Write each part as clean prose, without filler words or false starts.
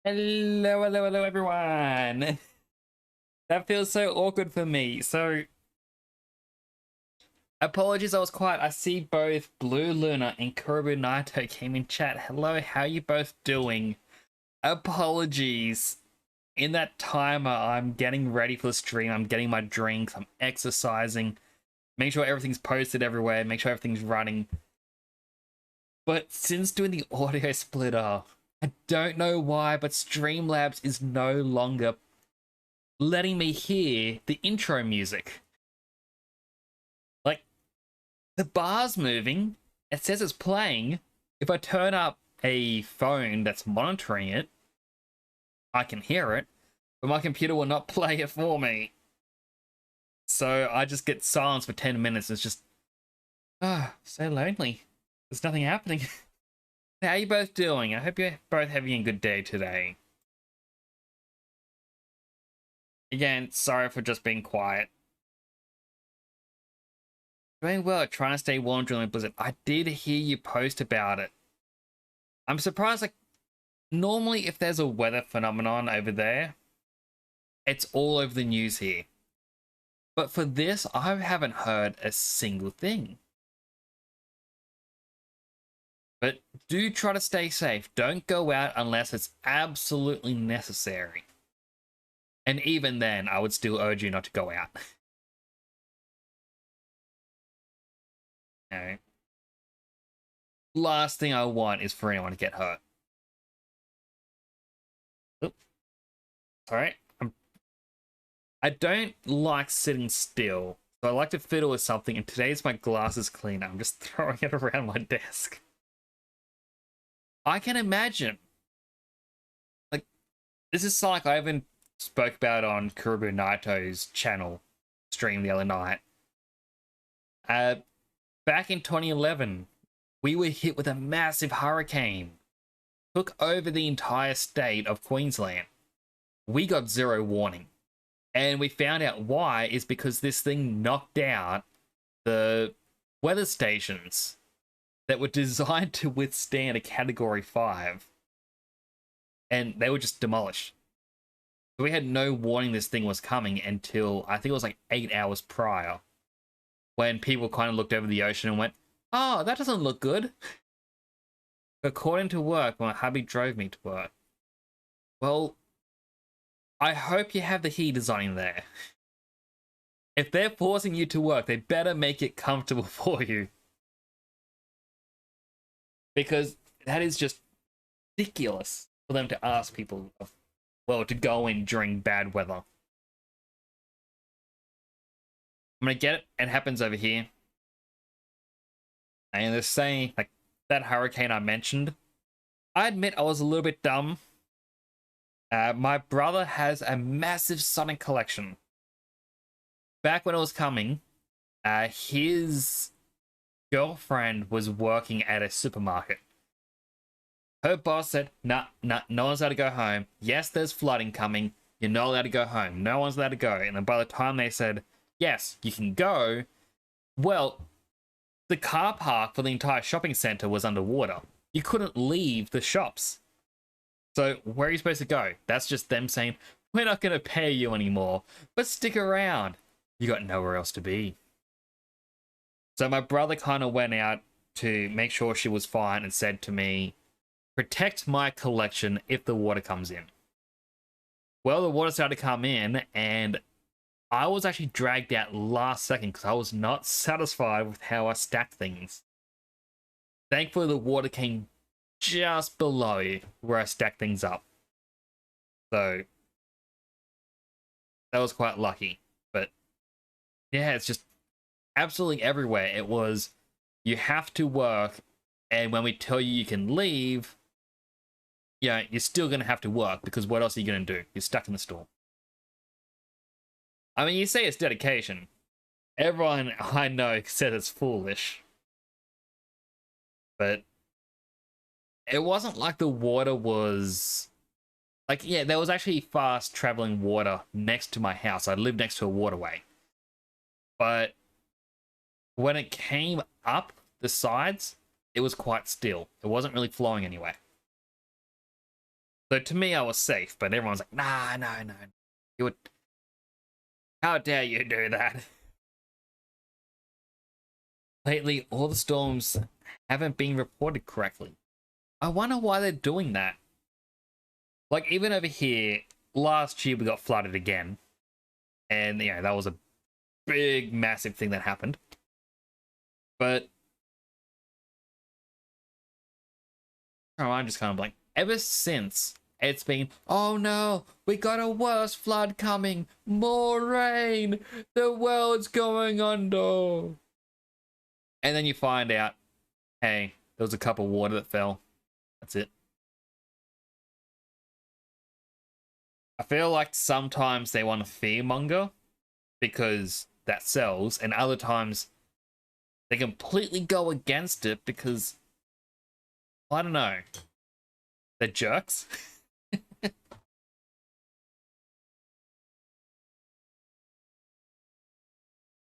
Hello, hello, hello, everyone. That feels so awkward for me. So, apologies, I was quiet. I see both Blue Luna and Kurobu Naito came in chat. Hello, how you both doing? Apologies. In that timer, I'm getting ready for the stream. I'm getting my drinks. I'm exercising. Make sure everything's posted everywhere. Make sure everything's running. But since doing the audio splitter, I don't know why, but Streamlabs is no longer letting me hear the intro music. Like, the bar's moving, it says it's playing. If I turn up a phone that's monitoring it, I can hear it, but my computer will not play it for me. So I just get silence for 10 minutes. It's just, so lonely. There's nothing happening. How are you both doing? I hope you're both having a good day today. Again, sorry for just being quiet. Doing well, trying to stay warm during the blizzard. I did hear you post about it. I'm surprised, like, normally if there's a weather phenomenon over there, it's all over the news here. But for this, I haven't heard a single thing. But do try to stay safe. Don't go out unless it's absolutely necessary. And even then, I would still urge you not to go out. Okay. Last thing I want is for anyone to get hurt. Oops. Alright. I don't like sitting still, so I like to fiddle with something, and today's my glasses cleaner. I'm just throwing it around my desk. I can imagine. Like, this is something I even spoke about on Kurobu Naito's channel stream the other night. Back in 2011, we were hit with a massive hurricane. Took over the entire state of Queensland. We got zero warning. And we found out why is because this thing knocked out the weather stations that were designed to withstand a category 5. And they were just demolished. So we had no warning this thing was coming until I think it was like 8 hours prior, when people kind of looked over the ocean and went, oh, that doesn't look good. According to work, my hubby drove me to work. Well, I hope you have the heaters on in there. If they're forcing you to work, they better make it comfortable for you. Because that is just ridiculous for them to ask people, well, to go in during bad weather. I'm gonna get it. It happens over here. And they're saying, like, that hurricane I mentioned, I admit I was a little bit dumb. My brother has a massive Sonic collection. Back when it was coming, his girlfriend was working at a supermarket. Her boss said, nah, no one's allowed to go home. Yes, there's flooding coming. You're not allowed to go home. No one's allowed to go. And then by the time they said, yes, you can go, well, the car park for the entire shopping center was underwater. You couldn't leave the shops. So where are you supposed to go? That's just them saying, we're not going to pay you anymore, but stick around. You got nowhere else to be. So my brother kind of went out to make sure she was fine and said to me, protect my collection if the water comes in. Well, the water started to come in, and I was actually dragged out last second because I was not satisfied with how I stacked things. Thankfully, the water came just below where I stacked things up. So that was quite lucky. But yeah, it's just absolutely everywhere. It was, you have to work, and when we tell you you can leave, yeah, you're still going to have to work, because what else are you going to do? You're stuck in the store. I mean, you say it's dedication. Everyone I know says it's foolish. But it wasn't like the water was... Like, yeah, there was actually fast traveling water next to my house. I lived next to a waterway. But when it came up the sides, it was quite still. It wasn't really flowing anywhere. So to me, I was safe, but everyone's like, nah, no, no. You would, how dare you do that? Lately, all the storms haven't been reported correctly. I wonder why they're doing that. Like, even over here, last year we got flooded again. And, you know, that was a big, massive thing that happened. But oh, I'm just kind of like, ever since it's been, oh no, we got a worse flood coming, more rain, the world's going under. And then you find out, hey, there was a cup of water that fell. That's it. I feel like sometimes they want to fearmonger because that sells, and other times they completely go against it because, I don't know, they're jerks.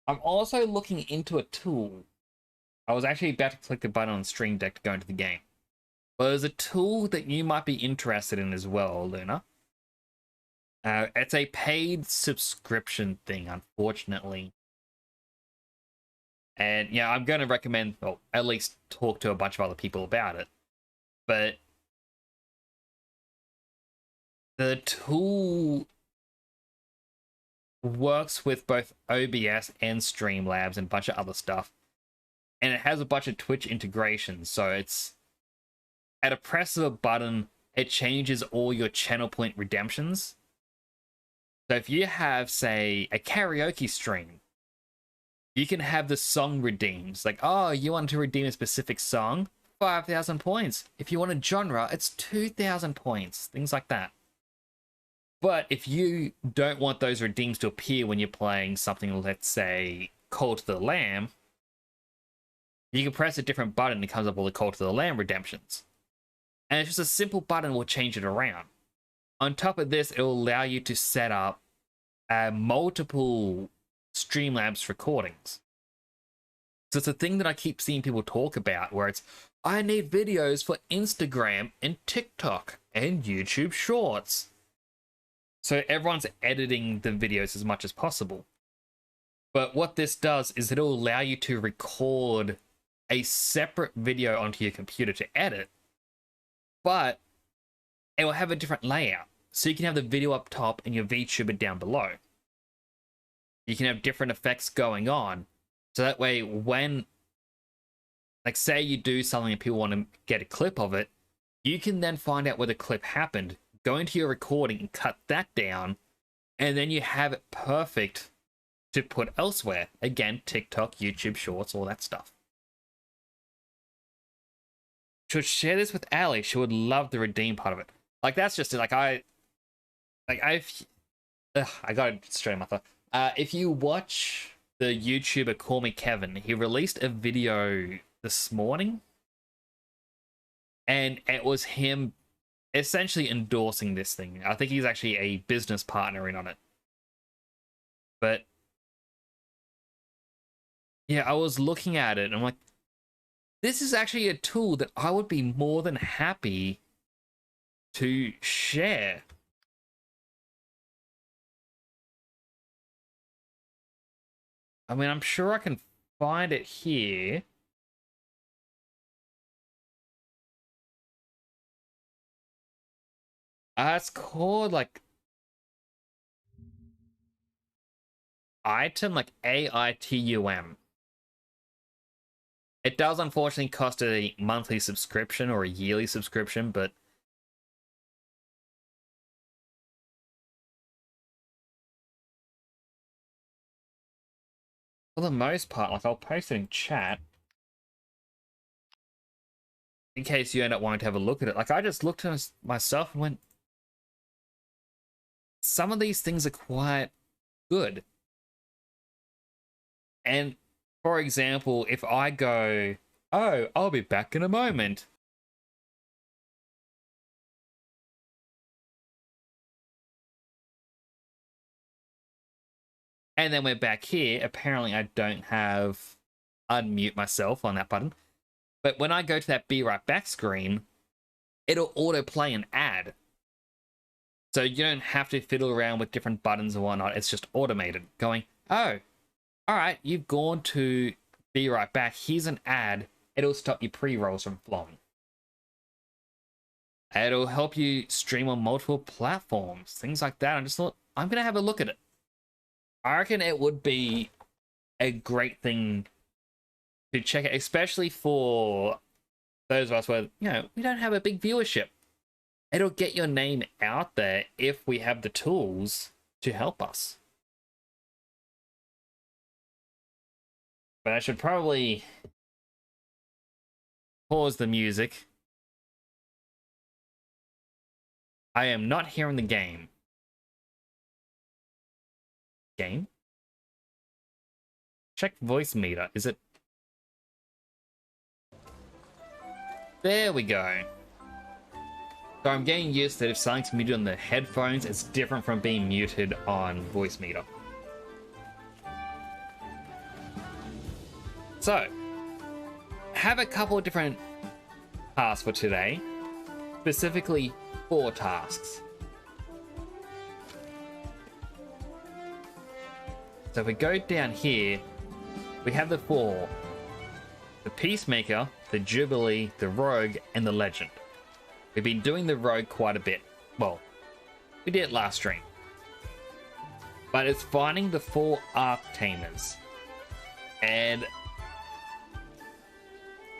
I'm also looking into a tool. I was actually about to click the button on Stream Deck to go into the game. But there's a tool that you might be interested in as well, Luna. It's a paid subscription thing, unfortunately. And yeah, I'm going to recommend, well, at least talk to a bunch of other people about it. But the tool works with both OBS and Streamlabs and a bunch of other stuff. And it has a bunch of Twitch integrations, so it's at a press of a button, it changes all your channel point redemptions. So if you have, say, a karaoke stream, you can have the song redeemed. Like, oh, you want to redeem a specific song? 5,000 points. If you want a genre, it's 2,000 points. Things like that. But if you don't want those redeems to appear when you're playing something, let's say, Call to the Lamb, you can press a different button and it comes up all the Call to the Lamb redemptions. And it's just a simple button will change it around. On top of this, it will allow you to set up multiple Streamlabs recordings. So it's a thing that I keep seeing people talk about where it's, I need videos for Instagram and TikTok and YouTube Shorts. So everyone's editing the videos as much as possible. But what this does is it'll allow you to record a separate video onto your computer to edit, but it will have a different layout. So you can have the video up top and your VTuber down below. You can have different effects going on. So that way when, like, say you do something and people want to get a clip of it, you can then find out where the clip happened, go into your recording and cut that down, and then you have it perfect to put elsewhere. Again, TikTok, YouTube Shorts, all that stuff. Should share this with Ali. She would love the redeem part of it. Like, that's just it. I got it straight in my thought. If you watch the YouTuber Call Me Kevin, he released a video this morning, and it was him essentially endorsing this thing. I think he's actually a business partner in on it. But yeah, I was looking at it and I'm like, this is actually a tool that I would be more than happy to share. I mean, I'm sure I can find it here. It's called like Item, like AITUM. It does unfortunately cost a monthly subscription or a yearly subscription, but for the most part, like, I'll post it in chat in case you end up wanting to have a look at it. Like, I just looked at it myself and went, some of these things are quite good. And for example, if I go, oh, I'll be back in a moment, and then we're back here, apparently I don't have unmute myself on that button. But when I go to that be right back screen, it'll autoplay an ad. So you don't have to fiddle around with different buttons and whatnot. It's just automated. Going, oh, all right, you've gone to be right back. Here's an ad. It'll stop your pre-rolls from flowing. It'll help you stream on multiple platforms, things like that. I just thought, I'm going to have a look at it. I reckon it would be a great thing to check it, especially for those of us where, you know, we don't have a big viewership. It'll get your name out there if we have the tools to help us. But I should probably pause the music. I am not hearing the game. Game? Check voice meter. Is it? There we go. So I'm getting used that if something's muted on the headphones, it's different from being muted on voice meter. So, have a couple of different tasks for today, specifically 4 tasks. So if we go down here, we have the 4. The Peacemaker, the Jubilee, the Rogue, and the Legend. We've been doing the Rogue quite a bit. Well, we did it last stream. But it's finding the 4 Arc Tamers. And,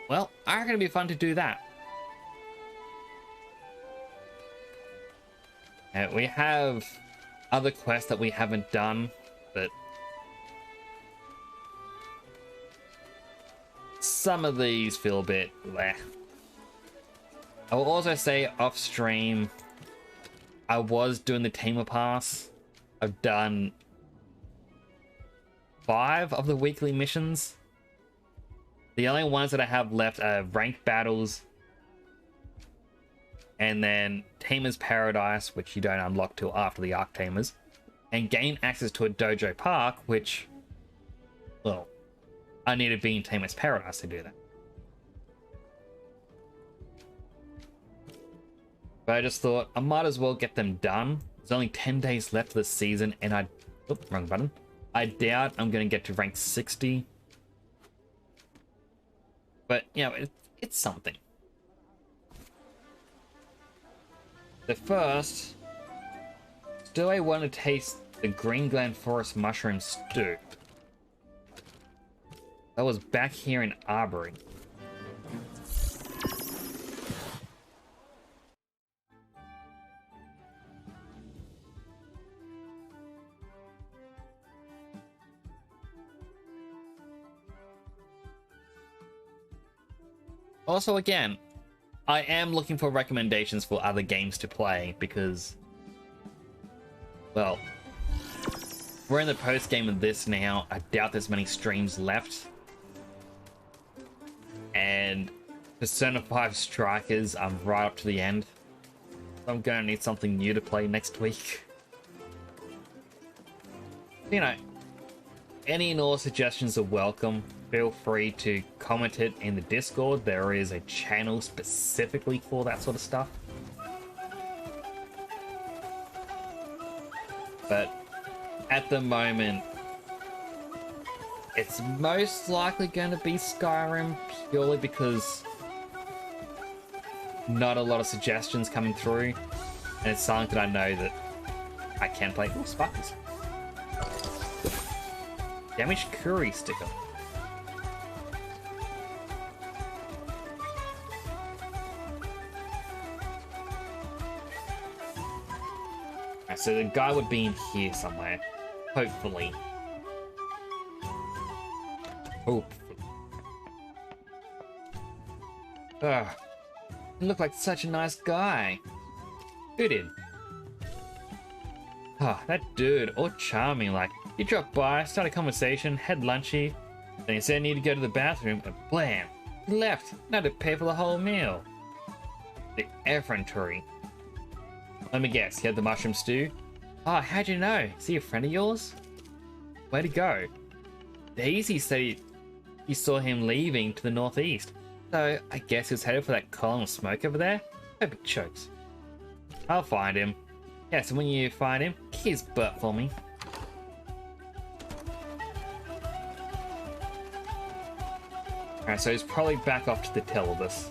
well, I reckon it'd be fun to do that. And we have other quests that we haven't done, but some of these feel a bit left. I will also say off stream, I was doing the Tamer Pass. I've done 5 of the weekly missions. The only ones that I have left are ranked battles, and then Tamer's Paradise, which you don't unlock till after the Arc Tamers, and gain access to a Dojo Park, which, well, I need to be in Tamer's Paradise to do that. But I just thought I might as well get them done. There's only 10 days left of the season, and wrong button. I doubt I'm going to get to rank 60. But, you know, it's something. So first, do I want to taste the Green Glen Forest Mushroom Stew? That was back here in Arbery. Also, again, I am looking for recommendations for other games to play because, well, we're in the post game of this now. I doubt there's many streams left. And Persona 5 Strikers, I'm right up to the end. I'm gonna need something new to play next week. You know, any and all suggestions are welcome. Feel free to comment it in the Discord. There is a channel specifically for that sort of stuff. But at the moment, it's most likely going to be Skyrim, purely because not a lot of suggestions coming through, and it's something that I know that I can play. Ooh, sparkles. Damaged curry sticker. Alright, so the guy would be in here somewhere, hopefully. Oh. Ugh. You look like such a nice guy. Who did? Ah, that dude, all charming, like, he dropped by, started a conversation, had lunchy, then he said I need to go to the bathroom, and blam, he left, and I had to pay for the whole meal. The effrontery. Let me guess, he had the mushroom stew? Oh, how'd you know? Is he a friend of yours? Where'd he go? Daisy said he saw him leaving to the northeast, so I guess he was headed for that column of smoke over there? Hope he chokes. I'll find him. Yeah, so when you find him, kick his butt for me. Alright, so he's probably back off to the Telebus.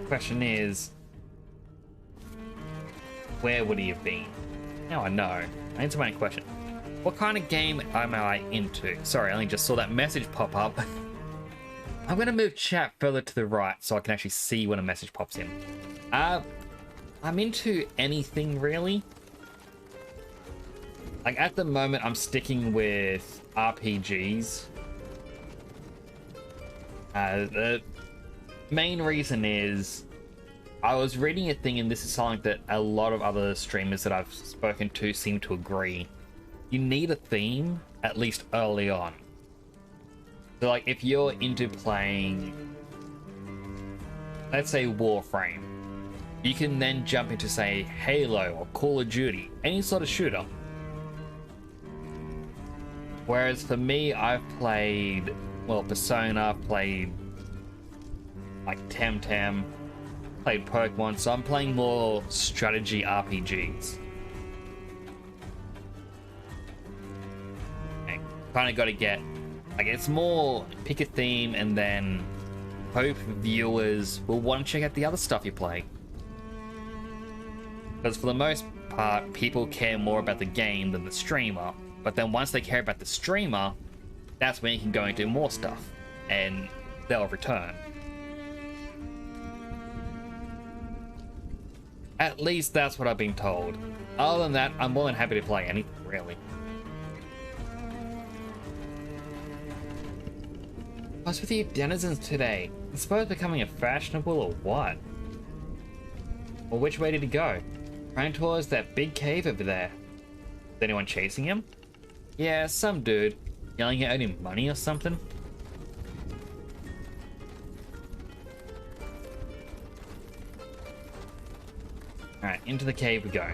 Question is, where would he have been? Now I know. Answer my question. What kind of game am I into? Sorry, I only just saw that message pop up. I'm gonna move chat further to the right so I can actually see when a message pops in. I'm into anything really. Like at the moment, I'm sticking with RPGs. The main reason is I was reading a thing, and this is something that a lot of other streamers that I've spoken to seem to agree. You need a theme, at least early on. So like if you're into playing, let's say Warframe, you can then jump into say Halo or Call of Duty, any sort of shooter. Whereas for me, I've played, well, Persona, I've played like Temtem, played Pokemon, so I'm playing more strategy RPGs. Kind of got to get, like, it's more pick a theme and then hope viewers will want to check out the other stuff you play. Because for the most part, people care more about the game than the streamer. But then once they care about the streamer, that's when you can go into more stuff and they'll return. At least that's what I've been told. Other than that, I'm more than happy to play anything, really. What's with you denizens today? I suppose becoming a fashionable or what? Well, which way did he go? Ran towards that big cave over there. Is anyone chasing him? Yeah, some dude. Yelling at him money or something? Alright, into the cave we go.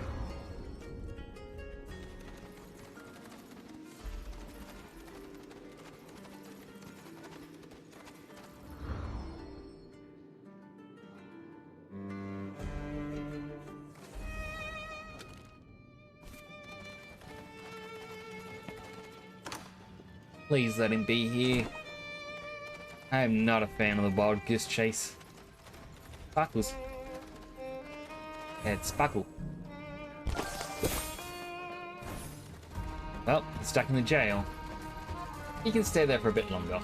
Please let him be here. I am not a fan of the wild goose chase. Sparkles. Yeah, it's Sparkle. Well, stuck in the jail. You can stay there for a bit longer.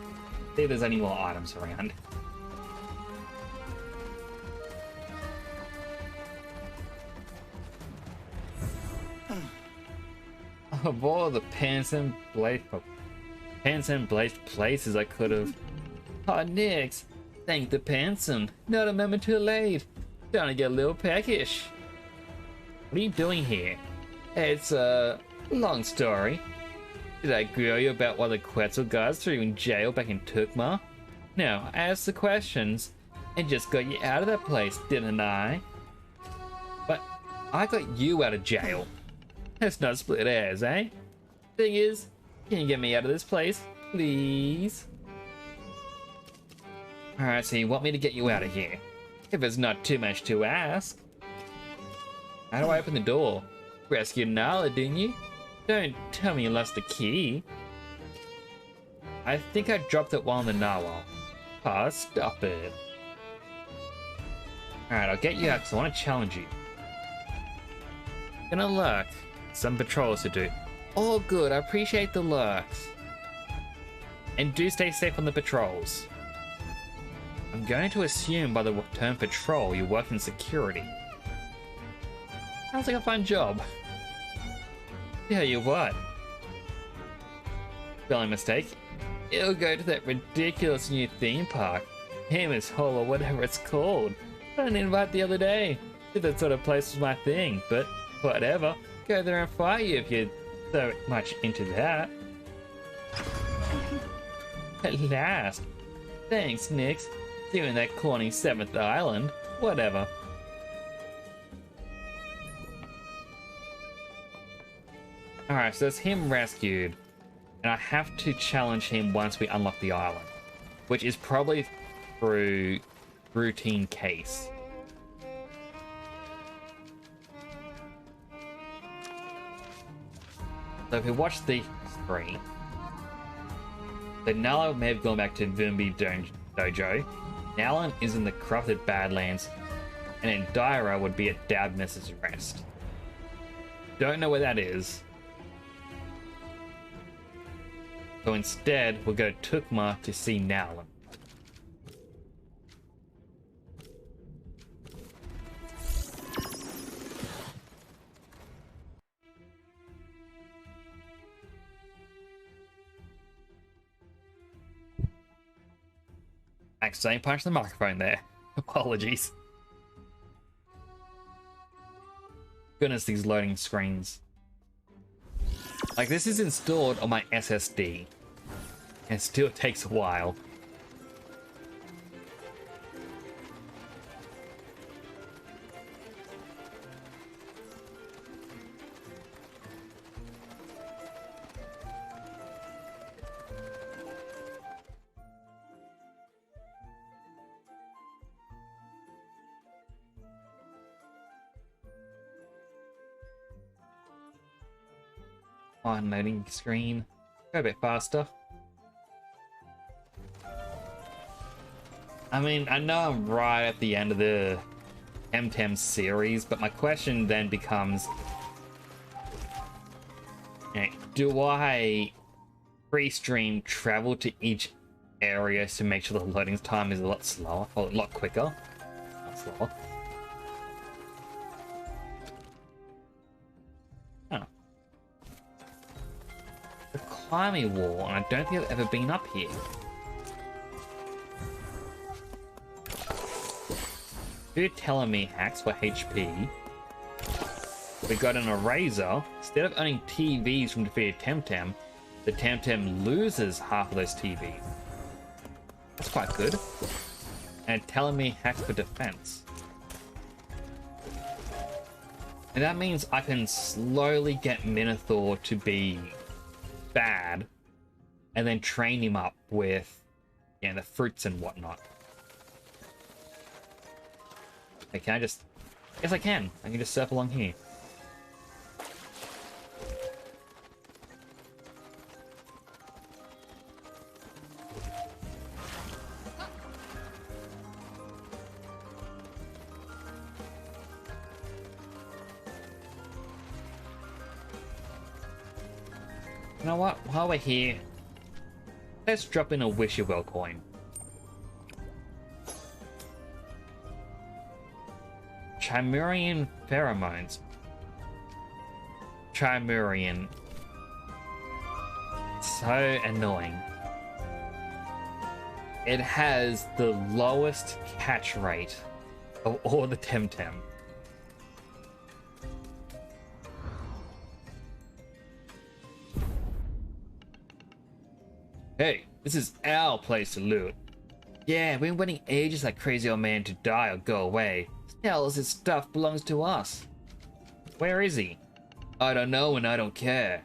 See if there's any more items around. Of all the pants and blazed places I could have. Oh, Nix, thank the Panson. Not a moment too late. Trying to get a little peckish. What are you doing here? It's a long story. Did I grill you about why the Quetzal guards threw you in jail back in Tukma? No, I asked the questions and just got you out of that place, didn't I? But I got you out of jail. Let's not split hairs, eh? Thing is, can you get me out of this place, please? Alright, so you want me to get you out of here? If it's not too much to ask. How do I open the door? Rescued Nala, didn't you? Don't tell me you lost the key. I think I dropped it while in the narwhal. Ah, stop it. Alright, I'll get you out because I want to challenge you. Gonna lurk. Some patrols to do. All good, I appreciate the lurks. And do stay safe on the patrols. I'm going to assume by the term patrol you work in security. Sounds like a fun job. Tell you what. Spelling mistake. It'll go to that ridiculous new theme park. Hammers Hall or whatever it's called. I got an invite the other day. If that sort of place was my thing, but whatever. Go there and fight you if you're so much into that. At last. Thanks, Nix. Doing that corny 7th Island. Whatever. Alright, so it's him rescued. And I have to challenge him once we unlock the island. which is probably through routine case. So if we watch the screen, so Nala may have gone back to Vimby Dojo. Nalan is in the corrupted Badlands, and Indira would be at Dabness's Rest. Don't know where that is. So instead, we'll go to Tukma to see Nalan. Accidentally punched the microphone there. Apologies. Goodness, these loading screens. Like, this is installed on my SSD, and still takes a while. On loading screen. Go a bit faster. I mean, I know I'm right at the end of the Temtem series, but my question then becomes, do I pre-stream travel to each area to make sure the loading time is a lot slower, or a lot quicker? Not slower. The climbing wall, and I don't think I've ever been up here. You're telling me hacks for HP. We got an eraser. Instead of owning TVs from defeated Temtem, the Temtem loses half of those TVs. That's quite good. And telling me hacks for defense. And that means I can slowly get Minotaur to be bad, and then train him up with, the fruits and whatnot. Okay, can I just... Yes, I can. I can just surf along here. You know what? While we're here, let's drop in a Wish You Well coin. Chimerian pheromones. Chimerian. So annoying. It has the lowest catch rate of all the Temtem. Hey, this is our place to loot. Yeah, we've been waiting ages for that crazy old man to die or go away. Tell us his stuff belongs to us. Where is he? I don't know and I don't care.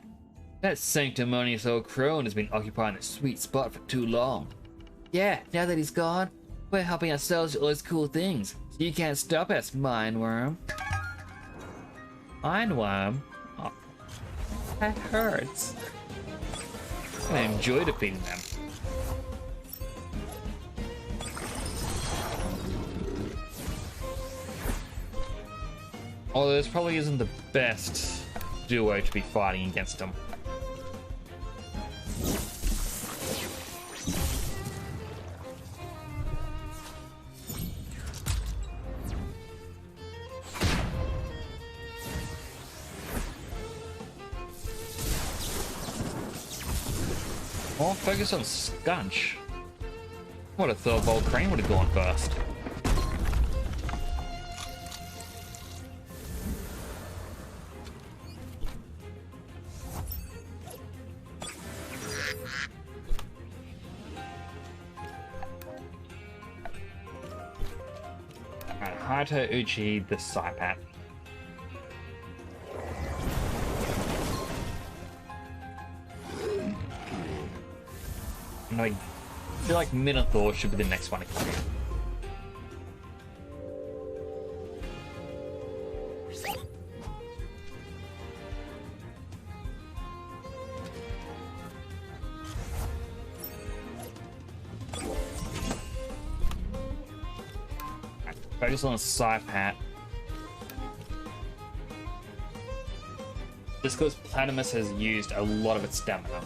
That sanctimonious old crone has been occupying the sweet spot for too long. Yeah, now that he's gone, we're helping ourselves to all those cool things. So you can't stop us, Mindworm. Mindworm? Oh, that hurts. I enjoy defeating them. Although this probably isn't the best duo to be fighting against them. More focus on Scunch. Would have thought Volcrane would have gone first. Alright, Hato Uchi the Saipat. No, feel like Minotaur should be the next one to come in. Focus on a scythe hat. Just because Platymus has used a lot of its stamina.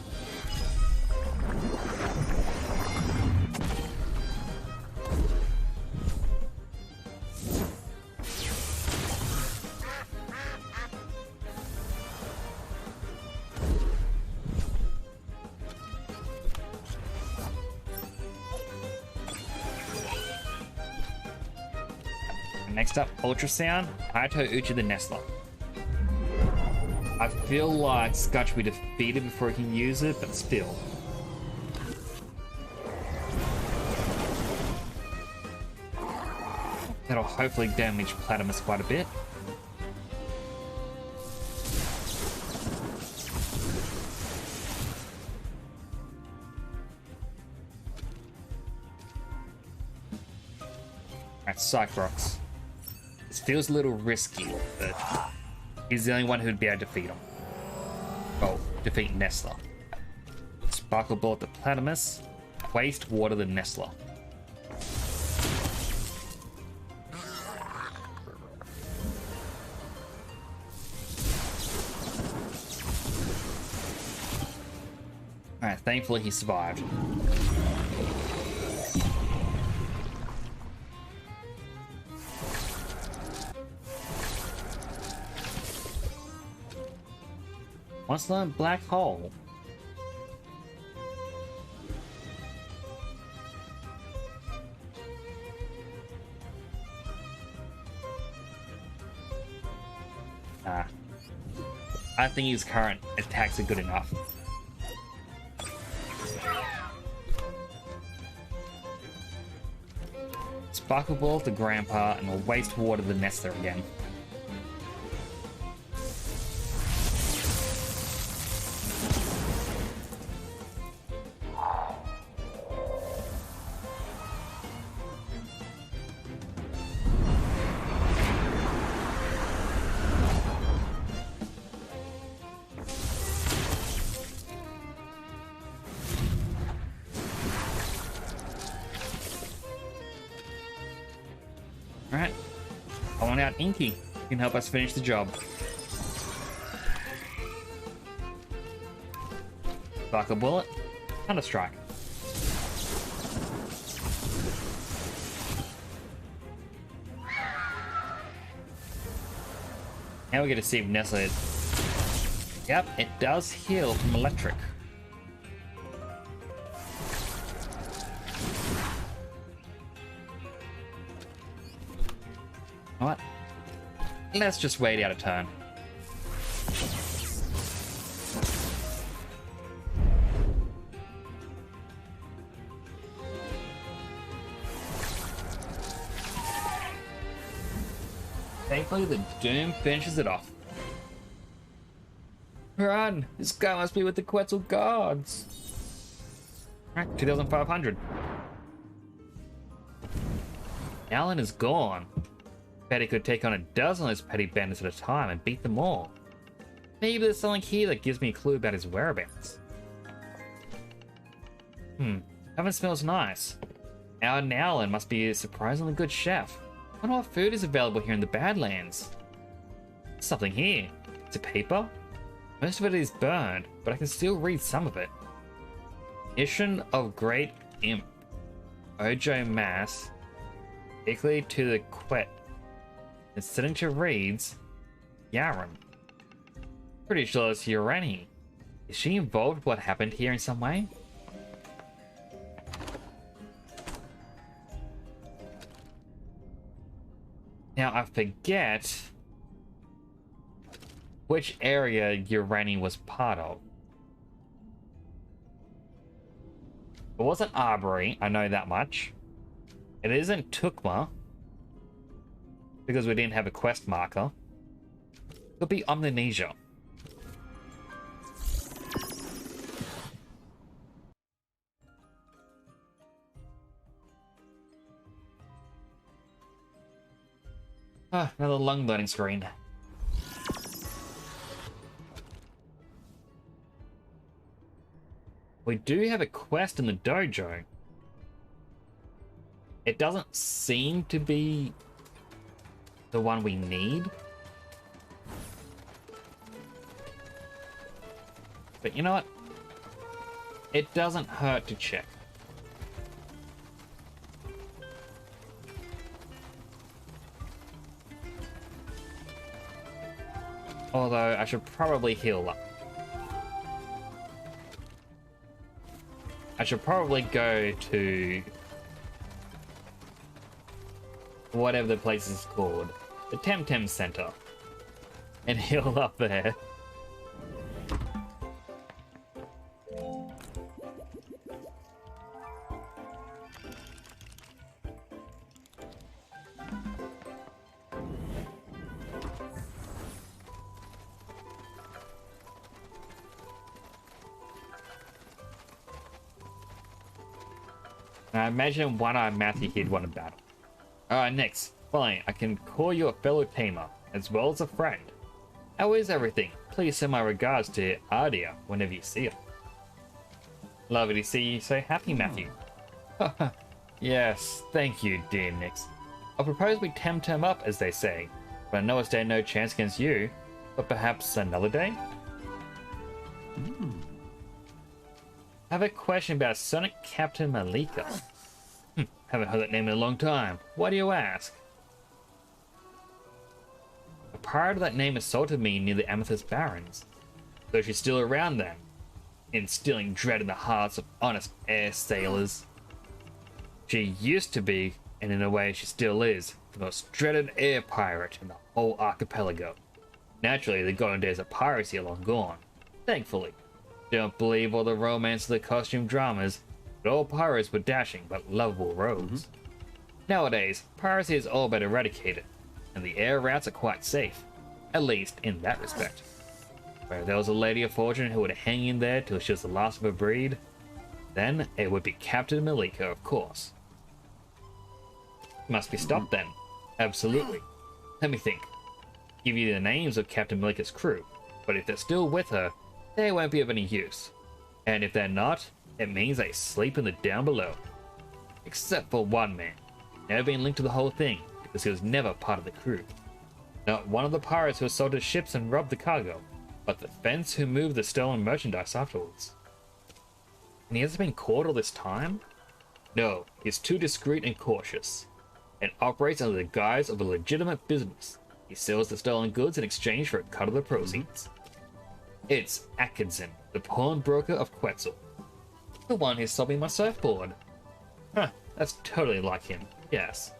Next up, Ultrasound, Hayato Uchi the Nestler. I feel like Scott should be defeated before he can use it, but still. That'll hopefully damage Platymus quite a bit. Alright, Cyclops. This feels a little risky, but he's the only one who'd be able to defeat him. Oh, defeat Nestler. Sparkle Bullet the Platymus. Waste Water the Nestler. Alright, thankfully he survived. What's that black hole? Ah. I think his current attacks are good enough. Sparkle Ball to Grandpa and we'll waste water the Nestler again. Alright, calling out Inky. You can help us finish the job. Sparkle Bullet, Thunderstrike. Now we get to see if Nestler. Yep, it does heal from electric. What? Let's just wait out a turn. Thankfully, the Doom finishes it off. Run! This guy must be with the Quetzal Guards. Alright, 2,500. Alan is gone. Bet he could take on a dozen of those petty bandits at a time and beat them all. Maybe there's something here that gives me a clue about his whereabouts. Oven smells nice. Our Nowlin must be a surprisingly good chef. I wonder what food is available here in the Badlands. There's something here. It's a paper? Most of it is burned, but I can still read some of it. Mission of Great Imp. Ojo Mass. Equally to the Quet. It's sitting to reads Yaren. Pretty sure it's Yorani. Is she involved with what happened here in some way? Now I forget which area Yorani was part of. It wasn't Arbory, I know that much. It isn't Tukma, because we didn't have a quest marker. Could be Omninesia. Ah, another long loading screen. We do have a quest in the dojo. It doesn't seem to be the one we need. But you know what? It doesn't hurt to check. Although I should probably heal up. I should probably go to whatever the place is called, the Temtem Center, and heal up there. I imagine one-eyed Matthew he'd want a battle. Alright, next. Fine, I can call you a fellow tamer, as well as a friend. How is everything? Please send my regards to Ardia whenever you see her. Lovely to see you so happy, Matthew. Yes, thank you, dear Nix. I propose we Temtem up, as they say, but I know I stand no chance against you, but perhaps another day? I have a question about Sonic Captain Malika. Haven't heard that name in a long time. Why do you ask? A pirate of that name assaulted me near the Amethyst Barrens. Though she's still around then, instilling dread in the hearts of honest air sailors. She used to be, and in a way she still is, the most dreaded air pirate in the whole archipelago. Naturally, the golden days of piracy are long gone. Thankfully. Don't believe all the romance of the costume dramas, but all pirates were dashing but lovable rogues. Nowadays, piracy is all but eradicated, and the air routes are quite safe, at least in that respect. Where there was a lady of fortune who would hang in there till she was the last of her breed, then it would be Captain Malika, of course. Must be stopped then. Absolutely. Let me think. Give you the names of Captain Malika's crew, but if they're still with her, they won't be of any use. And if they're not, it means they sleep in the down below. Except for one man. Never been linked to the whole thing, because he was never part of the crew. Not one of the pirates who assaulted ships and robbed the cargo, but the fence who moved the stolen merchandise afterwards. And he hasn't been caught all this time? No, he's too discreet and cautious, and operates under the guise of a legitimate business. He sells the stolen goods in exchange for a cut of the proceeds. It's Atkinson, the pawnbroker of Quetzal. The one who's sobbing my surfboard. Huh, that's totally like him, yes.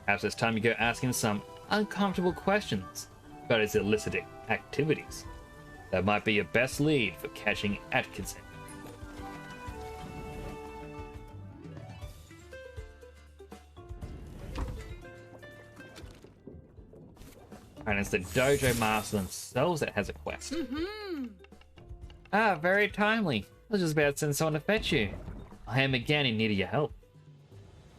Perhaps it's time you go asking some uncomfortable questions about his illicit activities. That might be your best lead for catching Atkinson. And it's the dojo master themselves that has a quest. Ah, very timely. I was just about to send someone to fetch you. I am again in need of your help.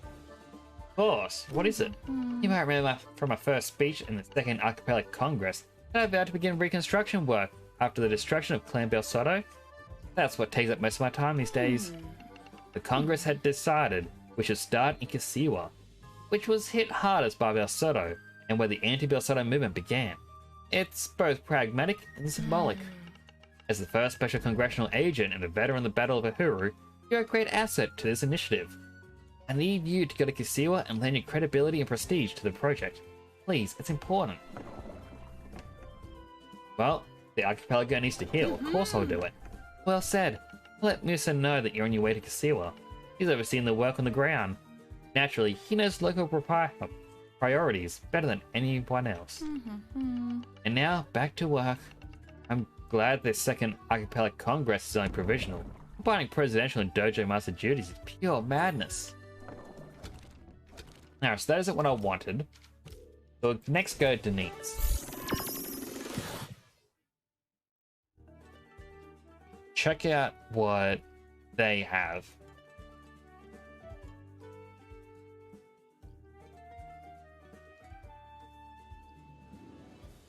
Of course, what is it? You might remember from my first speech in the Second Archipelago Congress that I vowed to begin reconstruction work after the destruction of Clan Belsotto. That's what takes up most of my time these days. The Congress had decided we should start in Kasiwa, which was hit hardest by Belsotto and where the anti-Belsotto movement began. It's both pragmatic and symbolic. As the first special congressional agent and a veteran of the Battle of Uhuru, you're a great asset to this initiative. I need you to go to Kasiwa and lend your credibility and prestige to the project. Please, it's important. Well, the archipelago needs to heal. Of course I'll do it. Well said. Let Musa know that you're on your way to Kasiwa. He's overseeing the work on the ground. Naturally, he knows local priorities better than anyone else. And now, back to work. I'm glad this Second Archipelago Congress is only provisional. Combining presidential and dojo master duties is pure madness. Now, so that isn't what I wanted. So next go to Denise. Check out what they have.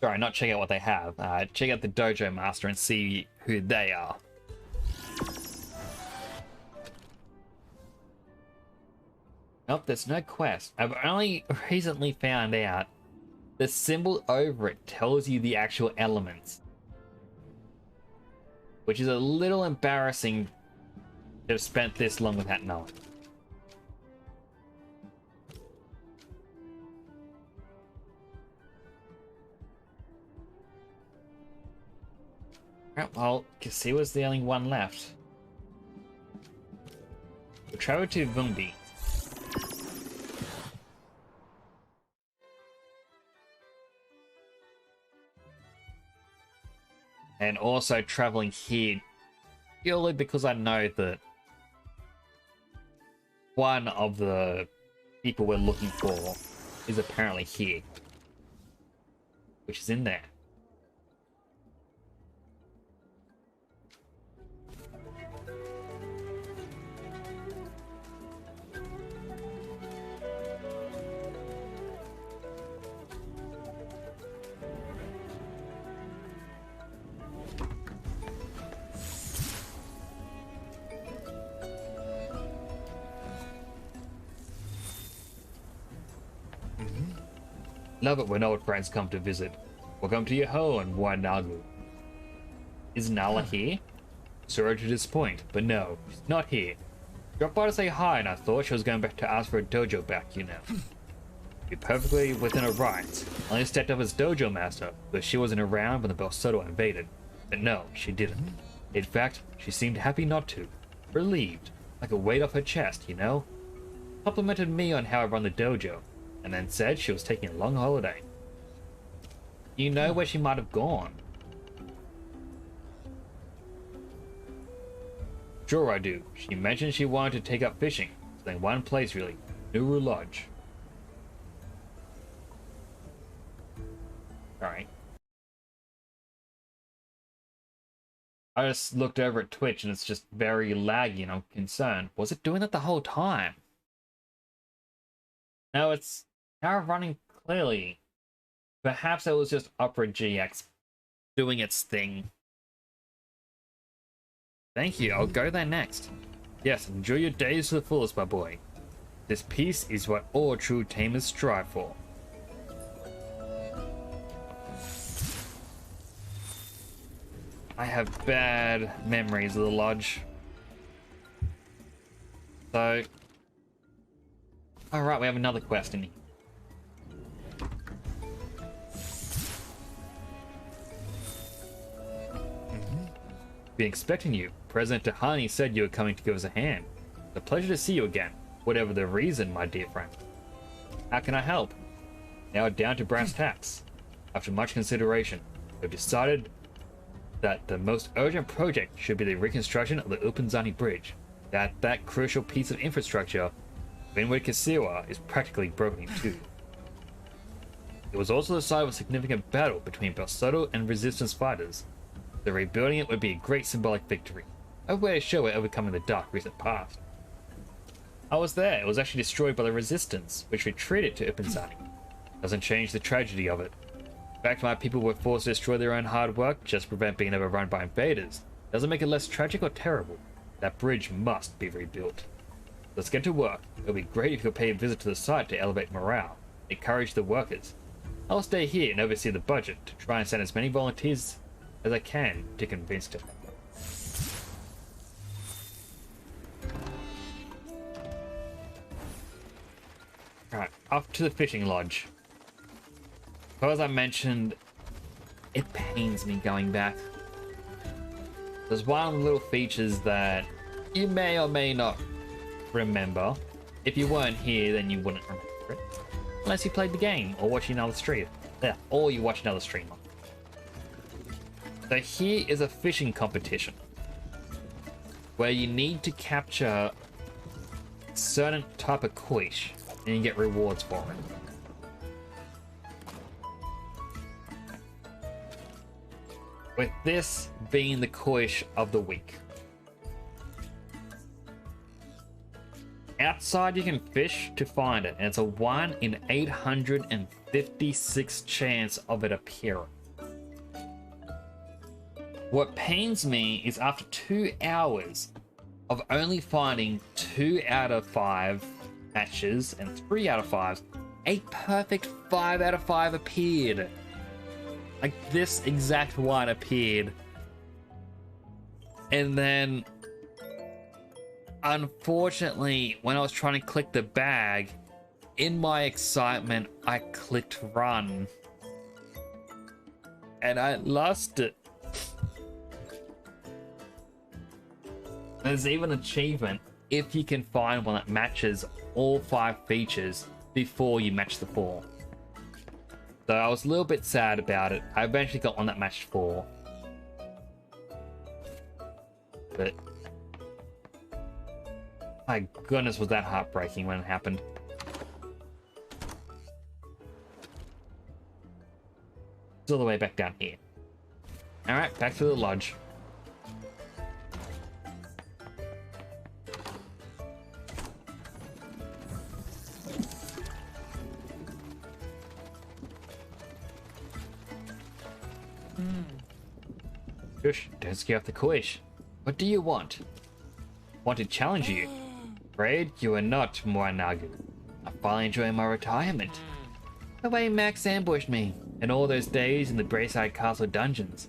Sorry, not check out what they have. Check out the Dojo Master and see who they are. Nope, there's no quest. I've only recently found out the symbol over it tells you the actual elements, which is a little embarrassing to have spent this long without knowing. Well, Kasiwa's the only one left. We'll travel to Vumbi. And also traveling here purely because I know that one of the people we're looking for is apparently here, which is in there. Love it when old friends come to visit. Welcome to your home, Wanagu. Is Nala here? Sorry to disappoint, but no, she's not here. Dropped by to say hi, and I thought she was going back to ask for a dojo back, you know. You're perfectly within her rights. I only stepped up as dojo master, but she wasn't around when the Belsoto invaded. But no, she didn't. In fact, she seemed happy not to. Relieved. Like a weight off her chest, you know? Complimented me on how I run the dojo, and then said she was taking a long holiday. You know where she might have gone? Sure I do. She mentioned she wanted to take up fishing. So in one place really. Nuru Lodge. Alright. I just looked over at Twitch and it's just very laggy and I'm concerned. Was it doing that the whole time? No, it's now running clearly. Perhaps it was just Opera GX doing its thing. Thank you, I'll go there next. Yes, enjoy your days to the fullest, my boy. This peace is what all true tamers strive for. I have bad memories of the lodge. So... Alright, we have another quest in here. Been expecting you. President Tahani said you were coming to give us a hand. It's a pleasure to see you again, whatever the reason, my dear friend. How can I help? Now down to brass tacks. After much consideration, we've decided that the most urgent project should be the reconstruction of the Upinzani Bridge. That crucial piece of infrastructure, Vinwood Kasiwa, is practically broken in two. It was also the site of a significant battle between Belsoto and resistance fighters. So rebuilding it would be a great symbolic victory, a way to show we're overcoming the dark recent past. I was there. It was actually destroyed by the resistance, which retreated to Upinzani. Doesn't change the tragedy of it. The fact my people were forced to destroy their own hard work just to prevent being overrun by invaders doesn't make it less tragic or terrible. That bridge must be rebuilt. Let's get to work. It would be great if you could pay a visit to the site to elevate morale, encourage the workers. I'll stay here and oversee the budget to try and send as many volunteers as I can to convince them. Alright, off to the fishing lodge. As I mentioned, it pains me going back. There's one of the little features that you may or may not remember. If you weren't here, then you wouldn't remember it. Unless you played the game or watched another stream. Yeah, or you watch another streamer. So here is a fishing competition where you need to capture a certain type of fish and you get rewards for it. With this being the fish of the week. Outside you can fish to find it, and it's a 1 in 856 chance of it appearing. What pains me is after 2 hours of only finding 2 out of 5 matches and 3 out of 5s, a perfect 5 out of 5 appeared. Like this exact one appeared. And then, unfortunately, when I was trying to click the bag, in my excitement, I clicked run. And I lost it. There's even an achievement if you can find one that matches all 5 features before you match the 4. So I was a little bit sad about it. I eventually got one that matched 4. But my goodness, was that heartbreaking when it happened. Still the way back down here. Alright, back to the lodge. Shush, don't scare off the Koish. What do you want? Want to challenge you? Afraid you are not, Moranagu. I'm finally enjoying my retirement. The way Max ambushed me, and all those days in the Brayside Castle dungeons.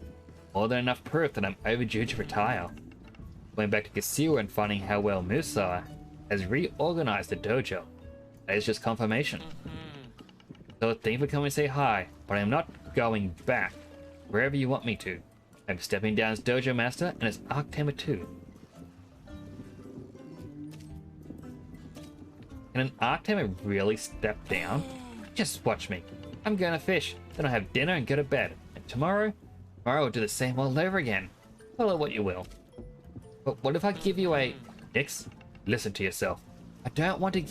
More than enough proof that I'm overdue to retire. Going back to Kasiwa and finding how well Musa has reorganized the dojo. That is just confirmation. So thank you for coming to say hi, but I am not going back. Wherever you want me to. I'm stepping down as dojo master and as Arctamer too. Can an Arctamer really step down? Just watch me. I'm going to fish, then I'll have dinner and go to bed. And tomorrow I'll do the same all over again. Call it what you will. But what if I give you a... Nix, listen to yourself. I don't want you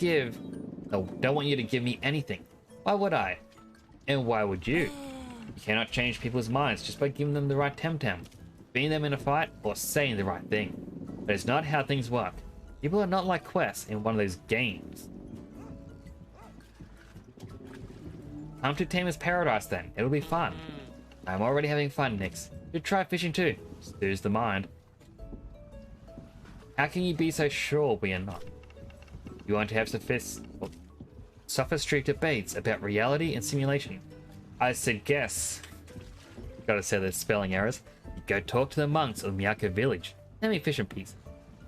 to give me anything. Why would I? And why would you? You cannot change people's minds just by giving them the right Temtem, beating them in a fight, or saying the right thing. But it's not how things work. People are not like quests in one of those games. Come to Tamer's Paradise then, it'll be fun. I'm already having fun, Nix. You try fishing too, soothes the mind. How can you be so sure we are not? You want to have sophistry debates about reality and simulation. I suggest, gotta say there's spelling errors, you go talk to the monks of Miyako village. Let me fish in peace.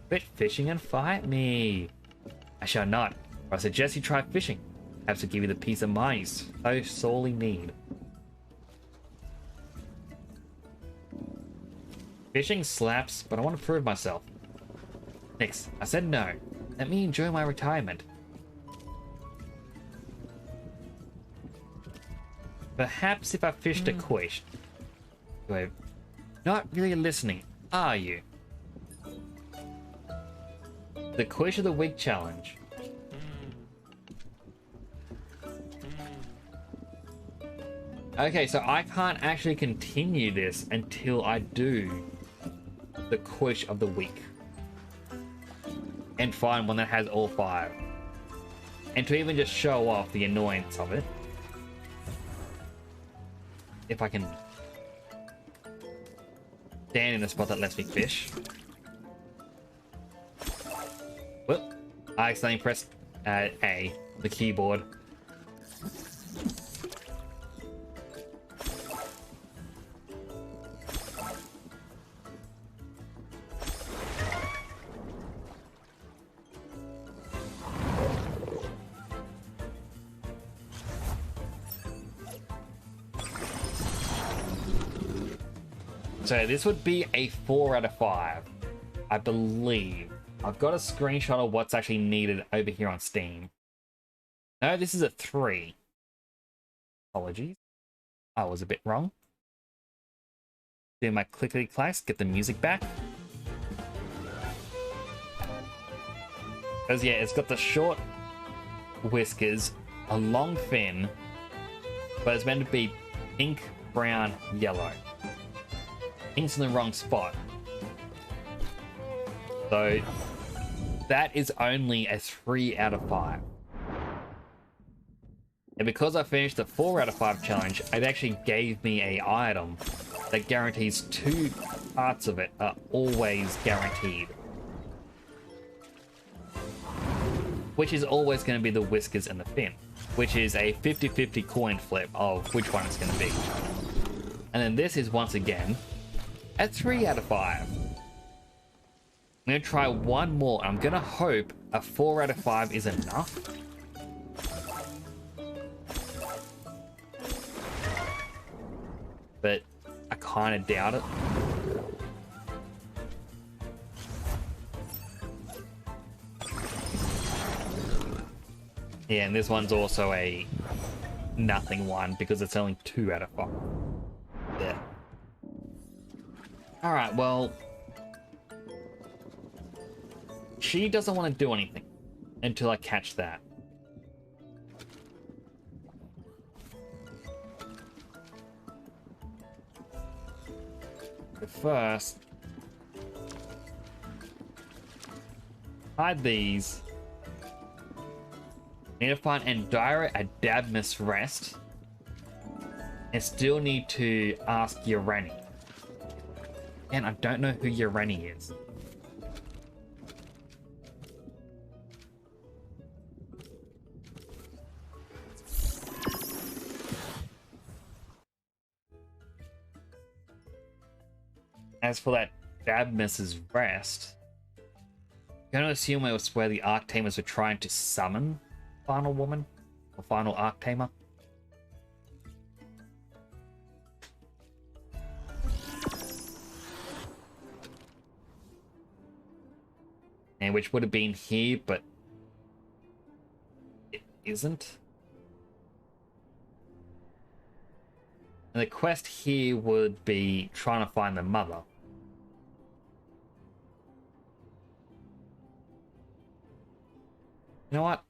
Quit fishing and fight me. I shall not, but I suggest you try fishing. Perhaps to give you the peace of mind you so sorely need. Fishing slaps, but I want to prove myself. Nix, I said no. Let me enjoy my retirement. Perhaps if I fished a Koish. You're not really listening, are you? The Koish of the Week challenge. Okay, so I can't actually continue this until I do the Koish of the Week. And find one that has all 5. And to even just show off the annoyance of it. If I can stand in a spot that lets me fish. Whoop. I accidentally pressed A, the keyboard. So this would be a 4 out of 5, I believe. I've got a screenshot of what's actually needed over here on Steam. No, this is a 3. Apologies. I was a bit wrong. Do my clickety clacks, get the music back. Because yeah, it's got the short whiskers, a long fin, but it's meant to be pink, brown, yellow. Pink's in the wrong spot. So that is only a 3 out of 5. And because I finished the 4 out of 5 challenge, it actually gave me an item that guarantees 2 parts of it are always guaranteed. Which is always going to be the whiskers and the fin, which is a 50-50 coin flip of which one it's going to be. And then this is once again a 3 out of 5. I'm going to try one more. I'm going to hope a 4 out of 5 is enough. But I kind of doubt it. Yeah, and this one's also a nothing one because it's only 2 out of 5. Yeah. Alright, well... she doesn't want to do anything until I catch that. But first... hide these. Need to find Endira Adabmus Rest. And still need to ask Urani. And I don't know who Urani is. As for that Adabmus's Rest, I'm going to assume it was where the Arctamers were trying to summon Final Woman or Final Arctamer. And which would have been here, but it isn't. And the quest here would be trying to find the mother. You know what?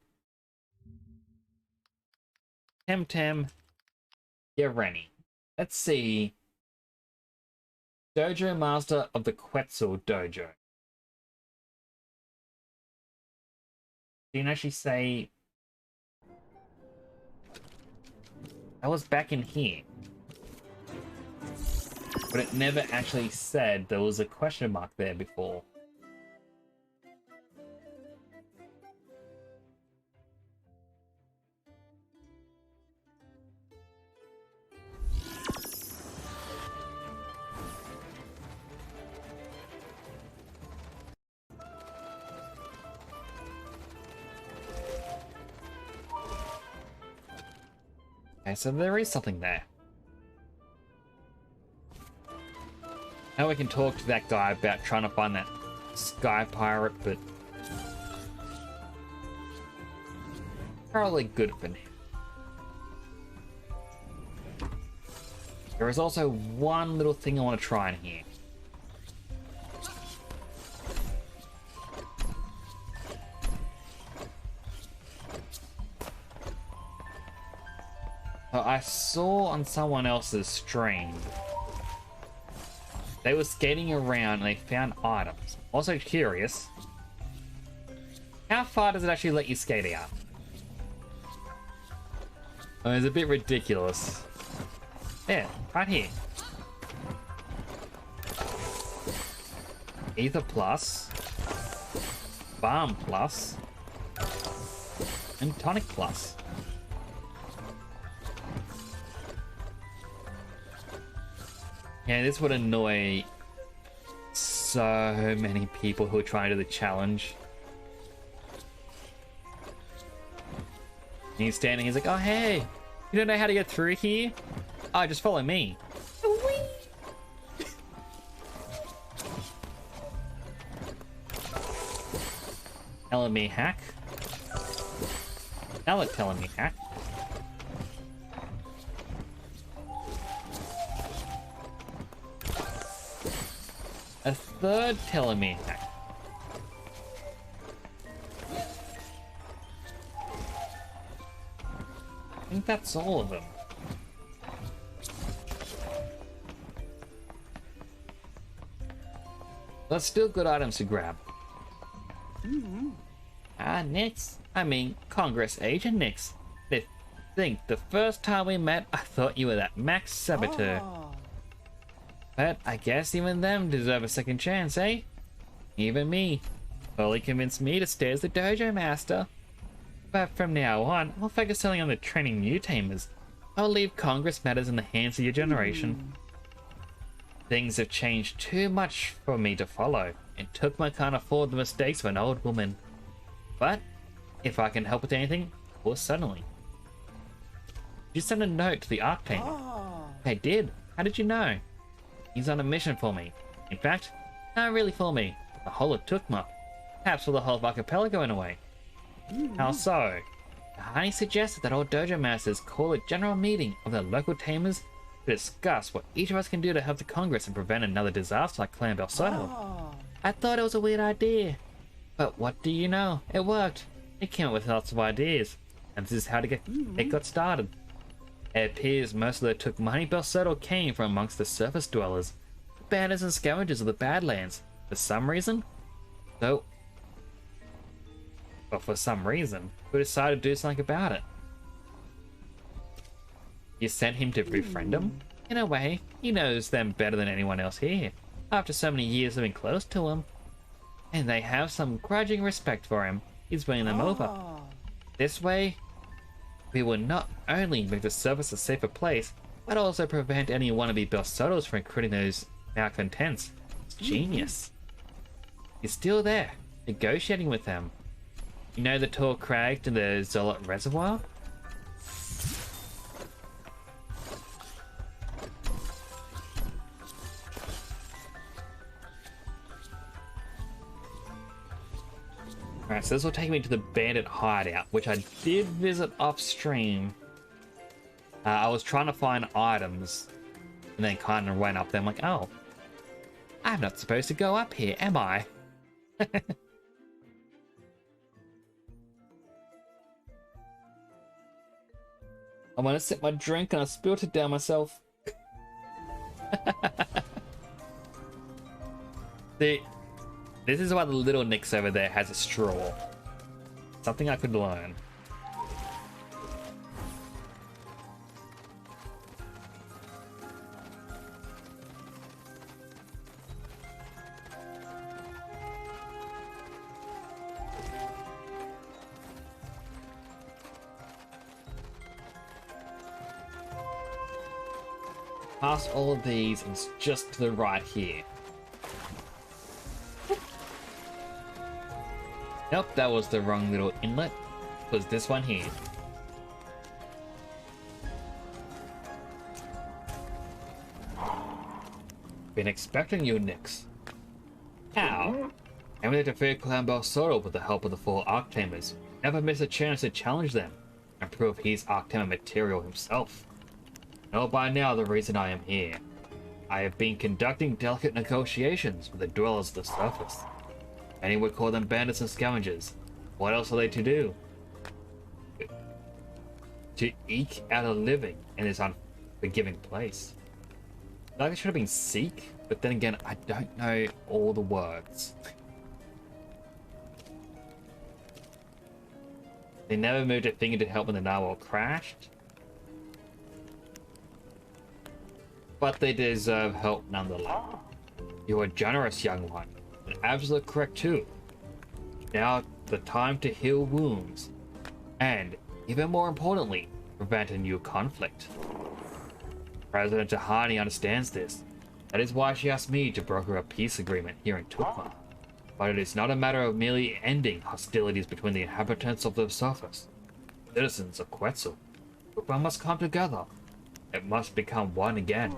Temtem, Yereni. Let's see. Dojo Master of the Quetzal Dojo. Didn't actually say... I was back in here. But it never actually said there was a question mark there before. Okay, so there is something there. Now we can talk to that guy about trying to find that sky pirate, but probably good for now. There is also one little thing I want to try in here. I saw on someone else's stream, they were skating around and they found items. Also curious, how far does it actually let you skate out? Oh, it's a bit ridiculous. Yeah, right here. Ether Plus, Balm Plus, and Tonic Plus. Yeah, this would annoy so many people who are trying to do the challenge. And he's standing, he's like, oh hey, you don't know how to get through here? Oh, just follow me. Telling me hack. Now they're telling me hack. A third telling me hack. I think that's all of them. But still good items to grab. Nix. I mean, Congress Agent Nix. I think the first time we met, I thought you were that Max Saboteur. But I guess even them deserve a second chance, eh? Even me. Fully convinced me to stay as the dojo master. But from now on, I'll focus only on the training new tamers. I'll leave Congress matters in the hands of your generation. Things have changed too much for me to follow, and Tookma can't afford the mistakes of an old woman. But if I can help with anything, or certainly. You sent a note to the Arctane. I did. How did you know? He's on a mission for me. In fact, not really for me. The whole of Tookma. Perhaps for the whole of Archipelago in a way. How so? Honey suggested that all dojo masters call a general meeting of the local tamers to discuss what each of us can do to help the Congress and prevent another disaster like Clan Belsoto. I thought it was a weird idea. But what do you know? It worked. It came up with lots of ideas. And this is how it got started. It appears most of the Tookmani Belsoto came from amongst the surface dwellers, the bandits and scavengers of the Badlands. For some reason, we decided to do something about it. You sent him to befriend them? In a way, he knows them better than anyone else here, after so many years living close to him. And they have some grudging respect for him. He's bringing them over. This way, we will not only make the surface a safer place, but also prevent any wannabe Belsotos from creating those malcontents. It's genius. He's still there, negotiating with them. You know the tall crag to the Zolot Reservoir? Alright, so this will take me to the bandit hideout, which I did visit off stream. I was trying to find items, and then kind of went up there. I'm like, oh, I'm not supposed to go up here, am I? I want to sip my drink and I spilled it down myself. See, this is why the little Nix over there has a straw. Something I could learn. Past all of these, and it's just to the right here. Nope, that was the wrong little inlet. It was this one here. Been expecting you, Nix. How? I'm going to defeat Clan Belsoto with the help of the 4 Arctamers. Never miss a chance to challenge them and prove he's Arctamer material himself. Know by now the reason I am here. I have been conducting delicate negotiations with the dwellers of the surface. Many would call them bandits and scavengers. What else are they to do? To eke out a living in this unforgiving place. I feel like it should have been seek, but then again, I don't know all the words. They never moved a finger to help when the narwhal crashed. But they deserve help nonetheless. You are generous, young one, and absolutely correct too. Now the time to heal wounds, and even more importantly, prevent a new conflict. President Tahani understands this. That is why she asked me to broker a peace agreement here in Tookma. But it is not a matter of merely ending hostilities between the inhabitants of the surface. Citizens of Quetzal, Tookma must come together. It must become one again,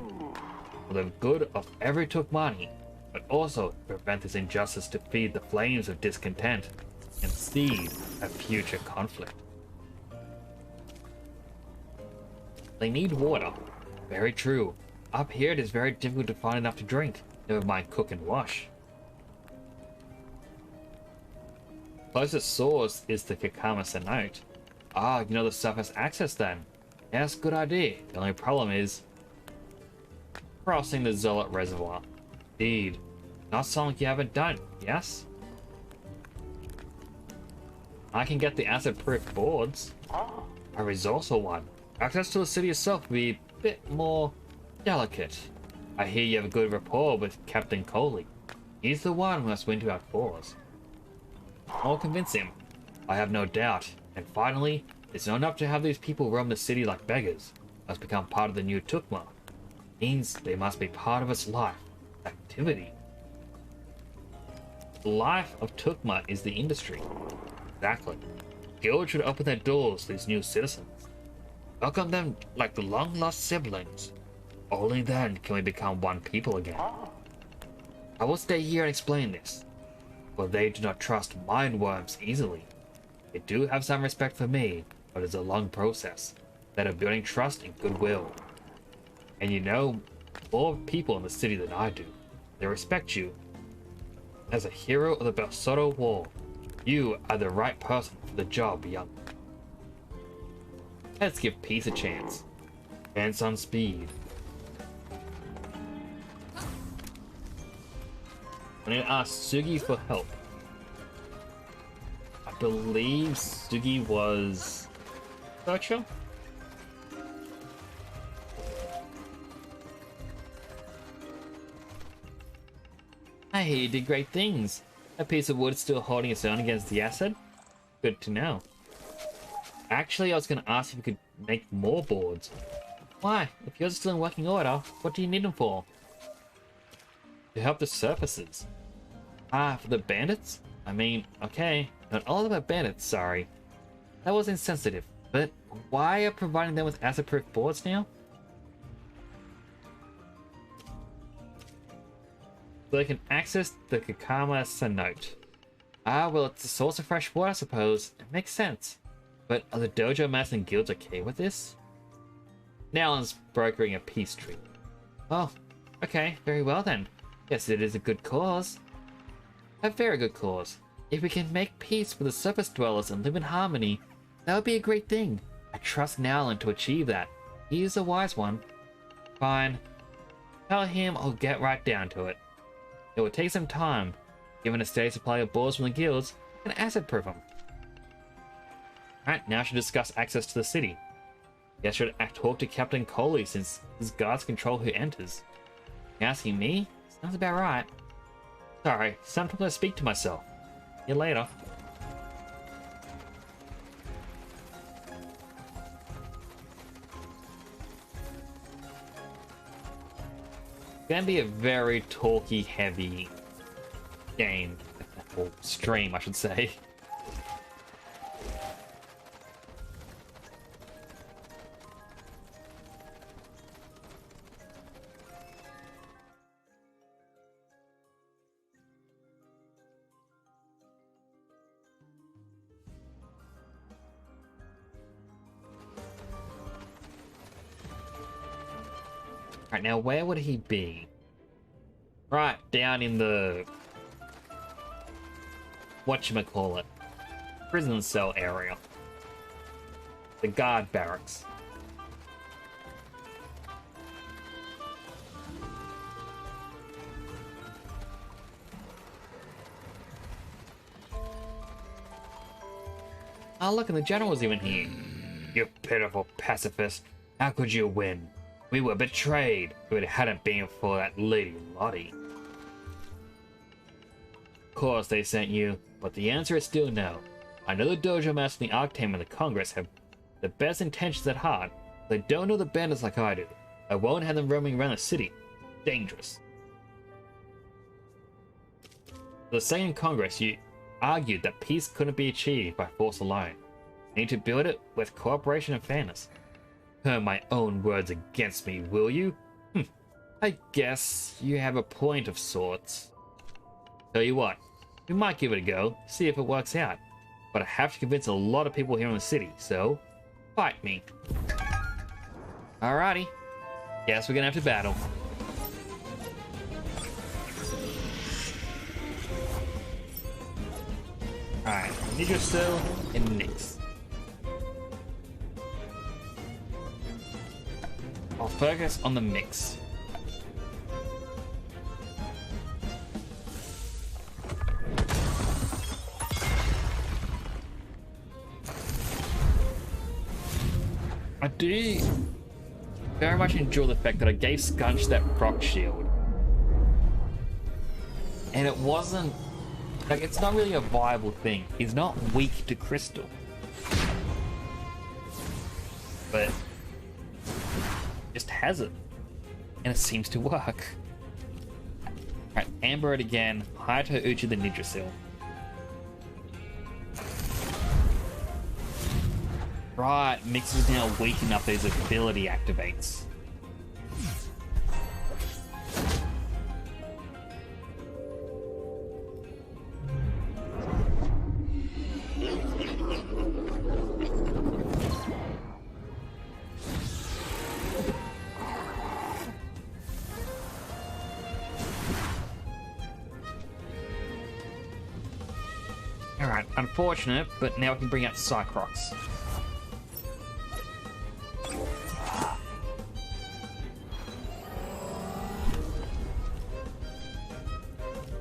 for the good of every Tookmani, but also to prevent this injustice to feed the flames of discontent and seed a future conflict. They need water. Very true. Up here it is very difficult to find enough to drink, never mind cook and wash. Closest source is the Kakama Cenote. Ah, you know the surface access then. Yes, good idea. The only problem is crossing the Zolot Reservoir. Indeed. Not something you haven't done, yes? I can get the acid-proof boards. A resourceful one. Access to the city itself will be a bit more delicate. I hear you have a good rapport with Captain Coley. He's the one who must win to our cause. I'll convince him. I have no doubt. And finally, it's not enough to have these people roam the city like beggars. Must become part of the new Tukma. Means they must be part of its life, activity. The life of Tukma is the industry. Exactly. Guilds should open their doors to these new citizens. Welcome them like the long-lost siblings. Only then can we become one people again. I will stay here and explain this, for they do not trust mind worms easily. They do have some respect for me, but it's a long process, that of building trust and goodwill. And you know more people in the city than I do. They respect you. As a hero of the Belsoto War, you are the right person for the job, young. Let's give peace a chance. Dance on speed. I'm gonna ask Sugi for help. I believe Sugi was Searcher? I hear you did great things. That piece of wood still holding its own against the acid? Good to know. Actually, I was gonna ask if you could make more boards. Why? If yours are still in working order, what do you need them for? To help the surfaces. Ah, for the bandits? I mean, okay, not all of them are bandits, sorry. That was insensitive, but why are providing them with acid-proof boards now? So they can access the Kakama cenote. Ah, well, it's a source of fresh water, I suppose. It makes sense. But are the dojo masters and guilds okay with this? Nalan's brokering a peace treaty. Oh, okay, very well then. Yes, it is a good cause. A very good cause. If we can make peace with the surface dwellers and live in harmony, that would be a great thing. I trust Nalan to achieve that. He is a wise one. Fine. Tell him I'll get right down to it. It will take some time. Given a steady supply of boards from the guilds, and acid-proof them. Alright, now I should discuss access to the city. Guess I should talk to Captain Coley since his guards control who enters. You asking me? Sounds about right. Sorry, sometimes I speak to myself. See you later. It's gonna be a very talky heavy game. Or stream, I should say. Right, now where would he be? Right, down in the... whatchamacallit? Prison cell area. The guard barracks. Oh look, and the general's even here. You pitiful pacifist. How could you win? We were betrayed if it hadn't been for that Lady Lottie. Of course they sent you, but the answer is still no. I know the Dojo Master, the Arctame, and the Congress have the best intentions at heart, but they don't know the bandits like I do. I won't have them roaming around the city. Dangerous. The second Congress, you argued that peace couldn't be achieved by force alone. You need to build it with cooperation and fairness. Turn my own words against me, will you? I guess you have a point of sorts. Tell you what, we might give it a go, see if it works out. But I have to convince a lot of people here in the city, so fight me. Alrighty. Guess we're gonna have to battle. Alright, Nigrosil and Nyx. I'll focus on the mix. I do very much enjoy the fact that I gave Skunch that rock shield. And it wasn't... Like, it's not really a viable thing. He's not weak to crystal. But... just has it. And it seems to work. Alright, Amber it again. Hayato Uchi the Nidrasil. Right, Mix is now weak enough that his ability activates. Alright, unfortunate, but now we can bring out Cycrox.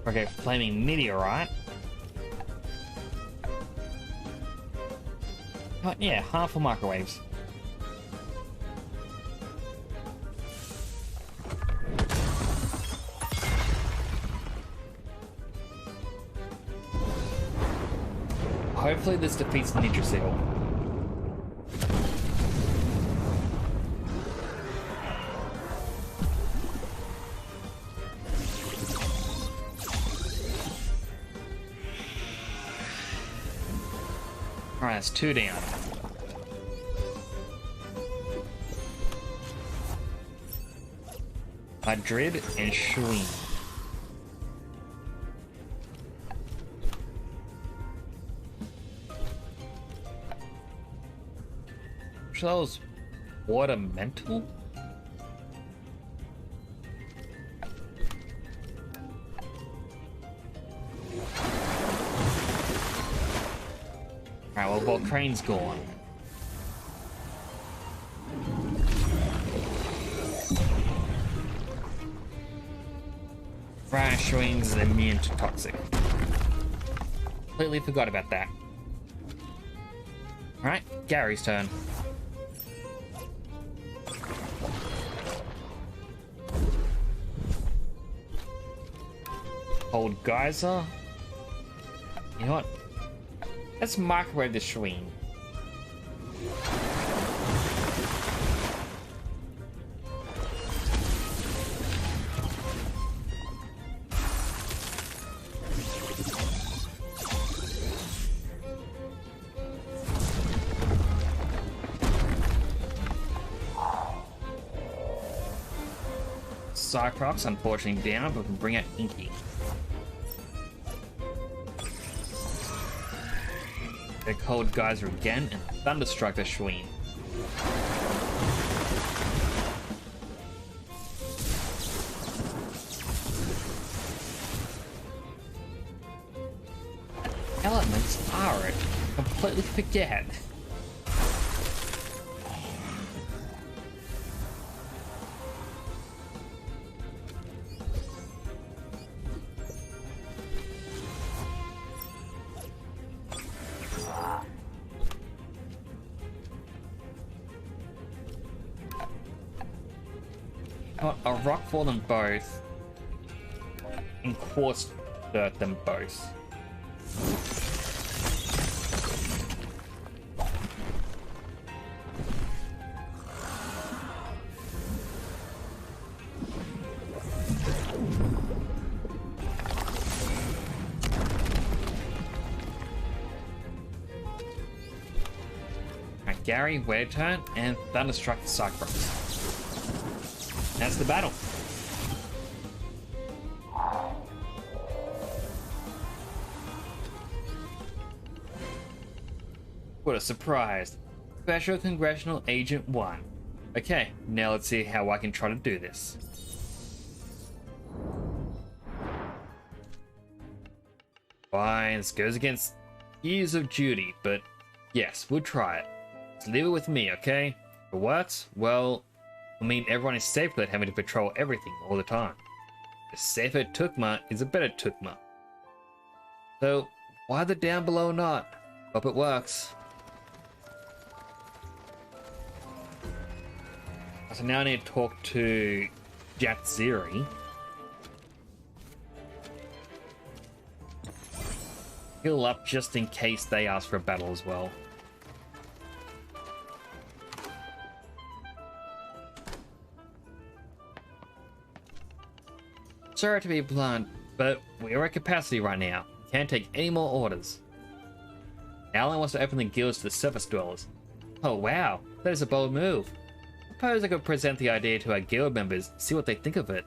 Okay, Flaming Meteorite. Oh, yeah, harmful microwaves. Hopefully this defeats Nidrasil. Alright, that's 2 down. Madrid and Shween. That was Watermental? Alright, well, Volcrane's gone. Ryan Shween's immune to toxic. Completely forgot about that. Alright, Gary's turn. Old Geyser. You know what? Let's microwave the Shween. Cycrox, unfortunately, down, but we can bring out Inky. The Cold Geyser again, and Thunderstrike the Shween. Elements are it. Completely forget. A rock for them both, and quartz dirt them both. Alright, Gary, wait a turn, and Thunderstruck the Cycrox. That's the battle. What a surprise. Special Congressional Agent 1. Okay, now let's see how I can try to do this. Fine, this goes against years of duty, but yes, we'll try it. Just leave it with me, okay? If it works, well, I mean, everyone is safe without having to patrol everything all the time. A safer Tukma is a better Tukma. So, why the down below not? Hope it works. So now I need to talk to Jatziri. Heal up just in case they ask for a battle as well. Sorry to be blunt, but we're at capacity right now. Can't take any more orders. Alan wants to open the guilds to the surface dwellers. Oh wow, that is a bold move. Suppose I could present the idea to our guild members, see what they think of it.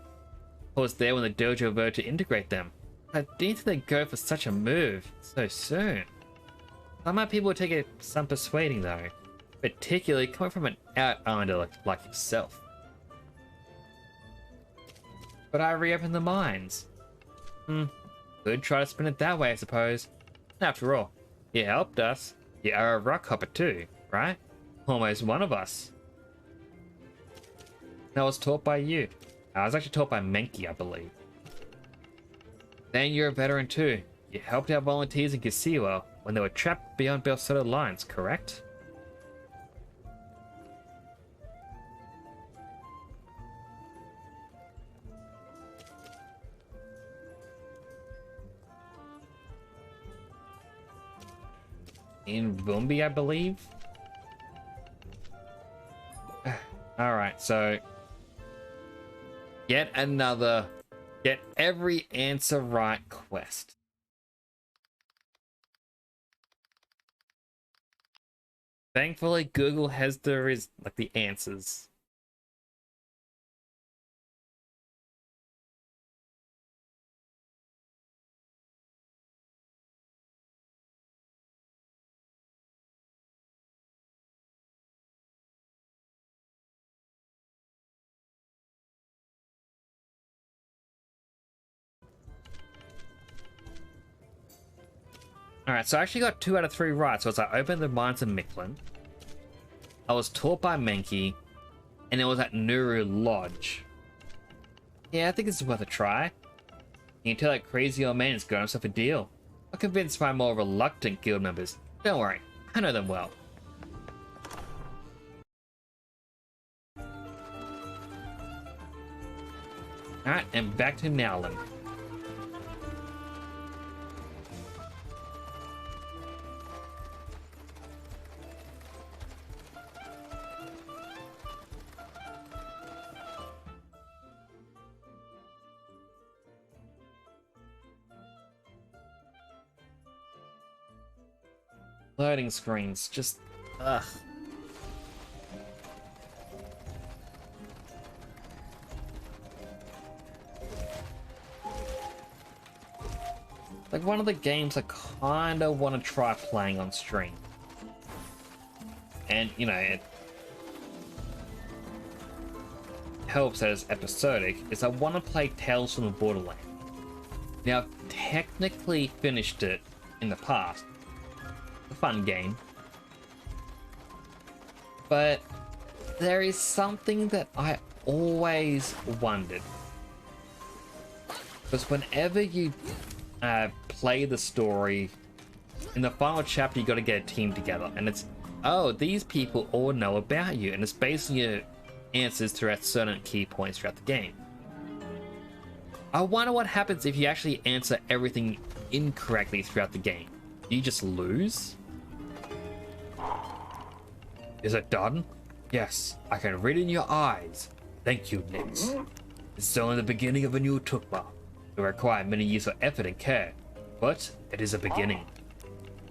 I was there when the dojo voted to integrate them. I didn't think they'd go for such a move so soon. Some people would take it some persuading though, particularly coming from an out-islander like yourself. But I reopened the mines. Could try to spin it that way, I suppose. After all, you helped us. You are a rock hopper too, right? Almost one of us. I was taught by you. I was actually taught by Menki, I believe. Then you're a veteran too. You helped out volunteers in Kisiwa when they were trapped beyond Belsoto lines, correct? In Vumbi, I believe. Alright, so yet another get every answer right quest. Thankfully, Google has the answers. Alright, so I actually got 2 out of 3 right. So it's I opened the mines of Micklin. I was taught by Menki. And it was at Nuru Lodge. Yeah, I think this is worth a try. You can tell that crazy old man has got himself a deal. I'm convinced my more reluctant guild members. Don't worry, I know them well. Alright, and back to Nowland. Loading screens, just ugh. Like one of the games I kinda want to try playing on stream. And, you know, it helps that it's episodic, is I want to play Tales from the Borderland. Now, I've technically finished it in the past. A fun game. But there is something that I always wondered. Because whenever you play the story, in the final chapter you got to get a team together. And it's, oh, these people all know about you. And it's basing your answers throughout certain key points throughout the game. I wonder what happens if you actually answer everything incorrectly throughout the game. Do you just lose? Is it done? Yes, I can read in your eyes. Thank you, Nix. It's only the beginning of a new Tukma. It will require many years of effort and care, but it is a beginning.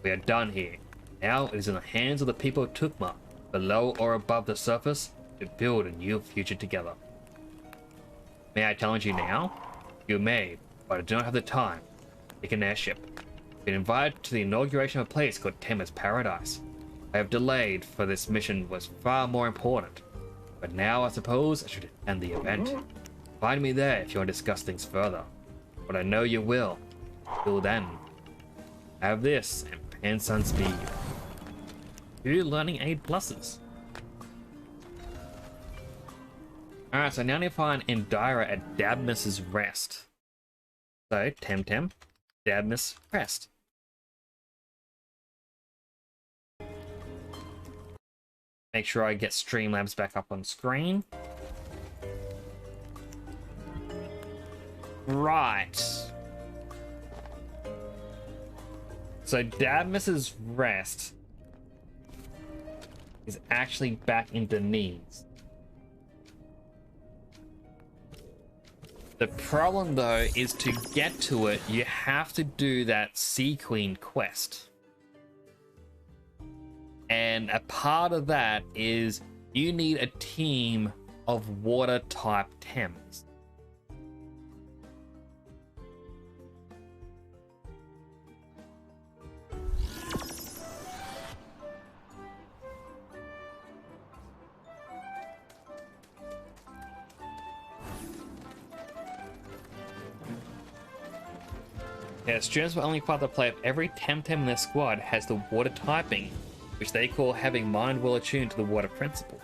We are done here. Now it is in the hands of the people of Tukma, below or above the surface, to build a new future together. May I challenge you now? You may, but I do not have the time. Take an airship. Been invited to the inauguration of a place called Temtem's Paradise. I have delayed, for this mission was far more important. But now I suppose I should end the event. Find me there if you want to discuss things further. But I know you will. Till then, have this and Pansun Speed. 2 learning aid pluses. Alright, so now I need to find Indira at Dabness's Rest. So, Temtem, Dabness Rest. Make sure I get Streamlabs back up on screen. Right. So Dadmus's rest is actually back into knees. The problem though is to get to it, you have to do that Sea Queen quest. And a part of that is you need a team of water type Tems. Yeah, students will only part the play if every Temtem in their squad has the water typing, which they call having mind well attuned to the water principle.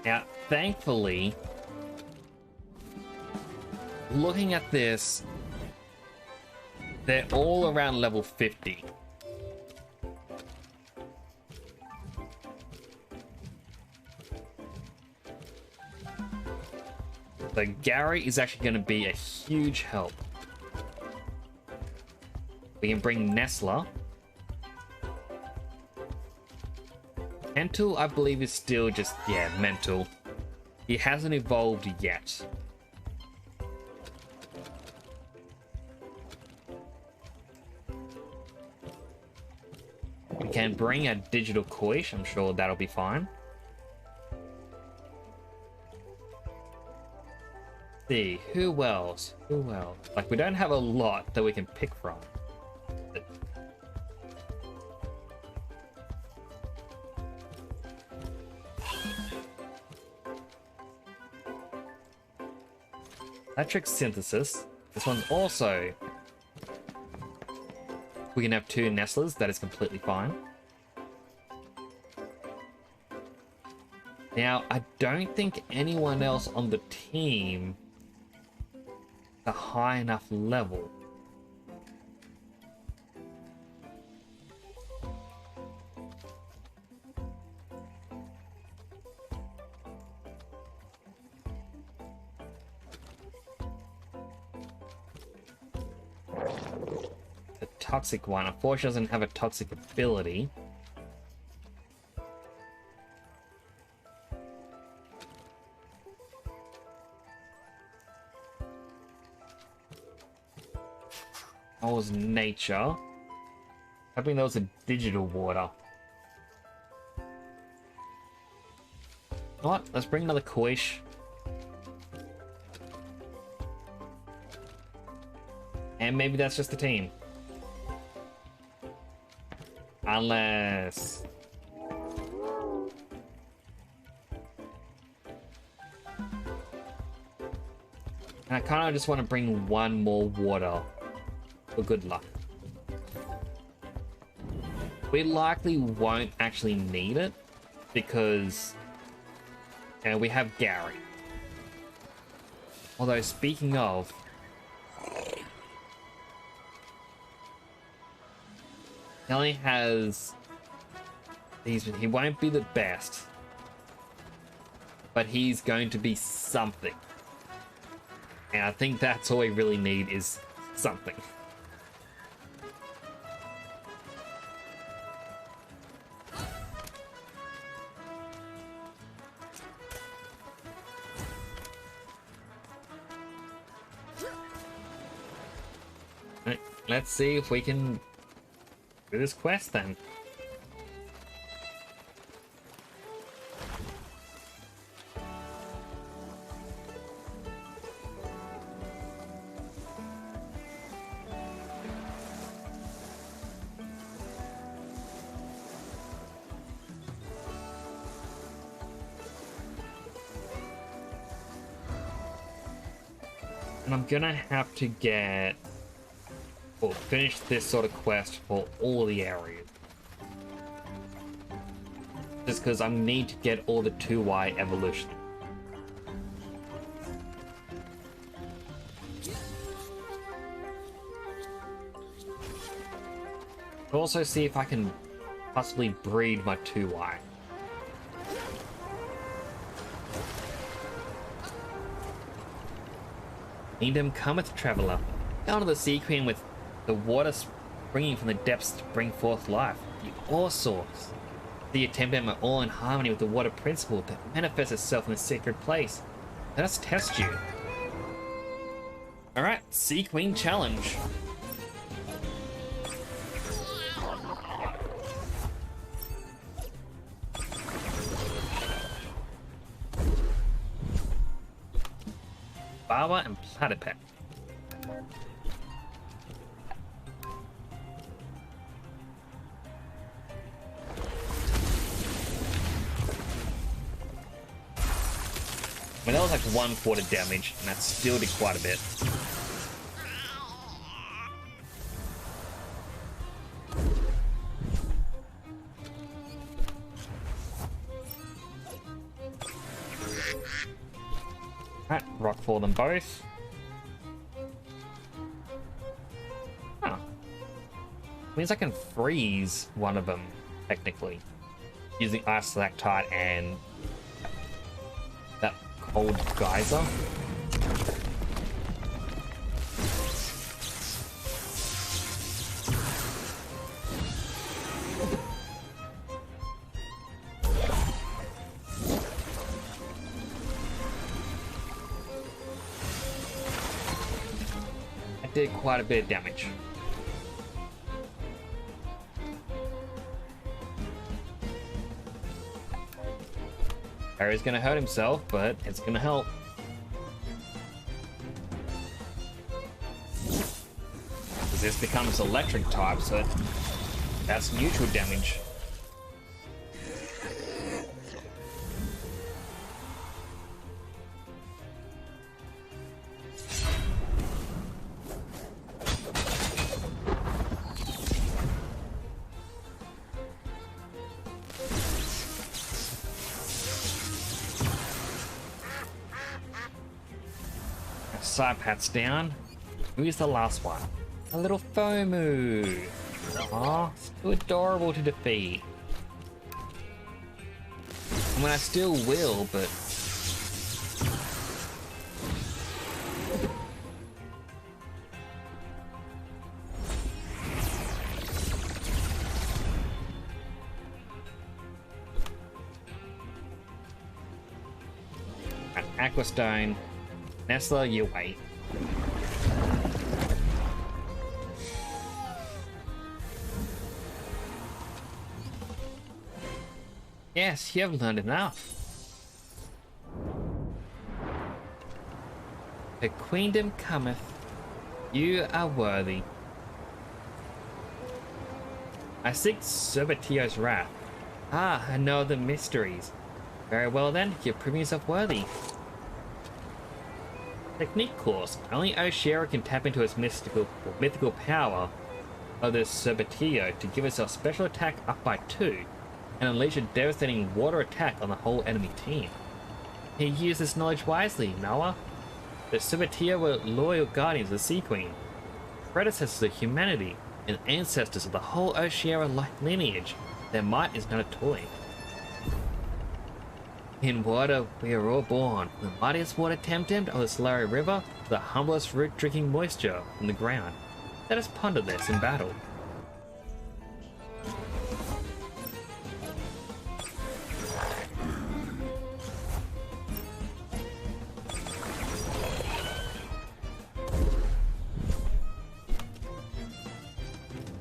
Now, thankfully, looking at this, they're all around level 50. So Gary is actually going to be a huge help. We can bring Nestler. Mental, I believe, is still just, yeah, mental. He hasn't evolved yet. We can bring a digital Koish. I'm sure that'll be fine. See, who else? Who else? Like, we don't have a lot that we can pick from. Electric synthesis. This one's also... We can have 2 Nestlers, that is completely fine. Now, I don't think anyone else on the team a high enough level. The toxic one, unfortunately, doesn't have a toxic ability. That was nature. Hoping there was a digital water. What? Let's bring another Koish. And maybe that's just the team. Unless... I kind of just want to bring one more water. For good luck. We likely won't actually need it because we have Gary. Although speaking of, he only has these. He won't be the best, but he's going to be something. And I think that's all we really need is something. Let's see if we can do this quest then. And I'm gonna have to get... or finish this sort of quest for all the areas. Just because I need to get all the 2Y evolution. also see if I can possibly breed my 2Y. Kingdom cometh, traveler. Down to the Sea Queen with the water springing from the depths to bring forth life. The ore source. The Temtem are all in harmony with the water principle that manifests itself in the sacred place. Let us test you. Alright, Sea Queen challenge. Bawa and Platypet. I mean, that was like 1/4 damage, and that still did quite a bit. Alright, rock for them both. Huh. Means I can freeze one of them, technically. Using Ice Stalactite and that cold geyser. I did quite a bit of damage. Harry's gonna hurt himself, but it's gonna help. Because this becomes electric type, so that's neutral damage. Psypat's down. Who's the last one? A little Fomu. Aw, it's too adorable to defeat. I mean, I still will, but... An Aquastone. Nestler, you wait. Yes, you have learned enough. The queendom cometh. You are worthy. I seek Cerbertio's wrath. Ah, I know the mysteries. Very well then, you're proving yourself worthy. Technique course. Only Oshira can tap into its mythical power of the Cerbertio to give itself special attack up by 2 and unleash a devastating water attack on the whole enemy team. You use this knowledge wisely, Noah. The Cerbertio were loyal guardians of the Sea Queen, predecessors of humanity, and ancestors of the whole Oshira lineage. Their might is not a toy. In water, we are all born, from the mightiest water Temtem of the Solari River to the humblest root drinking moisture from the ground. Let us ponder this in battle.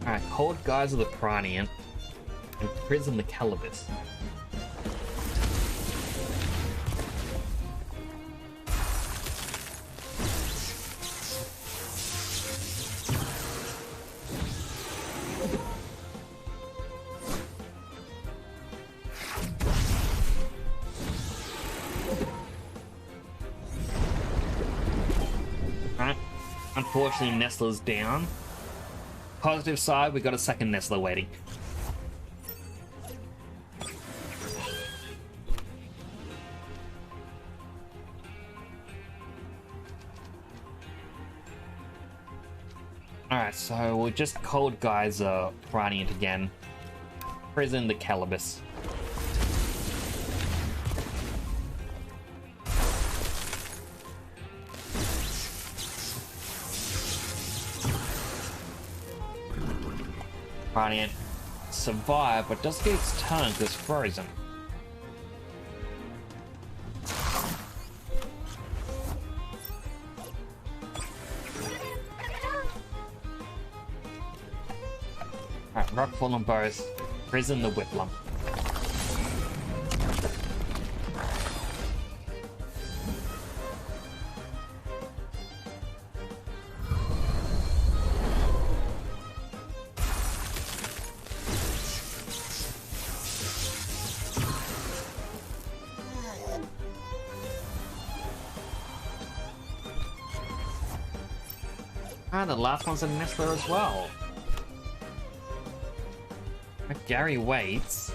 Alright, Cold Guys of the Pranian and Prism the Calibus. Unfortunately, Nestler's down. Positive side, we got a second Nestler waiting. Alright, so we'll just Cold Geyser running it again. Prison the Calibus. Radiant survive, but does get its tongue because it's frozen. Alright, Rockfall on both. Prison the Whiplum. Ah, the last one's a Nestler as well. Gary waits.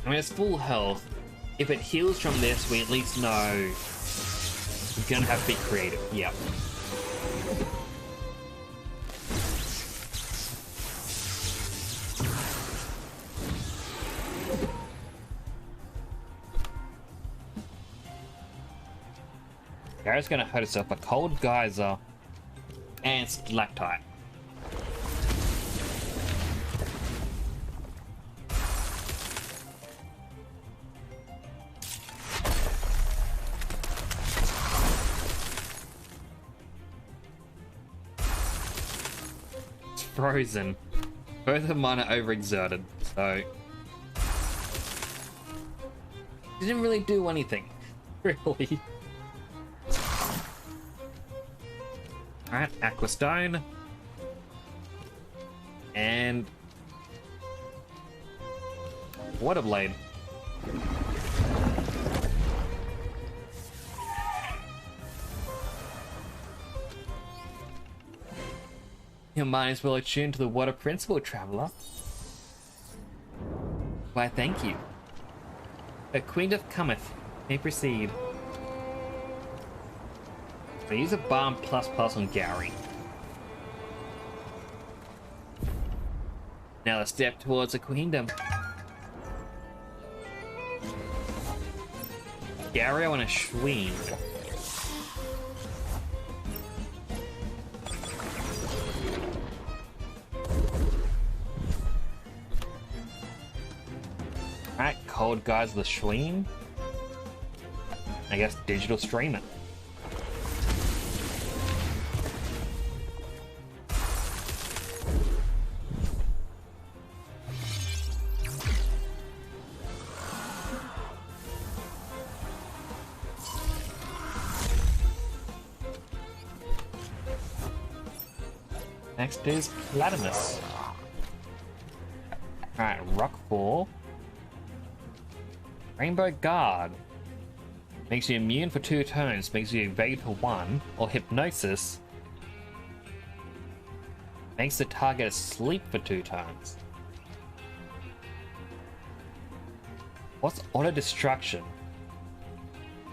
I mean, it's full health. If it heals from this, we at least know we're gonna have to be creative. Yep. Gary's gonna hurt herself a Cold Geyser and Stalactite. It's frozen. Both of mine are overexerted, so didn't really do anything, really. Alright, Aqua Stone. And Water Blade. Your mind is well attuned to the water principle, traveler. Why, thank you. The Queen doth cometh. May proceed. So use a Balm plus on Gary. Now let's step towards the Queendom. Gary, I want to Schween. Alright, Cold Geyser the Schween. I guess digital stream it. Next is Platymus. Alright, Rockfall. Rainbow Guard. Makes you immune for 2 turns, makes you evade for 1, or Hypnosis. Makes the target asleep for 2 turns. What's Auto Destruction?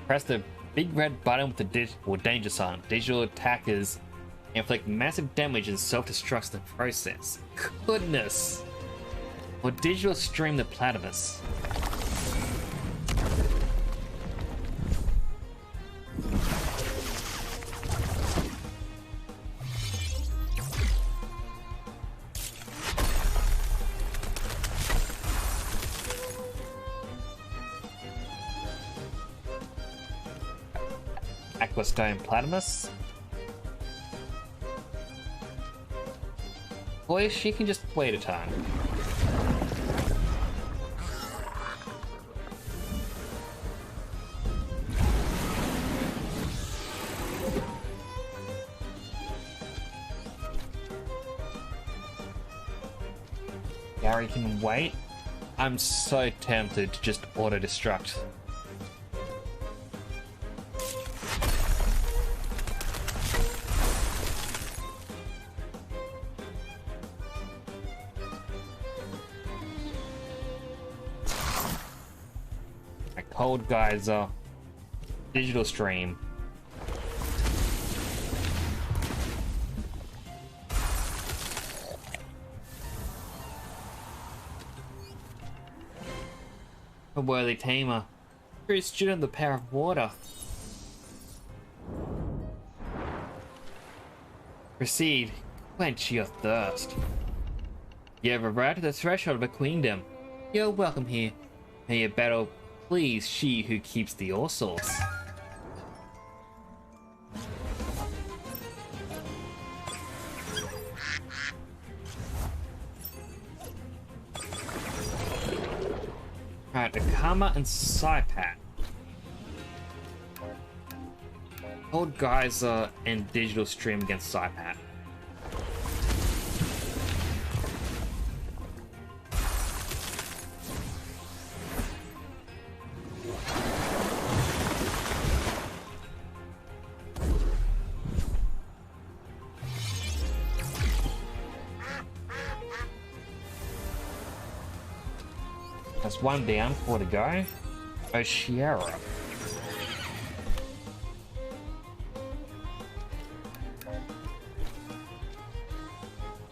Press the big red button with the danger sign. Digital attackers inflict massive damage and self-destructs the process. Goodness! Or digital stream the Platypus. Aquastone Platypus. Boy, she can just wait a turn. Gary can wait. I'm so tempted to just auto-destruct. Cold Geyser, digital stream. A worthy tamer. True student of the power of water. Proceed. Quench your thirst. You have arrived at the threshold of a queendom. You're welcome here. May your battle please she who keeps the ore source. Alright, Akama and Saipat. Old Geyser and Digital Stream against Saipat. That's one down, 4 to go. Oshiera.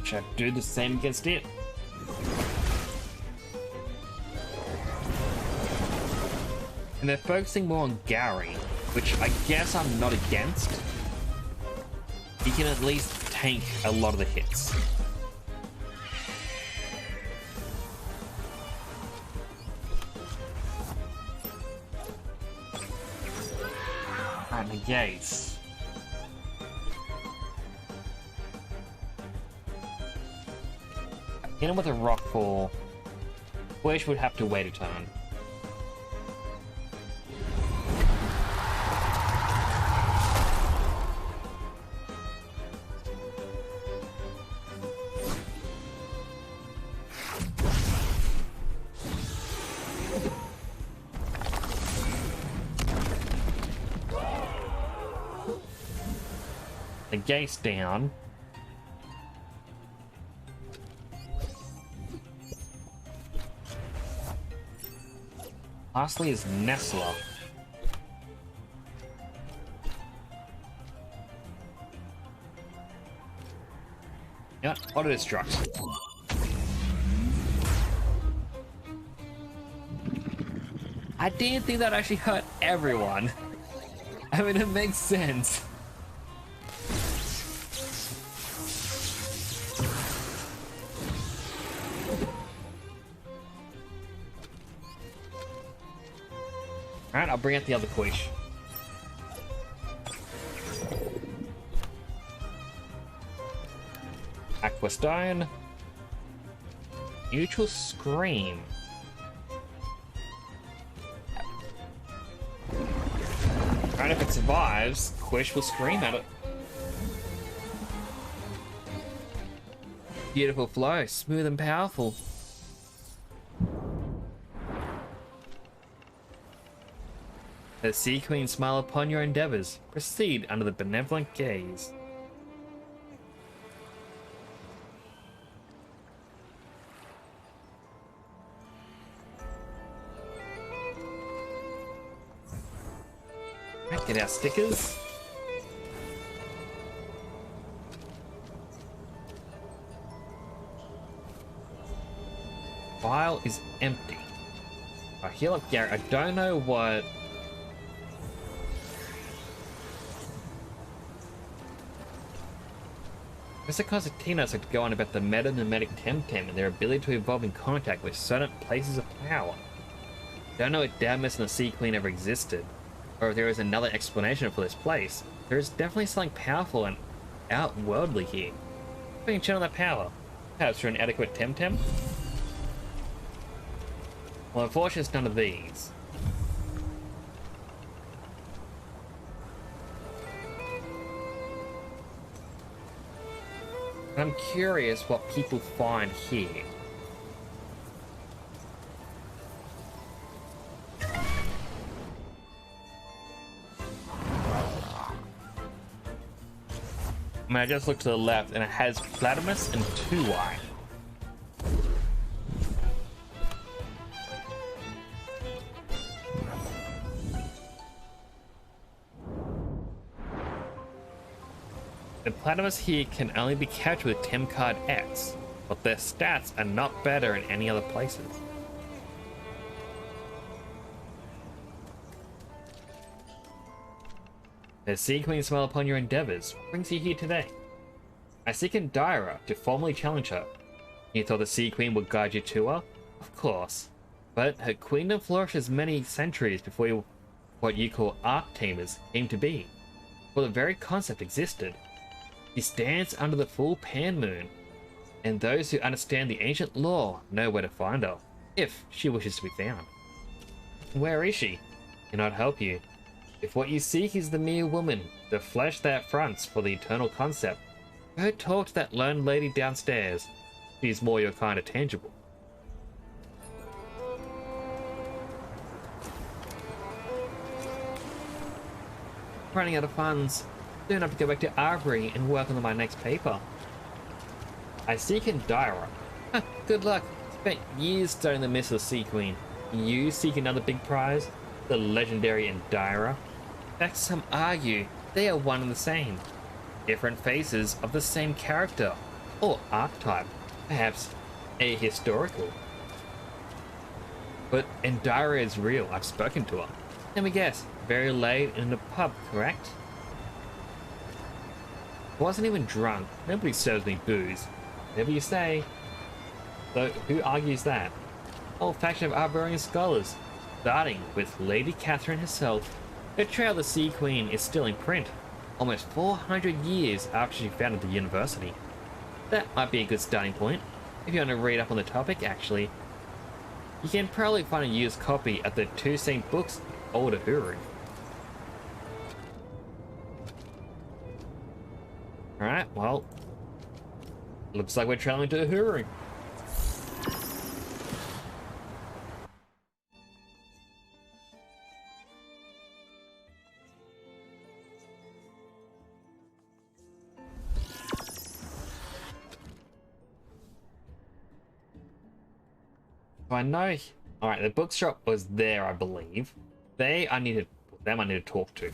Should I do the same against it? And they're focusing more on Gary, which I guess I'm not against. He can at least tank a lot of the hits. And the gates. Hit him with a rock fall. Wish would have to wait a turn. The gate's down. Lastly is Nestler. Yeah, auto destruct. I didn't think that actually hurt everyone. I mean, it makes sense. Alright, I'll bring out the other quiche. Aquastone. Mutual Scream. Alright, if it survives, Quish will scream at it. Beautiful flow, smooth and powerful. The Sea Queen smile upon your endeavors. Proceed under the benevolent gaze. Right, get our stickers. Vial is empty. I heal up Gary. I don't know what. Mr. Constantino said to go on about the meta-mimetic Temtem and their ability to evolve in contact with certain places of power. Don't know if Damus and the Sea Queen ever existed, or if there is another explanation for this place. There is definitely something powerful and outworldly here. We can channel that power. Perhaps through an adequate Temtem? Well, unfortunately it's none of these. I'm curious what people find here. I mean, I just looked to the left and it has Platypus and 2Y. The Platypus here can only be captured with Tem Card X, but their stats are not better in any other places. The Sea Queen smile upon your endeavors. What brings you here today? I seek Indira to formally challenge her. You thought the Sea Queen would guide you to her? Of course. But her queendom flourishes many centuries before what you call arc-tamers came to be. For the very concept existed. She stands under the full pan moon, and those who understand the ancient lore know where to find her, if she wishes to be found. Where is she? Cannot help you. If what you seek is the mere woman, the flesh that fronts for the eternal concept, go talk to that lone lady downstairs. She is more your kind of tangible. Running out of funds. Soon have to go back to Arbery and work on my next paper. I seek Indira. Good luck. Spent years studying the myths of the Sea Queen. You seek another big prize? The legendary Indira? In fact, some argue they are one and the same. Different faces of the same character. Or archetype. Perhaps ahistorical. But Indira is real. I've spoken to her. Let me guess. Very late in the pub, correct? I wasn't even drunk. Nobody serves me booze. Whatever you say. So, who argues that? Whole faction of Arborian scholars, starting with Lady Catherine herself. Her Trail of the Sea Queen is still in print, almost 400 years after she founded the university. That might be a good starting point. If you want to read up on the topic, actually, you can probably find a used copy at the Two Saint Books, Old Uhuru. Alright, well, looks like we're traveling to Uhuru. I know. Alright, the bookshop was there, I believe. Them I need to talk to.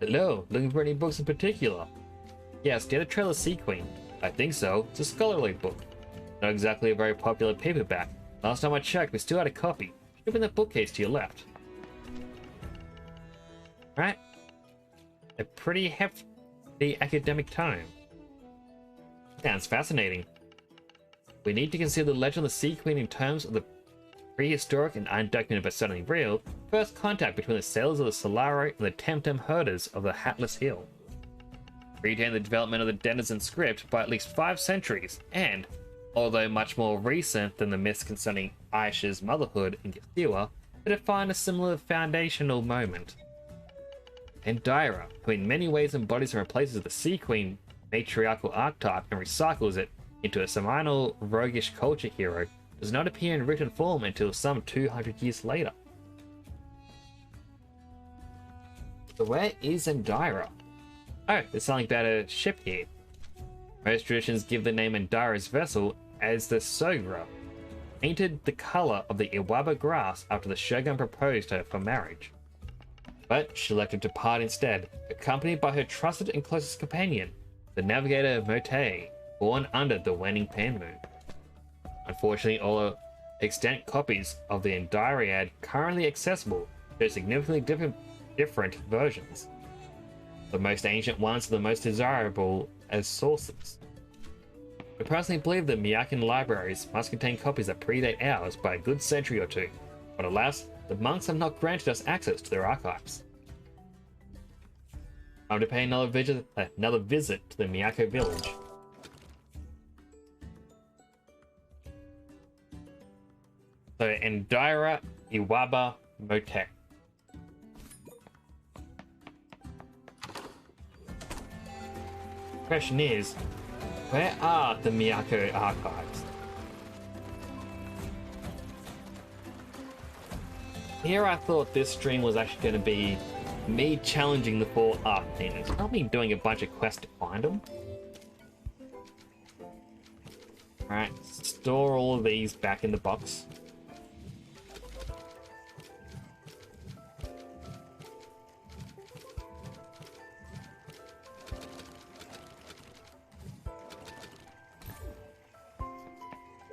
Hello, looking for any books in particular? Yes, do you have the Trail of Sea Queen? I think so. It's a scholarly book. Not exactly a very popular paperback. Last time I checked, we still had a copy. Should be in the bookcase to your left. Right? A pretty hefty academic tome. Sounds fascinating. We need to consider the legend of the Sea Queen in terms of the prehistoric and undocumented but certainly real first contact between the sailors of the Solaro and the Temtem herders of the Hatless Hill. Retain the development of the denizen script by at least 5 centuries, and, although much more recent than the myths concerning Aisha's motherhood in Castilla, to define a similar foundational moment. Indira, who in many ways embodies and replaces the Sea Queen matriarchal archetype and recycles it into a seminal roguish culture hero, does not appear in written form until some 200 years later. So where is Indira? Oh, there's something about a ship here. Most traditions give the name Indira's vessel as the Sogra, painted the color of the Iwaba grass after the shogun proposed her for marriage. But she elected to depart instead, accompanied by her trusted and closest companion, the navigator Mote, born under the waning pan moon. Unfortunately, all extant copies of the Indiriad currently accessible show significantly different versions. The most ancient ones are the most desirable as sources. I personally believe the Miyakan libraries must contain copies that predate ours by a good century or two, but alas, the monks have not granted us access to their archives. Time to pay another visit to the Miyako village. So, Indira Iwaba Mote. Question is, where are the Miyako archives? Here I thought this stream was actually going to be me challenging the 4 arcanists, not me doing a bunch of quests to find them. Alright, store all of these back in the box.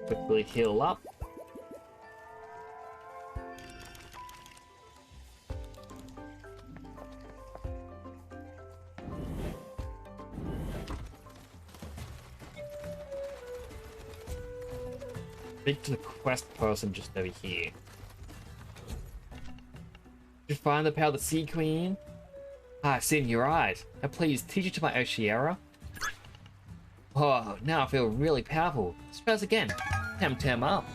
Quickly heal up. Speak to the quest person just over here. Did you find the power of the Sea Queen? Ah, I see it in your eyes. Now please teach it to my Oshiera. Oh, now I feel really powerful. Let's try this again. Temtem up.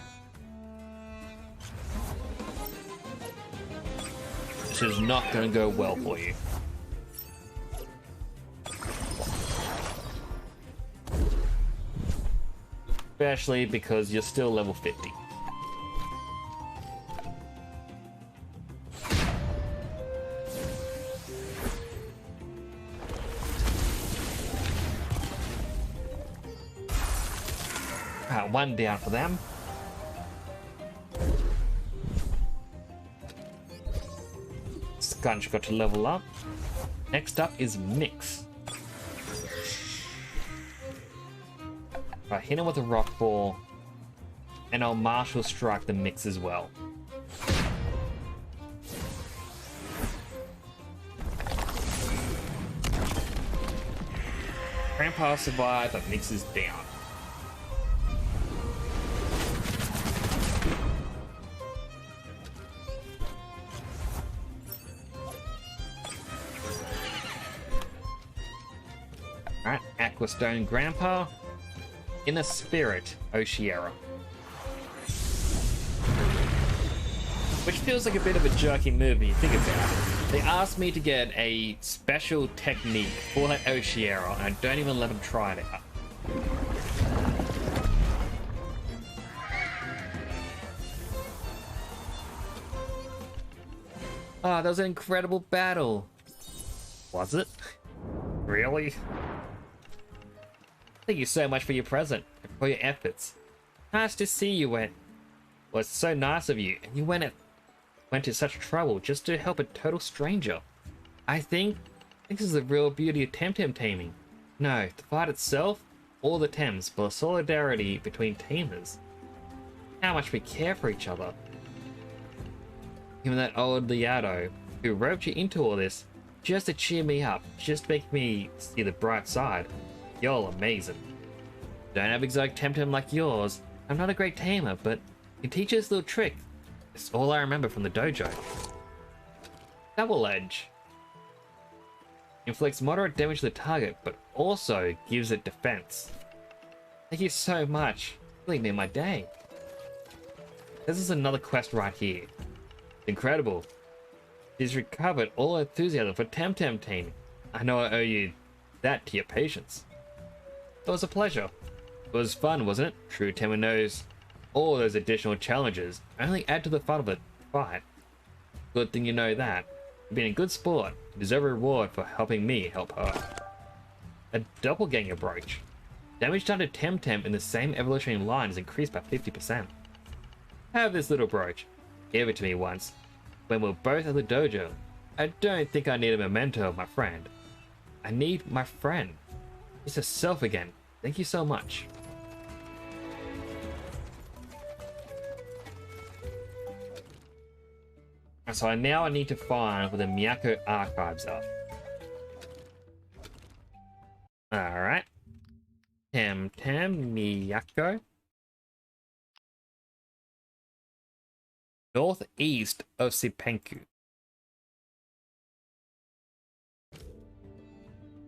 This is not going to go well for you. Especially because you're still level 50. One down for them. Scunch got to level up. Next up is Mix. Right, hit him with a rock ball, and I'll martial strike the Mix as well. Grandpa survived, but Mix is down. Alright, Aquastone Grandpa. Inner Spirit Oshiera. Which feels like a bit of a jerky move when you think about it. They asked me to get a special technique for that Oshiera, and I don't even let them try it out. Ah, that was an incredible battle. Was it? Really? Thank you so much for your present and for your efforts. Nice to see you went. Well, it's so nice of you, and you went to such trouble just to help a total stranger. I think this is the real beauty of Temtem taming. No, the fight itself, or the Tems, but the solidarity between tamers. How much we care for each other. Even that old Liado, who roped you into all this, just to cheer me up, just to make me see the bright side. You're amazing. Don't have exotic Temtem like yours. I'm not a great tamer, but you teach us a little trick. It's all I remember from the dojo. Double Edge. Inflicts moderate damage to the target, but also gives it defense. Thank you so much. Really made my day. This is another quest right here. Incredible. She's recovered all her enthusiasm for Temtem taming. I know I owe you that to your patience. It was a pleasure. It was fun, wasn't it? True tamer knows all those additional challenges only add to the fun of the fight. Good thing you know that. You've been a good sport. You deserve a reward for helping me help her. A doppelganger brooch. Damage done to Temtem in the same evolutionary line is increased by 50%. Have this little brooch. Give it to me once. When we're both at the dojo. I don't think I need a memento of my friend. I need my friend. It's herself again. Thank you so much. So now I need to find where the Miyako archives are. Alright. Temtem, Miyako. Northeast of Sipenku.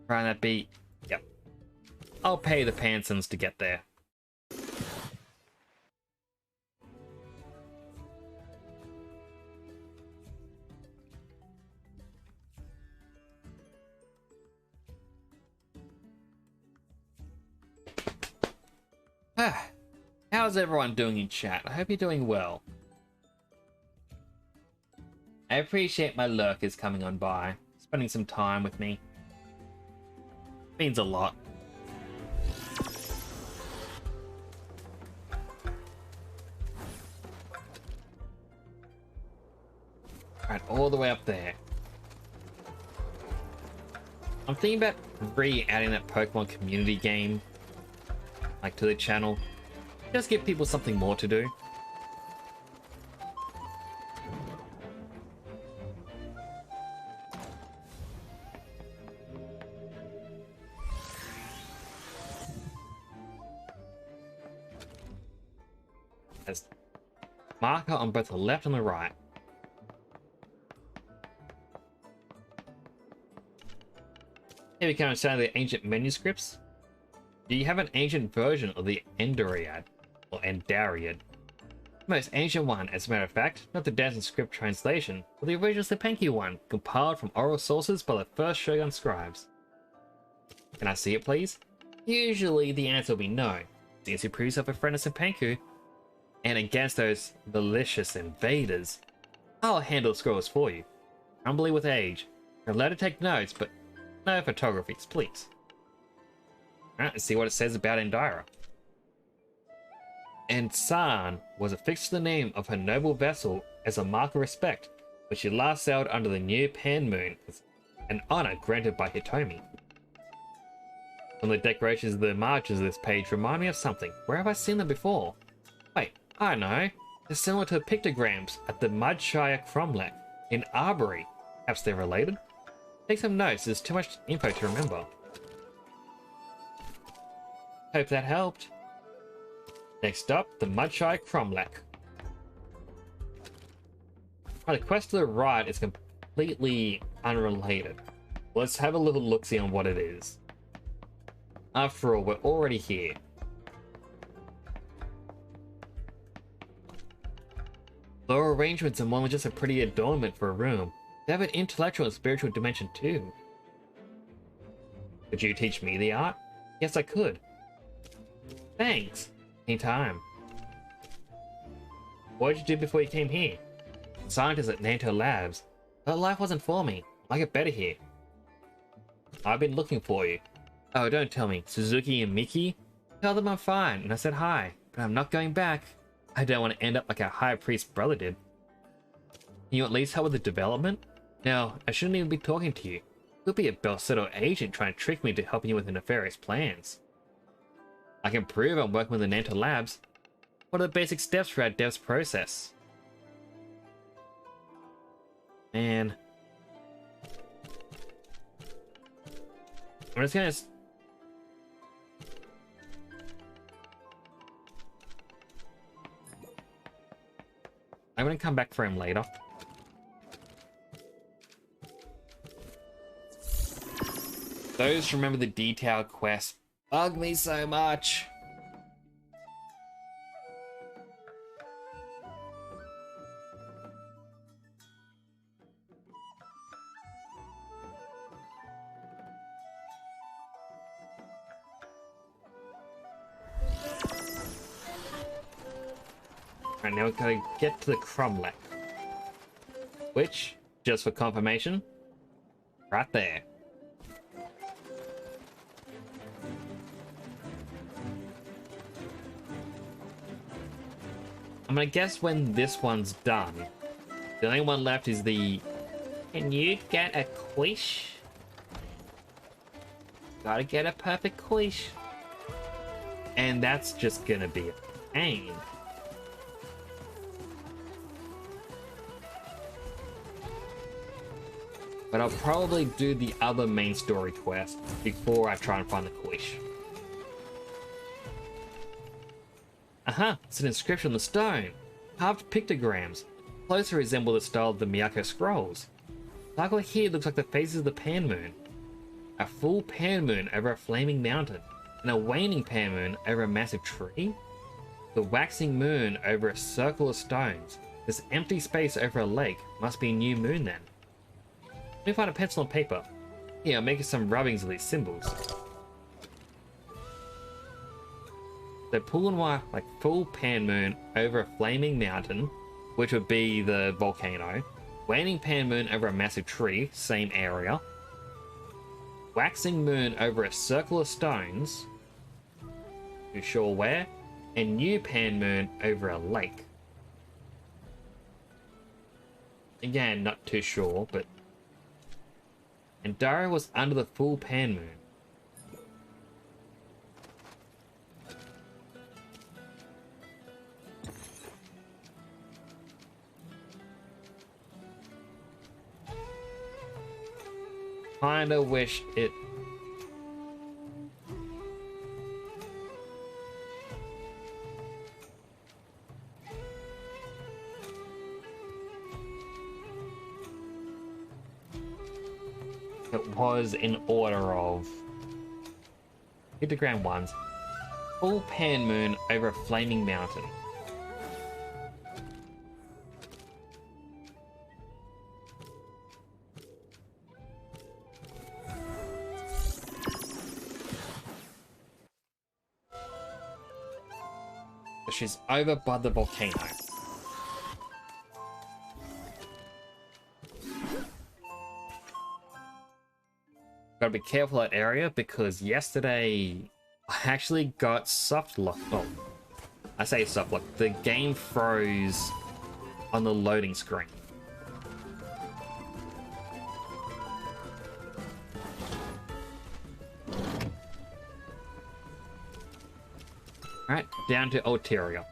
Trying that be. Yep. I'll pay the Pansons to get there. How's everyone doing in chat? I hope you're doing well. I appreciate my lurkers coming on by, spending some time with me. Means a lot. Alright, all the way up there. I'm thinking about re-adding that Pokemon community game, like, to the channel. Just give people something more to do. There's marker on both the left and the right. Here we can understand the ancient manuscripts. Do you have an ancient version of the Endariad, or Endariad? The most ancient one, as a matter of fact, not the Danzan script translation, but the original Slepenki one, compiled from oral sources by the first Shogun scribes. Can I see it, please? Usually the answer will be no, since you prove yourself a friend of Slepenku, and against those malicious invaders, I'll handle scrolls for you, humbly with age. I'm allowed to take notes, but no photographies, please. Alright, let's see what it says about Indira. And San was affixed to the name of her noble vessel as a mark of respect when she last sailed under the new Pan Moon, an honor granted by Hitomi. Some of the decorations of the margins of this page remind me of something. Where have I seen them before? Wait, I know. They're similar to pictograms at the Mudshire Cromlech in Arbory. Perhaps they're related? Take some notes, there's too much info to remember. Hope that helped. Next up, the Mudshire Cromlech. The quest to the right is completely unrelated. Let's have a little look-see on what it is. After all, we're already here. The arrangements are more than just a pretty adornment for a room. They have an intellectual and spiritual dimension too. Could you teach me the art? Yes, I could. Thanks. Anytime. What did you do before you came here? Scientist at Nanto Labs. But life wasn't for me. I get better here. I've been looking for you. Oh, don't tell me. Suzuki and Miki? Tell them I'm fine, and I said hi, but I'm not going back. I don't want to end up like our high priest brother did. Can you at least help with the development? No, I shouldn't even be talking to you. You'll be a Belsetto agent trying to trick me into helping you with the nefarious plans. I can prove I'm working with the Nanto Labs. What are the basic steps for our dev's process? Man. I'm just gonna... I'm gonna come back for him later. Those who remember the detailed quest bug me so much. Alright, now we've got to get to the Cromlech. Which, just for confirmation, right there. I'm gonna guess when this one's done, the only one left is the... Can you get a quiche? Gotta get a perfect quiche. And that's just gonna be a pain. But I'll probably do the other main story quest before I try and find the quiche. Aha! It's an inscription on the stone. Carved pictograms. Closely resemble the style of the Miyako scrolls. The circle here looks like the faces of the Pan Moon. A full Pan Moon over a flaming mountain, and a waning Pan Moon over a massive tree? The waxing moon over a circle of stones. This empty space over a lake must be a new moon then. Let me find a pencil and paper. Here, I'll make you some rubbings of these symbols. So pull and wire like full Pan Moon over a flaming mountain, which would be the volcano. Waning Pan Moon over a massive tree, same area. Waxing moon over a circle of stones, too sure where. And new Pan Moon over a lake. Again, not too sure, but... And Dara was under the full Pan Moon. kinda wish it... it was in order of... hit the ground once. Full pan moon over a flaming mountain. She's over by the volcano. Gotta be careful that area because yesterday I actually got soft lock. Oh, I say soft lock. The game froze on the loading screen. Alright, down to Ulterior.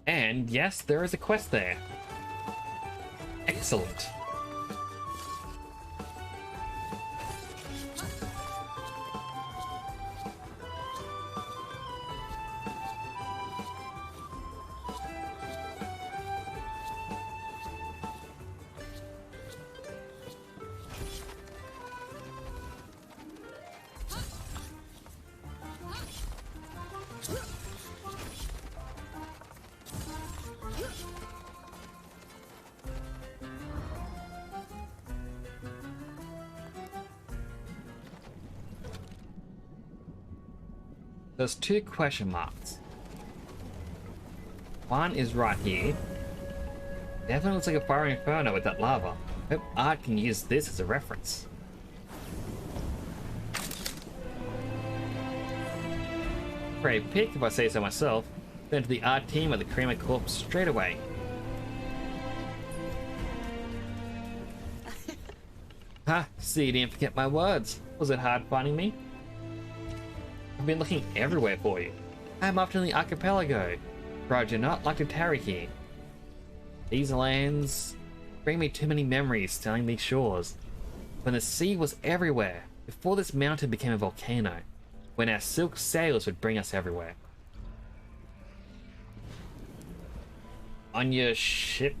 And yes, there is a quest there. Excellent. There's two question marks. One is right here. Definitely looks like a fire inferno with that lava. Hope Art can use this as a reference. Great pick if I say so myself. Then to the art team of the Creamer Corp straight away. Ha! See, you didn't forget my words. Was it hard finding me? I've been looking everywhere for you. I'm often in the archipelago. But I do not like to tarry here. These lands bring me too many memories sailing these shores. When the sea was everywhere, before this mountain became a volcano. When our silk sails would bring us everywhere. On your ship...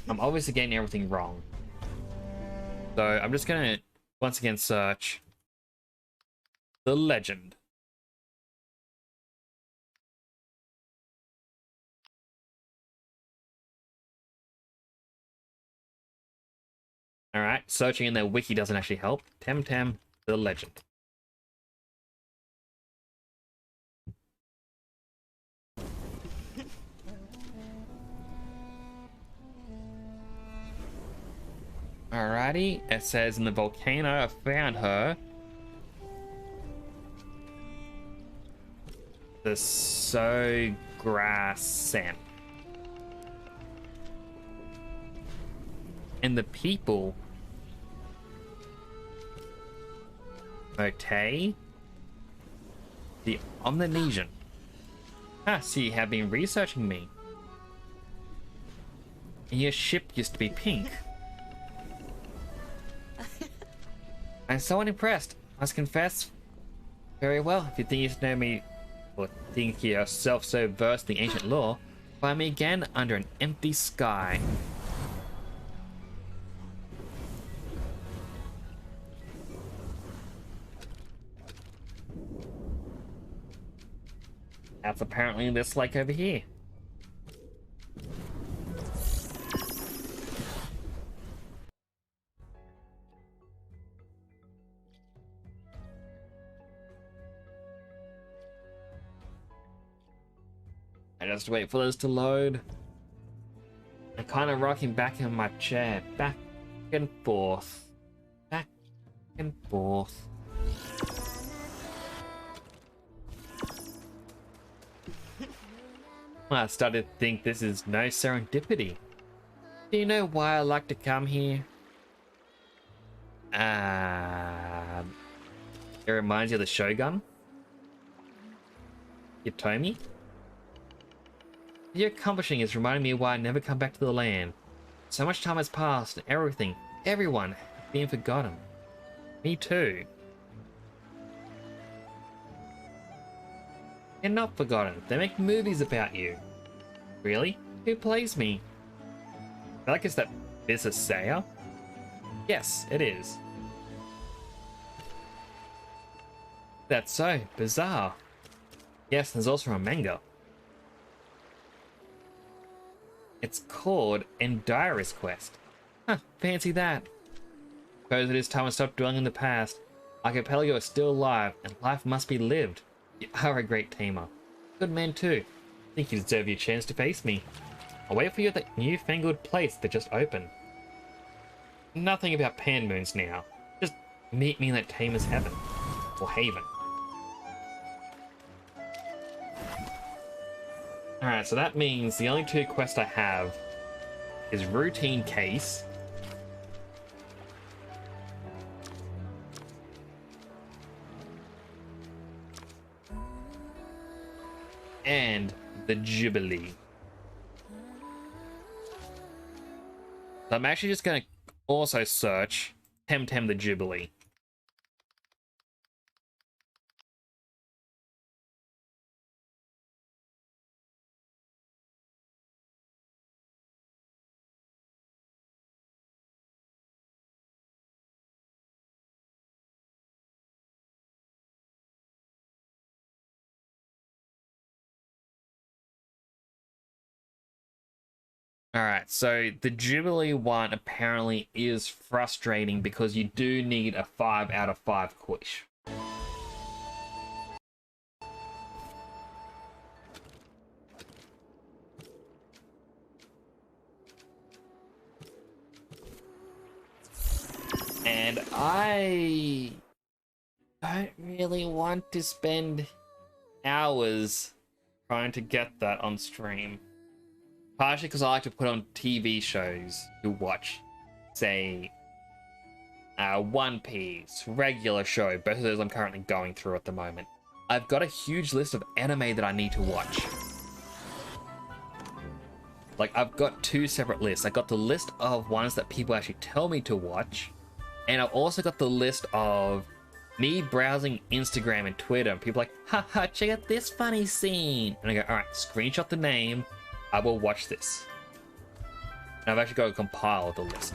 I'm obviously getting everything wrong. So I'm just gonna once again search the legend. Alright, searching in their wiki doesn't actually help. Temtem, the legend. Alrighty, it says in the volcano I found her. The Sograsan. And the people... Mote? The Omnesian. Ah, so you have been researching me. And your ship used to be pink. I'm so unimpressed, must confess. Very well, if you think you know me, or think yourself so versed in the ancient lore, find me again under an empty sky. That's apparently this lake over here. I just wait for this to load. I'm kind of rocking back in my chair, back and forth, back and forth. I started to think this is no serendipity. Do you know why I like to come here? It reminds you of the Shogun? Yotomi? Your accomplishing is reminding me why I never come back to the land. So much time has passed, and everyone has been forgotten. Me too. You're not forgotten. They make movies about you. Really? Who plays me? I feel like it's that Business Sayer? Yes, it is. That's so bizarre. Yes, there's also a manga. It's called Endira's Quest. Huh, fancy that. Suppose it is time to stop dwelling in the past. Archipelago is still alive, and life must be lived. You are a great tamer. Good man too. Think you deserve your chance to face me. I'll wait for you at that newfangled place that just opened. Nothing about pan moons now. Just meet me in that tamer's heaven. Or haven. Alright, so that means the only two quests I have is Routine Case and the Jubilee. So I'm actually just going to also search Temtem the Jubilee. Alright, so the Jubilee one apparently is frustrating because you do need a 5 out of 5 quish. And I don't really want to spend hours trying to get that on stream. Partially because I like to put on TV shows to watch. Say, One Piece, regular show. Both of those I'm currently going through at the moment. I've got a huge list of anime that I need to watch. Like, I've got two separate lists. I got the list of ones that people actually tell me to watch. And I've also got the list of me browsing Instagram and Twitter. And people are like, haha, check out this funny scene. And I go, alright, screenshot the name. I will watch this. And I've actually got to compile the list.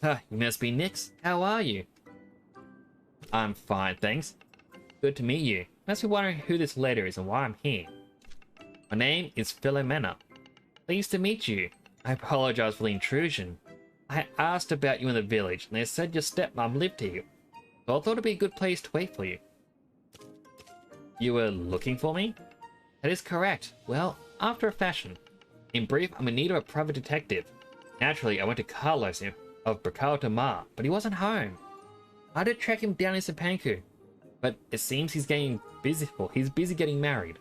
You must be Nix. How are you? I'm fine, thanks. Good to meet you. Must be wondering who this letter is and why I'm here. My name is Philomena. Pleased to meet you. I apologize for the intrusion. I asked about you in the village, and they said your stepmom lived here. So I thought it'd be a good place to wait for you. You were looking for me? That is correct. Well, after a fashion. In brief, I'm in need of a private detective. Naturally, I went to Carlos of Bracao Mar, but he wasn't home. I did track him down in Sapanku, but it seems he's busy getting married.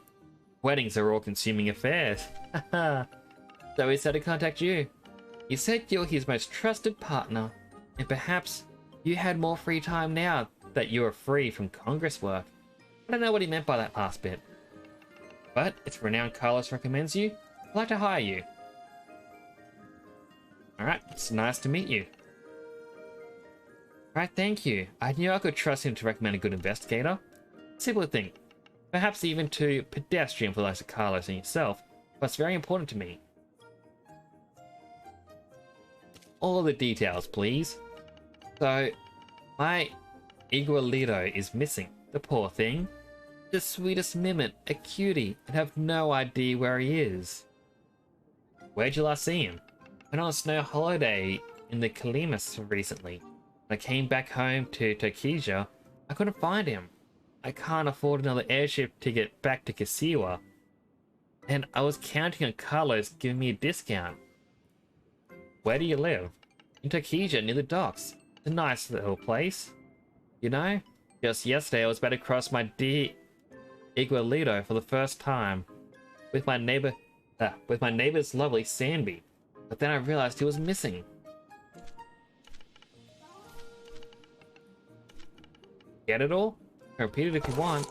Weddings are all-consuming affairs. So he said to contact you. He said you're his most trusted partner, and perhaps you had more free time now that you are free from Congress work. I don't know what he meant by that last bit. But if renowned Carlos recommends you, I'd like to hire you. Alright, it's nice to meet you. Alright, thank you. I knew I could trust him to recommend a good investigator. Simple thing. Perhaps even too pedestrian for those of Carlos and yourself, but it's very important to me. All the details, please. So, my Igualito is missing. The poor thing. The sweetest mimit, a cutie, and have no idea where he is. Where'd you last see him? Went on a snow holiday in the Kalimas recently. When I came back home to Tokija, I couldn't find him. I can't afford another airship ticket back to Kasiwa. And I was counting on Carlos giving me a discount. Where do you live? In Tokija, near the docks. It's a nice little place. You know? Just yesterday, I was about to cross my dear Igualito for the first time with my neighbor's lovely Sandy, but then I realized he was missing. Get it all? Repeat it if you want.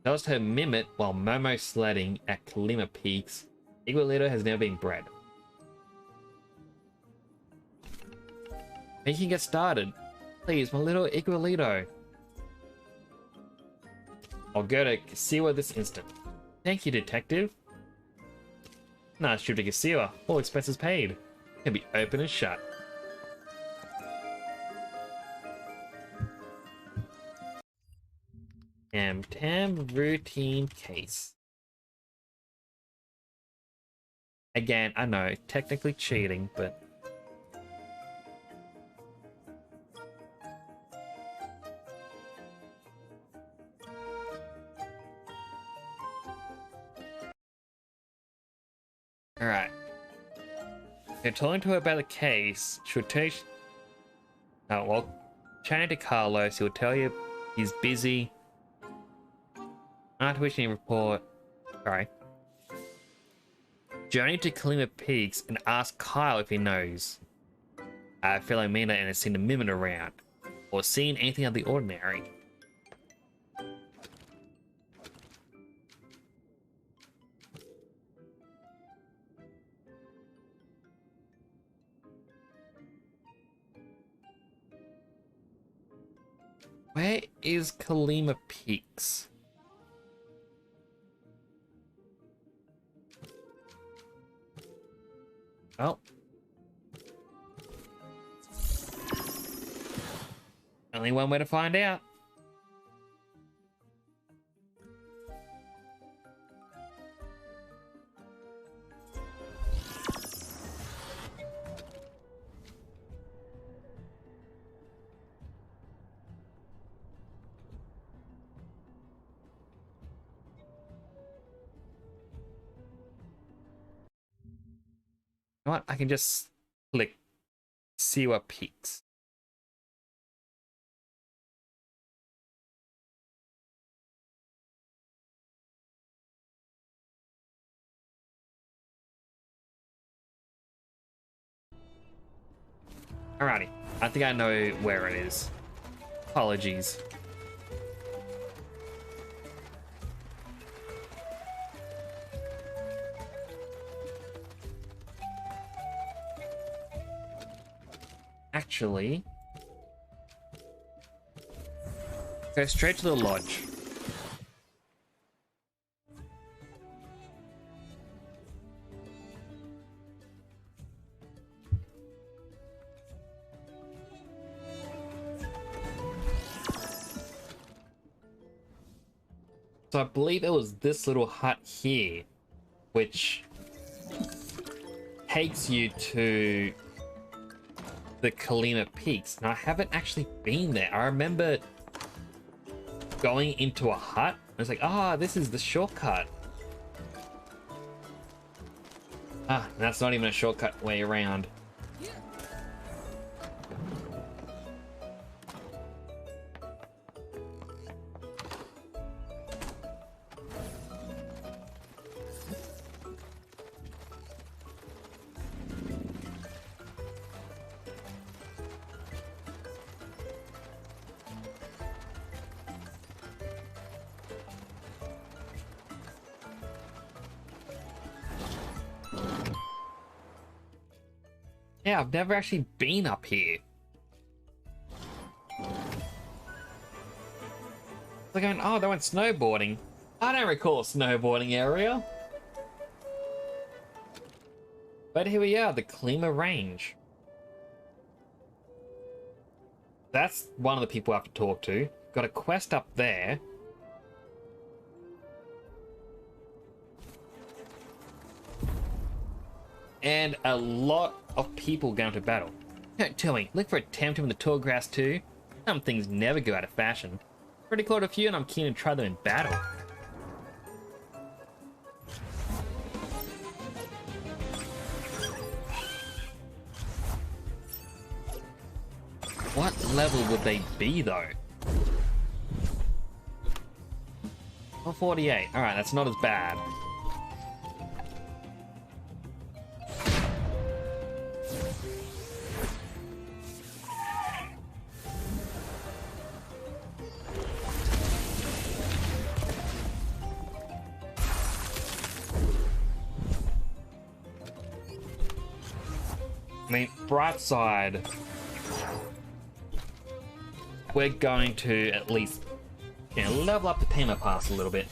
Just her mimit while Momo sledding at Kalima Peaks. Igualito has never been bred. You can get started. Please, my little Igualito. I'll go to Kasiwa this instant. Thank you, detective. Nice trip to Kasiwa. All expenses paid. Can be open and shut. Temtem routine case. Again, I know, technically cheating, but... Alright. You're talking to her about the case. She'll tell you... Oh, well, chatting to Carlos, he'll tell you he's busy. After which he report... Sorry. Journey to Kalima Peaks and ask Kyle if he knows Philomena and has seen a mimic around, or seen anything out of the ordinary. Where is Kalima Peaks? Oh. Only one way to find out. You know what? I can just click see what peaks. Alrighty, I think I know where it is. Apologies. Actually, go straight to the lodge. So I believe it was this little hut here, which takes you to the Kalima Peaks. And I haven't actually been there. I remember going into a hut. I was like, ah, this is the shortcut. Ah, that's not even a shortcut way around. Yeah, I've never actually been up here. They're going, oh, they went snowboarding. I don't recall a snowboarding area. But here we are, the Kalima Range. That's one of the people I have to talk to. Got a quest up there. And a lot of people going to battle. Don't tell me, look for a Temtem in the tall grass too. Some things never go out of fashion. Already caught a few and I'm keen to try them in battle. What level would they be though? 48. Alright, that's not as bad. I mean, bright side, we're going to at least, you know, level up the Tamer Pass a little bit.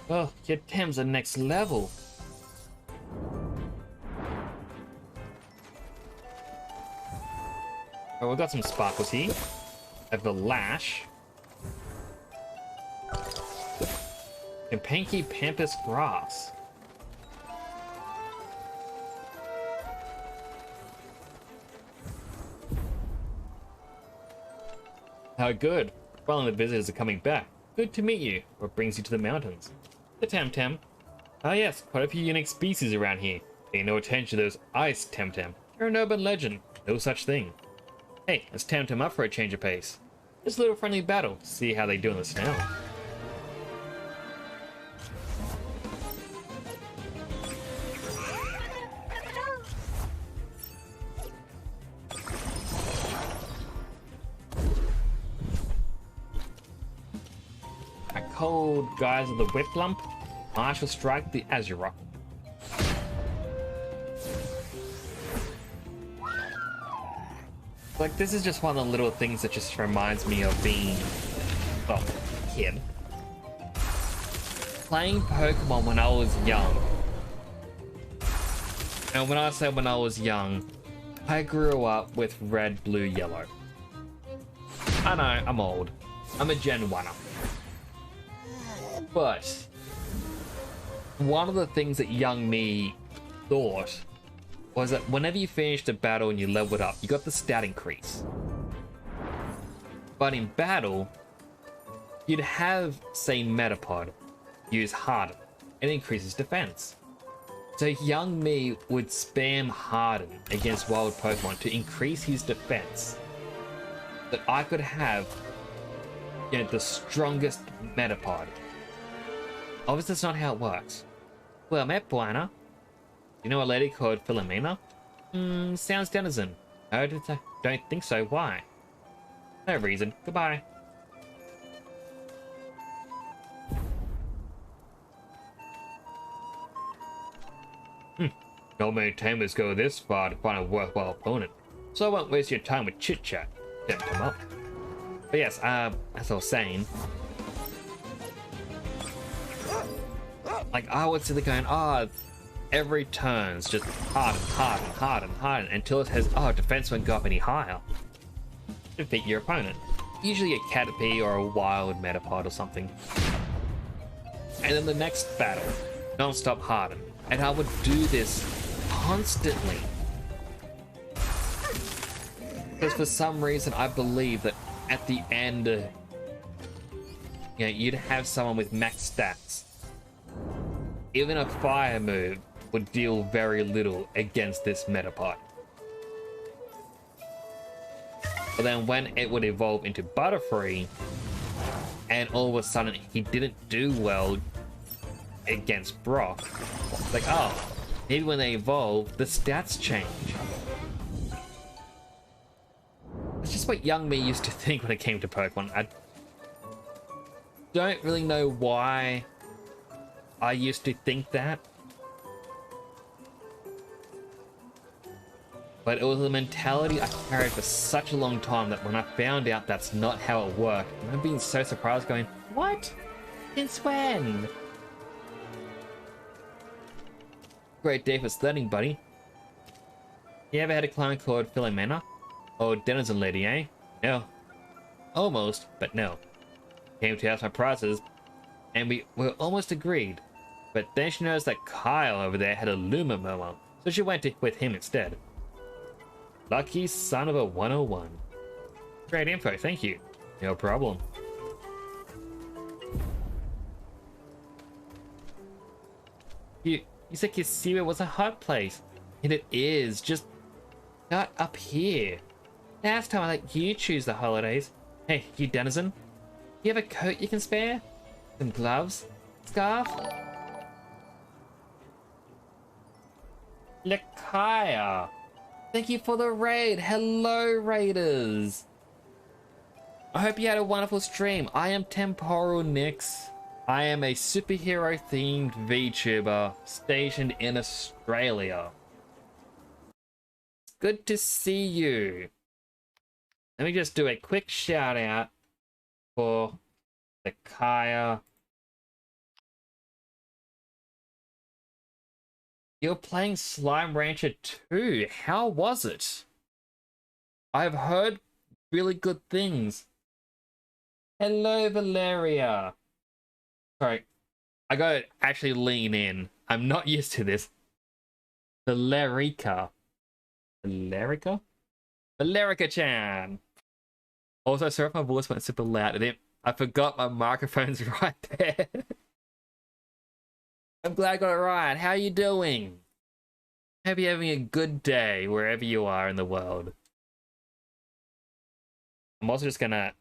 Oh, your Tem's the next level. Oh, we've got some sparkles here. Of the Lash. And Pinky Pampas Grass. How good. Well, and the visitors are coming back. Good to meet you. What brings you to the mountains? The Temtem. Ah yes, quite a few unique species around here. Pay no attention to those ice Temtem. They're an urban legend. No such thing. Hey, let's Temtem up for a change of pace. Just a little friendly battle. See how they do in the snow. A cold guise of the whip lump. I shall strike the Azure. Like, this is just one of the little things that just reminds me of being, well, a kid. Playing Pokemon when I was young. And when I say when I was young, I grew up with red, blue, yellow. I know, I'm old. I'm a Gen 1-er. But one of the things that young me thought was that whenever you finished a battle and you leveled up, you got the stat increase. But in battle, you'd have, say, Metapod use Harden. It increases defense. So young me would spam Harden against wild Pokemon to increase his defense. That I could have, you know, the strongest Metapod. Obviously, that's not how it works. Well met, Buana. You know a lady called Philomena? Sounds denizen. I don't think so. Why? No reason. Goodbye. Not many tamers go this far to find a worthwhile opponent, so I won't waste your time with chit-chat. Tempt him up. But yes, as I was saying, like, I would sit there going, every turn's just harden until it says, defense won't go up any higher. Defeat your opponent. Usually a Caterpie or a wild Metapod or something. And then the next battle, non-stop harden. And I would do this constantly. Because for some reason I believe that at the end, you know, you'd have someone with max stats. Even a fire move would deal very little against this Metapod. But then when it would evolve into Butterfree, and all of a sudden he didn't do well against Brock, it's like, maybe when they evolve, the stats change. It's just what young me used to think when it came to Pokemon. I don't really know why I used to think that. But it was a mentality I carried for such a long time that when I found out that's not how it worked, I'm being so surprised going, what? Since when? Great day for sledding, buddy. You ever had a client called Philomena? Oh, denizen lady, eh? No. Almost, but no. Came to ask my prices, and we were almost agreed. But then she noticed that Kyle over there had a Luma Momo, so she went with him instead. Lucky son of a 101. Great info, thank you. No problem. You said Kisira was a hot place. And it is, just not up here. Last time I let you choose the holidays. Hey, you denizen. You have a coat you can spare? Some gloves? Scarf? Lakaya! Thank you for the raid! Hello, raiders! I hope you had a wonderful stream. I am Temporal Nix. I am a superhero-themed VTuber stationed in Australia. It's good to see you. Let me just do a quick shout-out for Lakaya. You're playing Slime Rancher 2. How was it? I've heard really good things. Hello, Valeria. Sorry, I gotta actually lean in. I'm not used to this. Valerica. Valerica? Valerica-chan. Also, sorry if my voice went super loud. I forgot my microphone's right there. I'm glad I got it right. How are you doing? Hope you're having a good day wherever you are in the world. I'm also just gonna...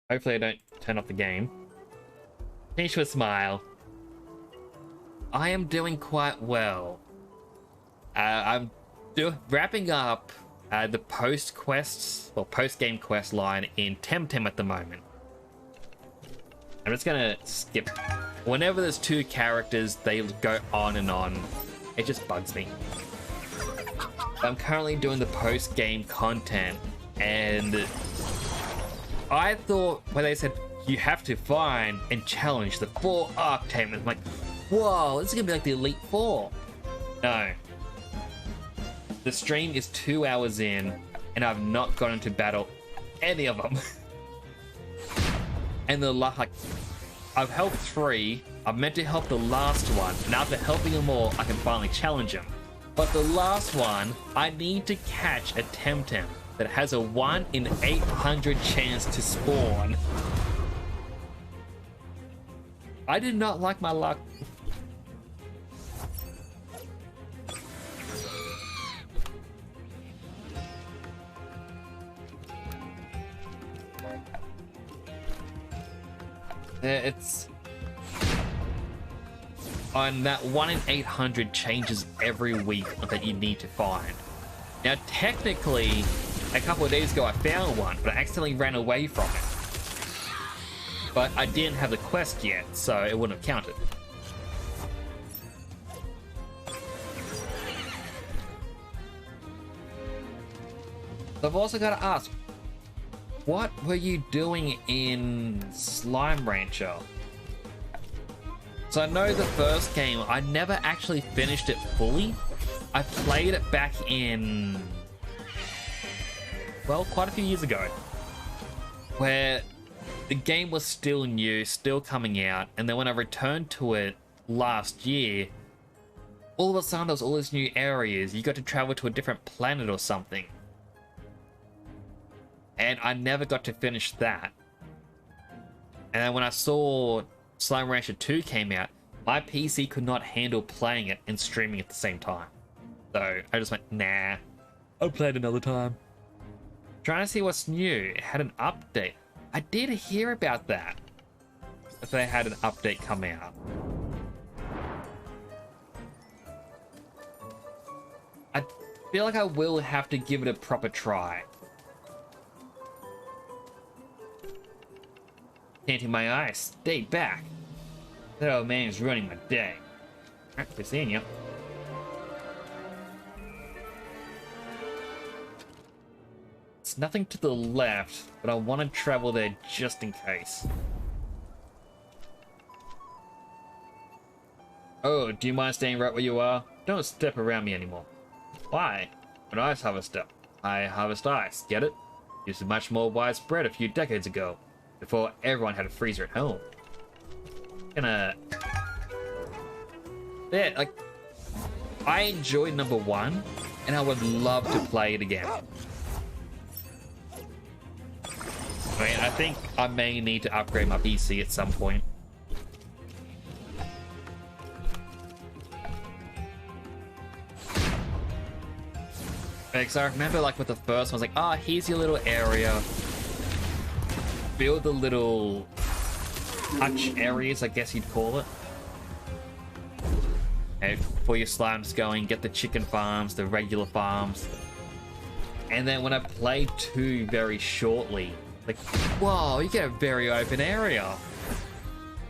Hopefully I don't turn off the game. Change to a smile. I am doing quite well. I'm wrapping up the post-quests, or post-game quest line in Temtem at the moment. I'm just gonna skip. Whenever there's two characters, they go on and on. It just bugs me. I'm currently doing the post-game content, and I thought when they said you have to find and challenge the 4 Archetypes, I'm like, whoa, this is gonna be like the Elite Four. No. The stream is 2 hours in, and I've not gotten to battle any of them. And I've helped 3. I'm meant to help the last one, and after helping them all, I can finally challenge him. But the last one, I need to catch a Temtem that has a 1 in 800 chance to spawn. I did not like my luck. It's on that 1 in 800 changes every week that you need to find. Now, technically, a couple of days ago I found one, but I accidentally ran away from it. But I didn't have the quest yet, so it wouldn't have counted. I've also got to ask, what were you doing in Slime Rancher? So I know the first game, I never actually finished it fully. I played it back in, well, quite a few years ago, where the game was still new, still coming out, and then when I returned to it last year, all of a sudden there was all these new areas. You got to travel to a different planet or something. And I never got to finish that. And then when I saw Slime Rancher 2 came out, my PC could not handle playing it and streaming at the same time. So I just went, nah, I'll play it another time. Trying to see what's new. It had an update. I did hear about that. If they had an update come out. I feel like I will have to give it a proper try. Can't in my eyes. Stay back. That old man is ruining my day. Alright, good seeing you. It's nothing to the left, but I want to travel there just in case. Oh, do you mind staying right where you are? Don't step around me anymore. Why? When ice harvester, I harvest ice. Get it? This is much more widespread a few decades ago, before everyone had a freezer at home. Yeah, like, I enjoyed number 1, and I would love to play it again. think I may need to upgrade my PC at some point. Because I remember, like, with the first one, I was like, oh, here's your little area. Build the little hutch areas, I guess you'd call it. And for your slimes going, get the chicken farms, the regular farms. And then when I played 2 very shortly, like, whoa, you get a very open area.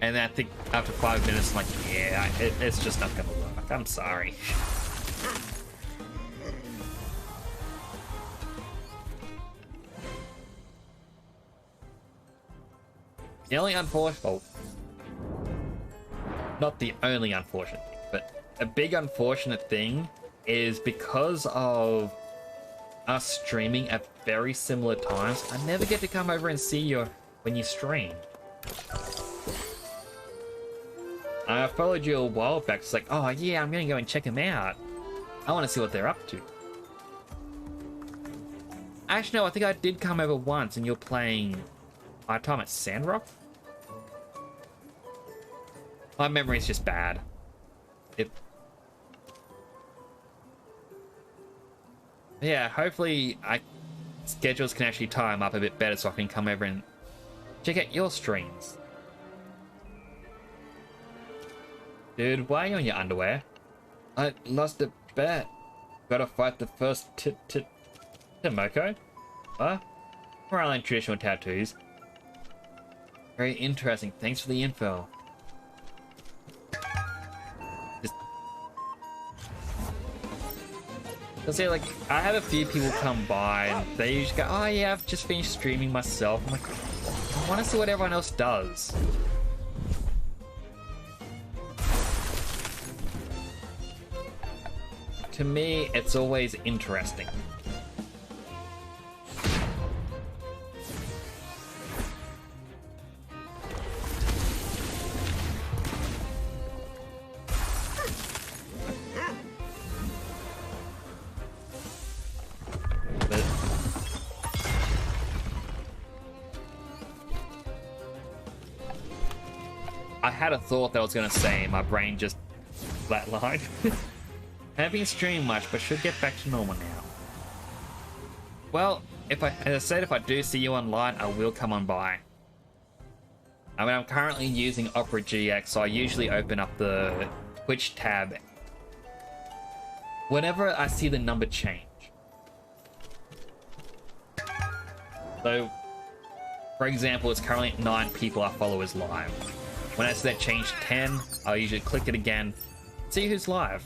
And then I think after 5 minutes, I'm like, yeah, it's just not gonna work. I'm sorry. The only unfortunate, well, not the only unfortunate thing, but a big unfortunate thing is because of us streaming at very similar times, I never get to come over and see you when you stream. I followed you a while back. It's like, oh yeah, I'm gonna go and check them out. I want to see what they're up to. Actually, no, I think I did come over once and you're playing my time at Sandrock. My memory's just bad. Yeah, hopefully schedules can actually tie them up a bit better so I can come over and check out your streams. Dude, why are you in your underwear? I lost a bet. Gotta fight the first Tomoko? Huh? We're only traditional tattoos. Very interesting. Thanks for the info. I'll say, like, I have a few people come by and they usually go, oh yeah, I've just finished streaming myself. I'm like, I want to see what everyone else does. To me, it's always interesting. I had a thought that I was going to say, my brain just flatlined. I haven't been streaming much, but should get back to normal now. Well, as I said, if I do see you online, I will come on by. I mean, I'm currently using Opera GX, so I usually open up the Twitch tab whenever I see the number change. So, for example, it's currently 9 people I follow as live. When I see that change to 10, I'll usually click it again, see who's live.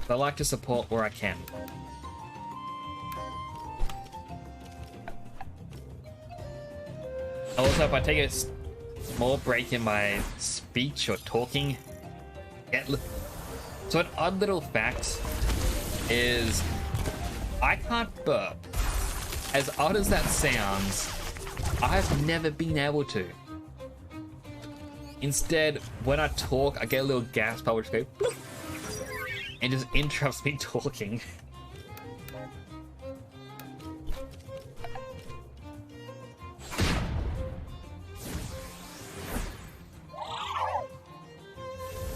I like to support where I can. Also, if I take a small break in my speech or talking, so an odd little fact is I can't burp. As odd as that sounds, I've never been able to. Instead, when I talk, I get a little gasp, I would just go bloop, and just interrupts me talking.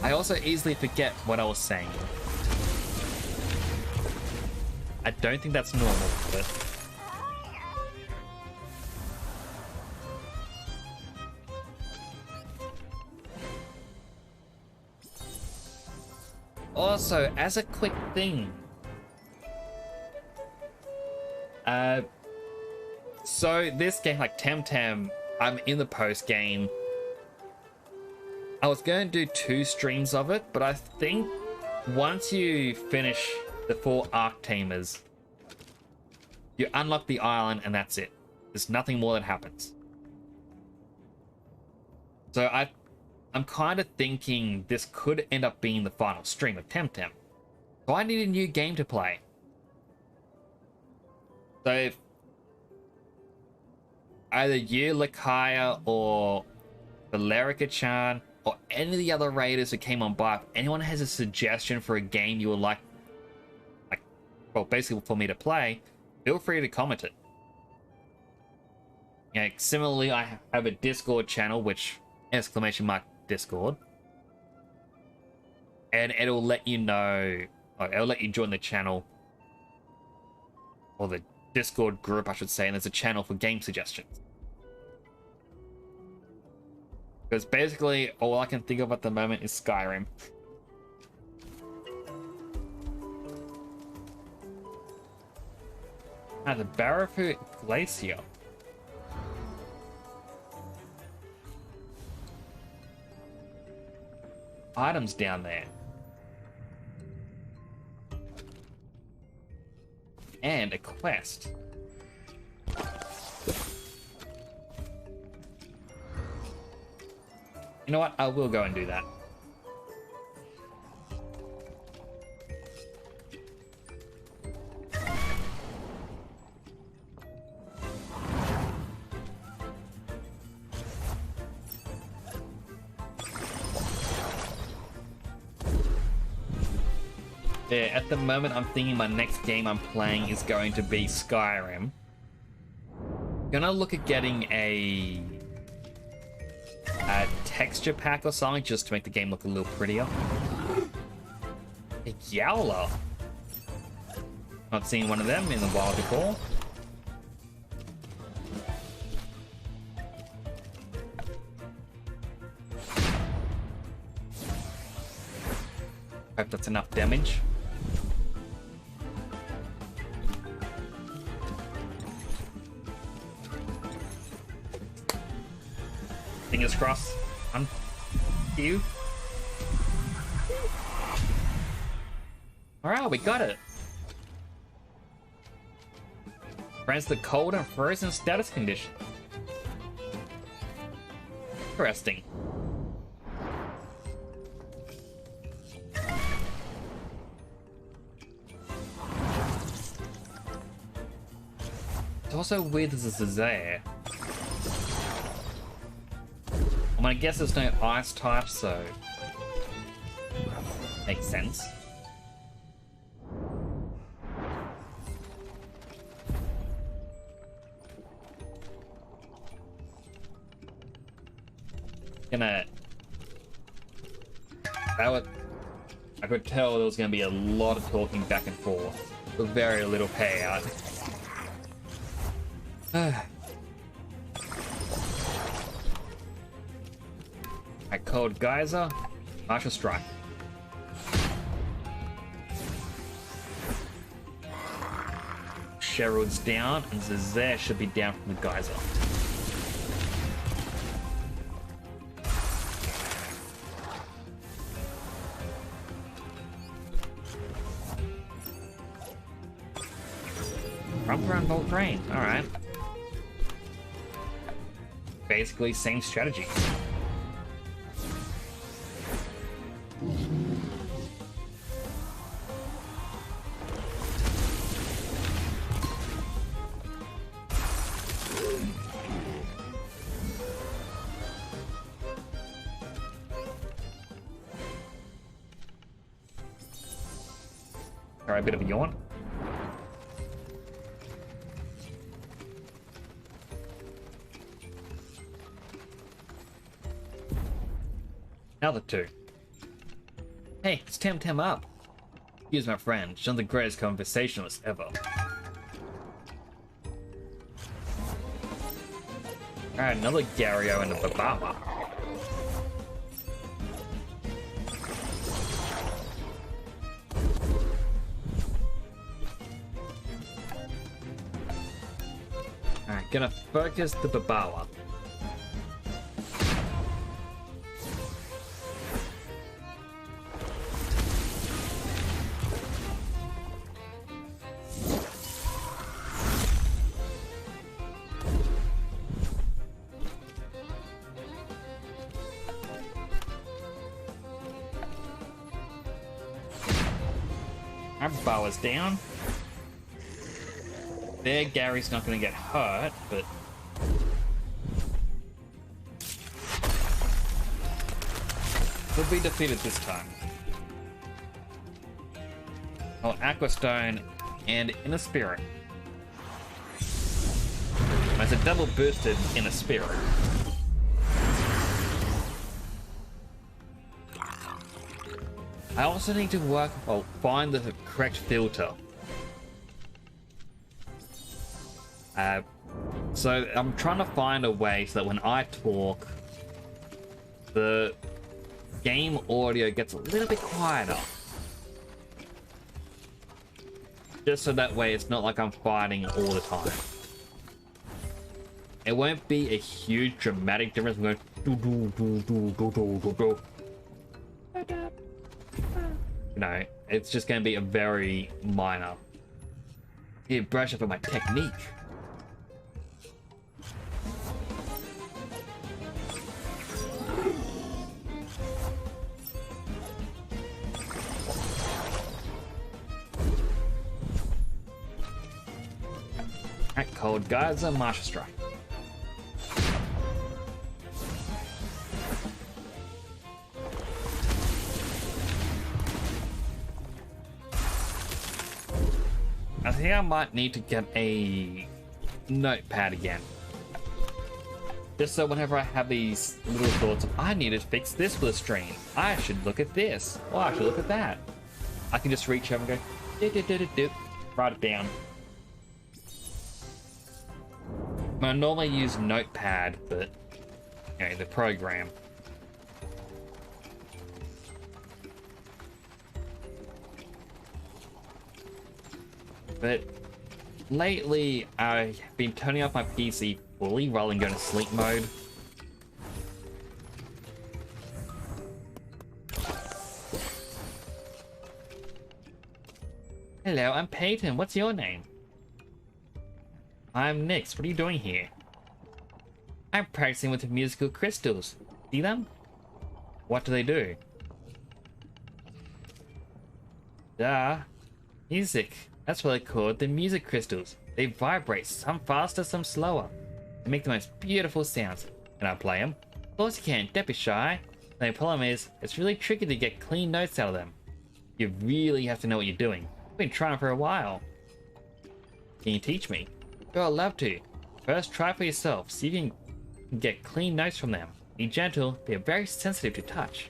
I also easily forget what I was saying. I don't think that's normal, but... Also, as a quick thing, so this game, like Temtem, I'm in the post game. I was going to do 2 streams of it, but I think once you finish the 4 Arc Tamers, you unlock the island and that's it. There's nothing more that happens. So I'm kind of thinking this could end up being the final stream of Temtem. So I need a new game to play. So if either you, Lakaya, or Valerica-chan, or any of the other raiders who came on by, if anyone has a suggestion for a game you would like, well, basically for me to play, feel free to comment it. Yeah, similarly, I have a Discord channel, which !Discord, and it'll let you know, or it'll let you join the channel, or the Discord group, I should say, and there's a channel for game suggestions. Because basically, all I can think of at the moment is Skyrim. Ah, the Barafu Glacier. Items down there. And a quest. You know what? I will go and do that. Yeah, at the moment I'm thinking my next game I'm playing is going to be Skyrim. Gonna look at getting a texture pack or something just to make the game look a little prettier. A Yowler. Not seen one of them in the wild before. Hope that's enough damage. Fingers crossed. On you. Alright, we got it. Grants the cold and frozen status condition. Interesting. It's also weird as this is there. I mean, I guess there's no ice type, so makes sense. I could tell there was gonna be a lot of talking back and forth, with very little payout. I called Geyser, Martial Strike. Sherrod's down, and Zazare should be down from the Geyser. Rump around Bolt Rain, alright. Basically, same strategy. Alright, a bit of a yawn. Now the two. Hey, it's Temtem up. Here's my friend. She's one of the greatest conversationalists ever. Alright, another Gario and a Babama. Alright, gonna focus the Babawa. Our bow is down. There, Gary's not going to get hurt, but... he'll be defeated this time. Oh, Aquastone and Inner Spirit. It's a double boosted in a spirit. I also need to find the correct filter. So I'm trying to find a way so that when I talk, the game audio gets a little bit quieter. Just so that way it's not like I'm fighting all the time. It won't be a huge dramatic difference. I'm going no, it's just going to be a very minor. You brush up on my technique. Act cold, guys, a martial strike. I think I might need to get a notepad again. Just so whenever I have these little thoughts of, I need to fix this for the stream. I should look at this. Oh, I should look at that. I can just reach over and go, write it down. I normally use Notepad, but, you know, the program. But lately, I've been turning off my PC fully rather than going to sleep mode. Hello, I'm Peyton. What's your name? I'm Nix. What are you doing here? I'm practicing with the musical crystals. See them? What do they do? Duh. Music. That's what they're called, the music crystals. They vibrate, some faster, some slower. They make the most beautiful sounds. Can I play them? Of course you can, don't be shy. The problem is, it's really tricky to get clean notes out of them. You really have to know what you're doing. I've been trying for a while. Can you teach me? Sure, I'd love to. First, try for yourself. See if you can get clean notes from them. Be gentle, they're very sensitive to touch.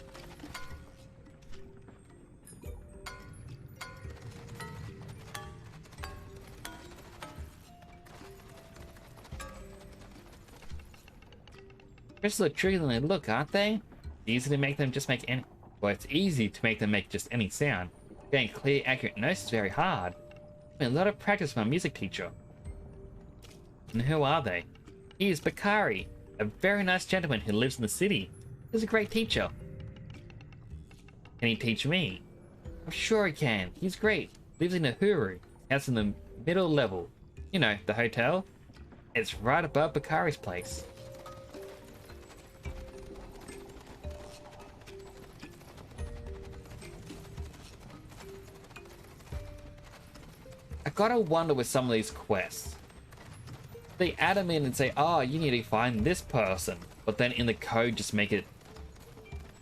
Crystals are trickier than they look, aren't they? It's easy to make them just make any... Well, it's easy to make them make just any sound. Getting clear, accurate notes is very hard. It's been a lot of practice from my music teacher. And who are they? He is Bakari, a very nice gentleman who lives in the city. He's a great teacher. Can he teach me? I'm sure he can. He's great. Lives in Uhuru. House in the middle level. You know, the hotel. It's right above Bakari's place. I gotta wonder with some of these quests. They add them in and say, oh, you need to find this person, but then in the code just make it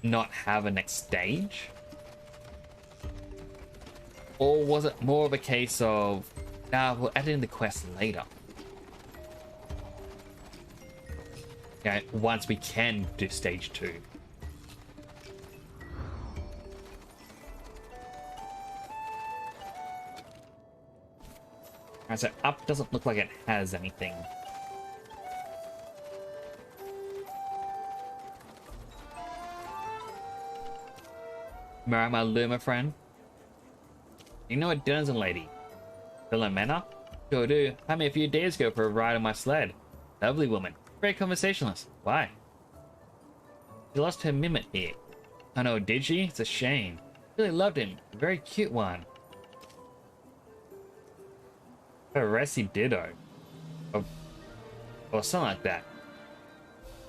not have a next stage? Or was it more of a case of, nah, we'll add it in the quest later? Okay, once we can do stage 2. Alright, so up doesn't look like it has anything. Marama Luma, friend. You know a Denizen lady? Philomena? Sure do. I met a few days ago for a ride on my sled. Lovely woman. Very conversationalist. Why? She lost her mimit here. I know, did she? It's a shame. Really loved him. Very cute one. Resi Ditto. Or something like that.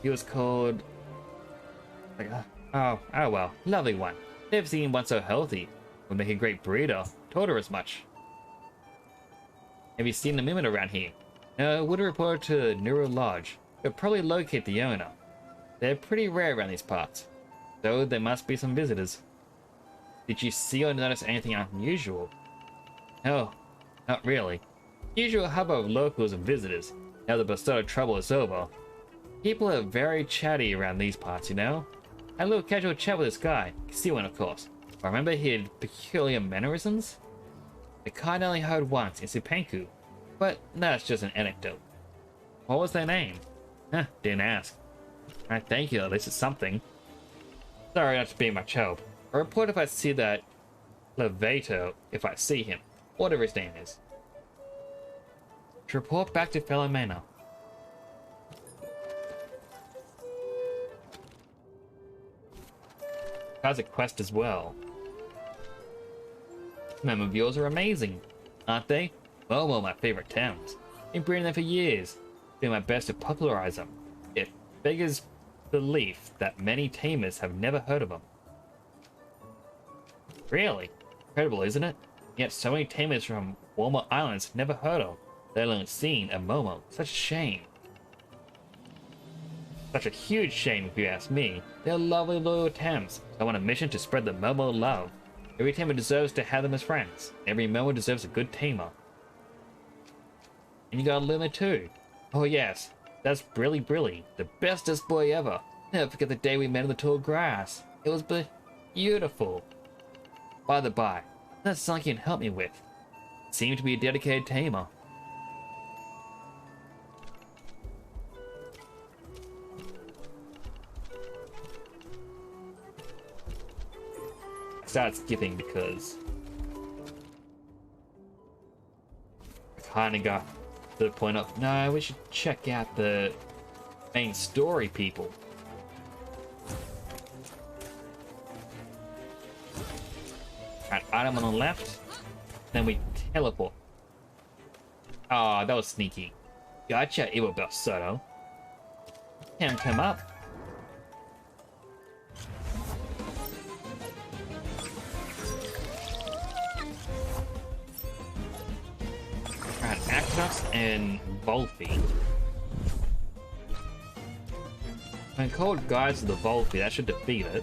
He was called... like, oh well. Lovely one. Never seen one so healthy. Would make a great breeder. Told her as much. Have you seen the mimit around here? No, would have reported to Neuro Lodge. You'll probably locate the owner. They're pretty rare around these parts. So there must be some visitors. Did you see or notice anything unusual? No, not really. Usual hubbub of locals and visitors. Now the Bastoda trouble is over. People are very chatty around these parts, you know? I had a little casual chat with this guy, Kisiwan of course. I remember he had peculiar mannerisms. The kind I only heard once in Supanku, but that's just an anecdote. What was their name? Huh, didn't ask. Alright, thank you, at least it's something. Sorry not to be much help. I'll report if I see that Levato, if I see him, whatever his name is. To report back to fellow Manor. Has a quest as well. Mem of yours are amazing, aren't they? Well, my favorite towns. Been breeding them for years. Doing my best to popularize them. It beggars belief that many tamers have never heard of them. Really? Incredible, isn't it? Yet so many tamers from warmer islands have never heard of, let alone seen a Momo. Such a shame. Such a huge shame if you ask me. They're lovely loyal Tams. I want a mission to spread the Momo love. Every tamer deserves to have them as friends. Every Momo deserves a good tamer. And you got a Luma too. Oh yes, that's Brilly, the bestest boy ever. Never forget the day we met in the tall grass. It was beautiful. By the by, that's something you can help me with. Seemed to be a dedicated tamer. I started skipping because I kind of got to the point of, no, we should check out the main story people. Alright, item on the left, then we teleport. Oh, that was sneaky. Gotcha, Evil Belsoto. Temtem up. Alright, Actos and Volphy. When called Guides of the Volphy, that should defeat it.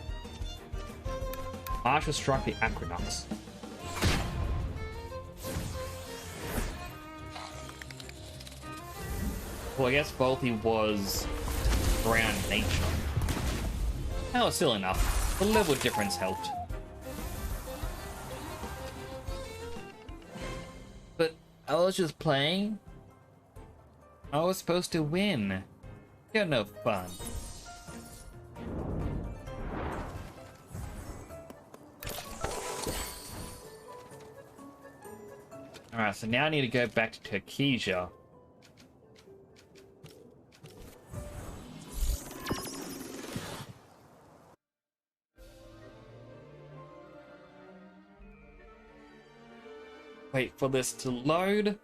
Marsh will strike the Aquanox. Well, I guess Volphy was ground nature. That was still enough. The level difference helped. But I was just playing. I was supposed to win. You're no fun. Alright, so now I need to go back to Turkesia. Wait for this to load.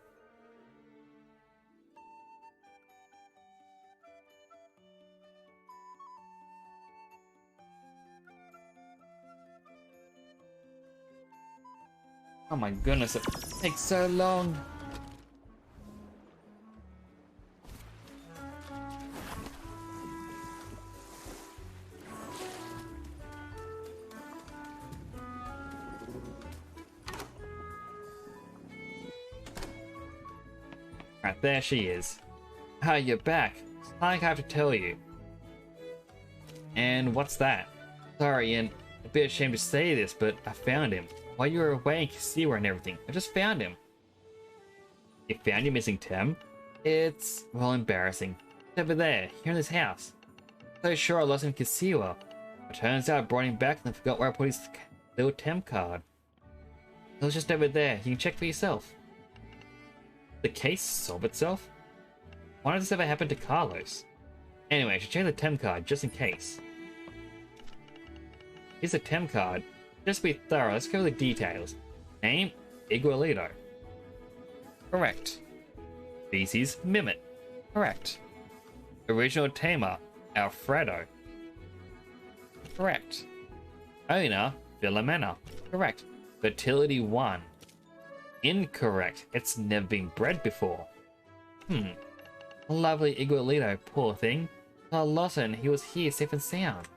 Oh my goodness, it takes so long. Right, there she is. Ah, you're back. I have to tell you. And what's that? Sorry, and a bit ashamed to say this, but I found him. While you were away in Kisiwa and everything, I just found him. You found your missing Tem? It's, well, embarrassing. It's over there, here in this house. So sure I lost him in Kisiwa. It turns out I brought him back and I forgot where I put his little Tem card. It was just over there, you can check for yourself. The case solve itself? Why does this ever happen to Carlos? Anyway, I should check the Tem card just in case. Here's the Tem card. Just to be thorough, let's go over the details. Name, Igualito. Correct. Species, Mimit. Correct. Original tamer, Alfredo. Correct. Owner, Philomena. Correct. Fertility 1. Incorrect. It's never been bred before. Lovely Igualito, poor thing. I lost it and he was here safe and sound.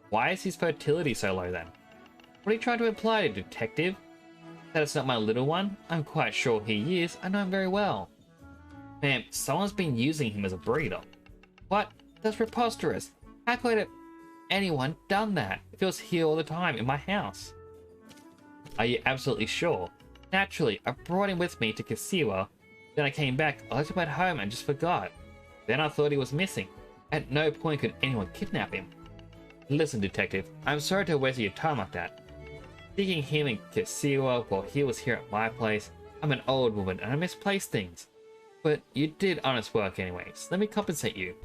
Why is his fertility so low then? What are you trying to imply, detective? That it's not my little one? I'm quite sure he is. I know him very well. Man, someone's been using him as a breeder. What? That's preposterous. How could have anyone done that? It feels here all the time in my house. Are you absolutely sure? Naturally, I brought him with me to Kasiwa. Then I came back, I left him at home and just forgot. Then I thought he was missing. At no point could anyone kidnap him. Listen, detective, I'm sorry to waste your time like that. Seeking him in Kasiwa while he was here at my place. I'm an old woman and I misplace things. But you did honest work anyways. Let me compensate you.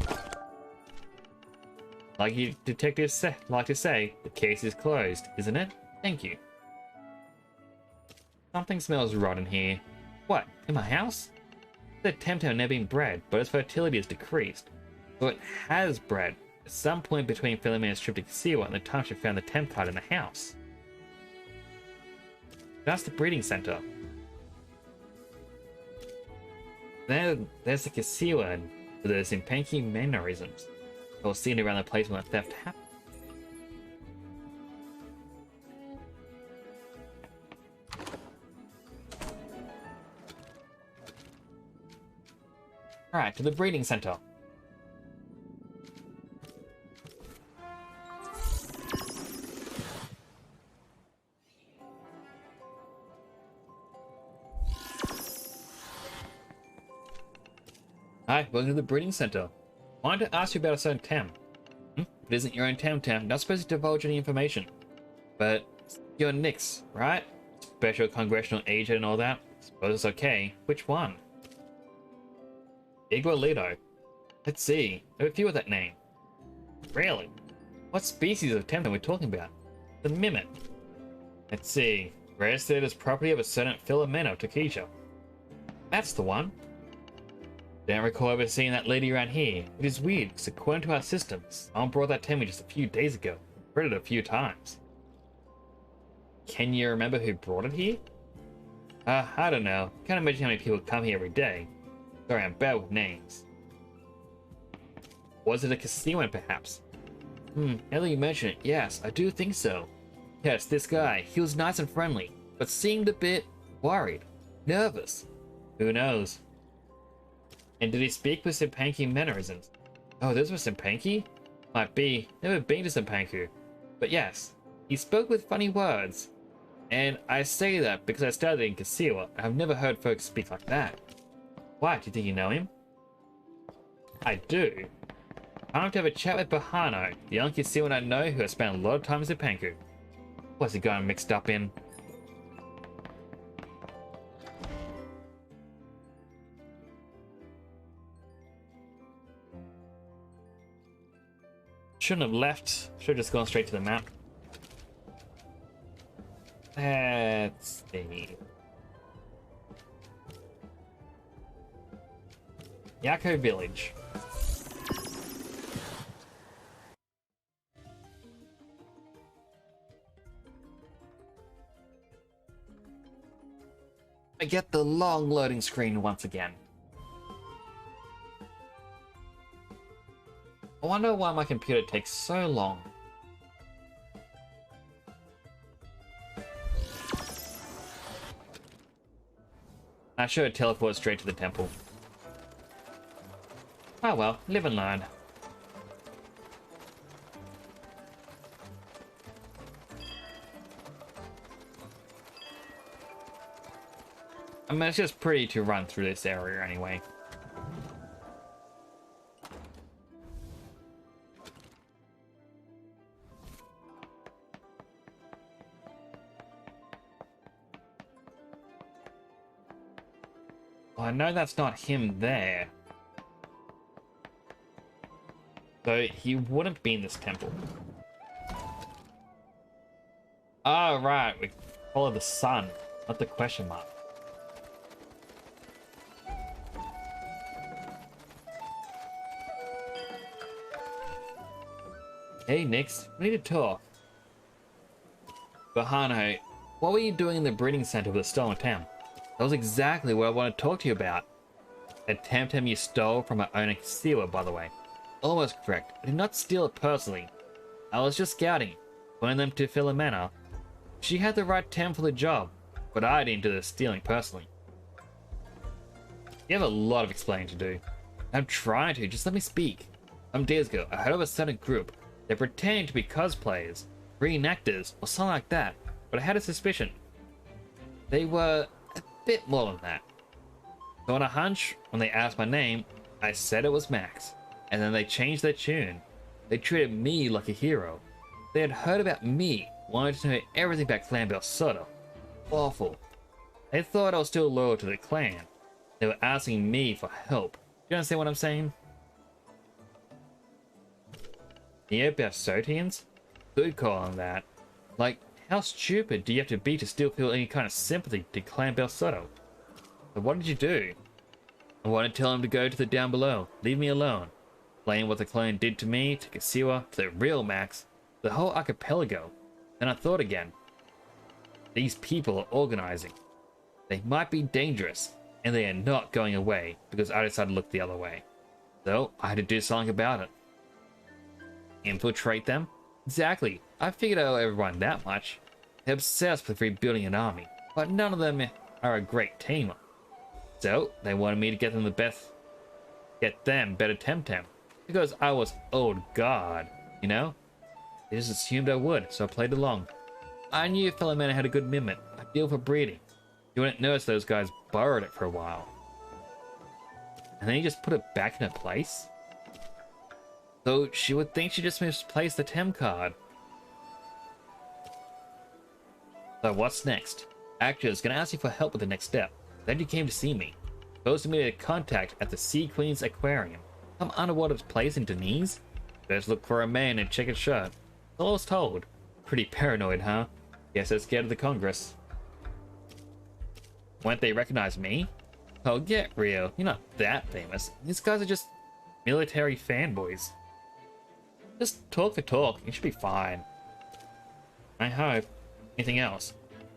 Like you detectives like to say, the case is closed, isn't it? Thank you. Something smells rotten here. What, in my house? The Temtem never been bred, but its fertility has decreased. So it has bred at some point between Philomena's trip to Kasiwa and the time she found the temp card in the house. That's the breeding center. Then there's the Kasiwa with those Impanky mannerisms that was seen around the place when the theft happened. Alright, to the breeding center. Hi, welcome to the breeding center. I wanted to ask you about a certain Tem. It isn't your own Temtem, not supposed to divulge any information. But you're Nyx, right? Special congressional agent and all that? Suppose it's okay. Which one? Igualito. Let's see. There are a few with that name. Really? What species of Temtem are we talking about? The Mimit. Let's see. Registered as property of a certain Philomena of Tokisha. That's the one. Don't recall ever seeing that lady around here. It is weird, because according to our systems, someone brought that to me just a few days ago. Read it a few times. Can you remember who brought it here? I don't know. Can't imagine how many people come here every day. Sorry, I'm bad with names. Was it a Kasiwan, perhaps? Now that you mention it, yes, I do think so. Yes, this guy, he was nice and friendly, but seemed a bit worried, nervous. Who knows? And did he speak with Simpanky mannerisms? Oh, those were Simpanky? Might be. Never been to Simpanku. But yes, he spoke with funny words. And I say that because I studied in Kasiwa, and I've never heard folks speak like that. Why, do you think you know him? I do. Time to have a chat with Bahano, the young Kasiwan I know who has spent a lot of time in Simpanku. What's he gotten mixed up in? Shouldn't have left. Should have just gone straight to the map. Let's see. Yako Village. I get the long loading screen once again. I wonder why my computer takes so long. I should have teleported straight to the temple. Oh well, live and learn. I mean, it's just pretty to run through this area anyway. Well, I know that's not him there. So he wouldn't be in this temple. Oh, right. We follow the sun, not the question mark. Hey, Nyx. We need to talk. Bahano, what were you doing in the breeding center with the stolen Tem? That was exactly what I want to talk to you about. A Temtem you stole from our owner Kasiwa, by the way. Almost correct. I did not steal it personally. I was just scouting, pointing them to Philomena. She had the right Tem for the job, but I didn't do the stealing personally. You have a lot of explaining to do. I'm trying to, just let me speak. Some days ago, I heard of a certain group. They're pretending to be cosplayers, reenactors, or something like that, but I had a suspicion. They were a bit more than that. So on a hunch, when they asked my name, I said it was Max, and then they changed their tune. They treated me like a hero. They had heard about me, wanted to know everything about Clan Belsotto. Awful. They thought I was still loyal to the clan. They were asking me for help. Do you understand what I'm saying? Neo-Belsotians? Good call on that. Like, how stupid do you have to be to still feel any kind of sympathy to Clan Belsotto? So what did you do? I wanted to tell him to go to the down below, leave me alone. Explain what the clan did to me, to Kasiwa, to the real Max, the whole archipelago. Then I thought again. These people are organizing. They might be dangerous, and they are not going away because I decided to look the other way. So I had to do something about it. Infiltrate them? Exactly. I figured I owe everyone that much. They're obsessed with rebuilding an army, but none of them are a great teamer. So they wanted me to get them better Temtem, because I was old god, you know? They just assumed I would, so I played along. I knew fellow man had a good mimic, a deal for breeding. You wouldn't notice those guys borrowed it for a while. And then he just put it back in her place? So she would think she just misplaced the Tem card. So what's next? Actually, I was going to ask you for help with the next step. Then you came to see me. Posted me to contact at the Sea Queen's Aquarium. Some underwater place in Denise? Best look for a man and check his shirt. That's all I was told. Pretty paranoid, huh? Guess they're scared of the Congress. Won't they recognize me? Oh, get real. You're not that famous. These guys are just military fanboys. Just talk the talk. You should be fine. I hope. Anything else?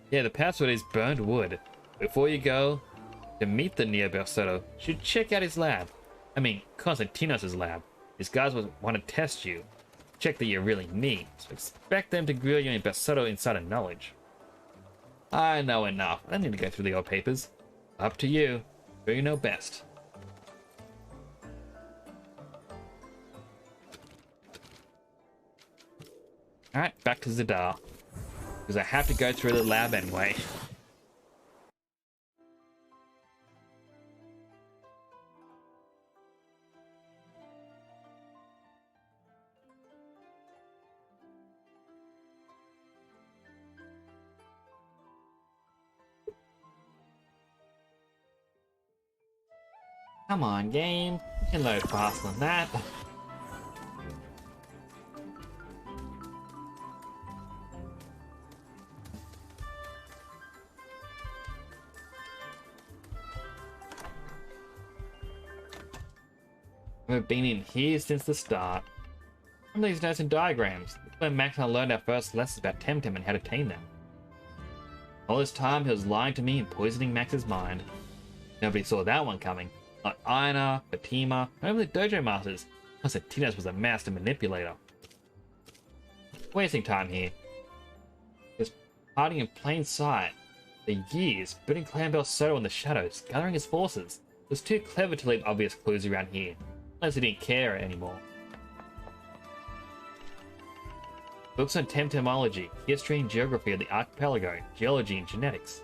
Yeah, the password is burned wood. Before you go to meet the Neo-Belsotto, you should check out his lab. I mean, Konstantinos' lab. These guys will want to test you. Check that you're really me. So expect them to grill you in Belsotto insider knowledge. I know enough. I don't need to go through the old papers. Up to you. Do you know best? Alright, back to Zadar. Because I have to go through the lab anyway. Come on, game. You can load faster than that. I've been in here since the start. Some of these notes and diagrams. This is where Max and I learned our first lessons about Temtem and how to tame them. All this time, he was lying to me and poisoning Max's mind. Nobody saw that one coming. Not Aina, Fatima, or even the dojo masters. Konstantinos was a master manipulator. Wasting time here. Just hiding in plain sight. For years, building Clan Belsotto in the shadows, gathering his forces. It was too clever to leave obvious clues around here. Unless he didn't care anymore. Books on Temtemology, history and geography of the archipelago, geology and genetics.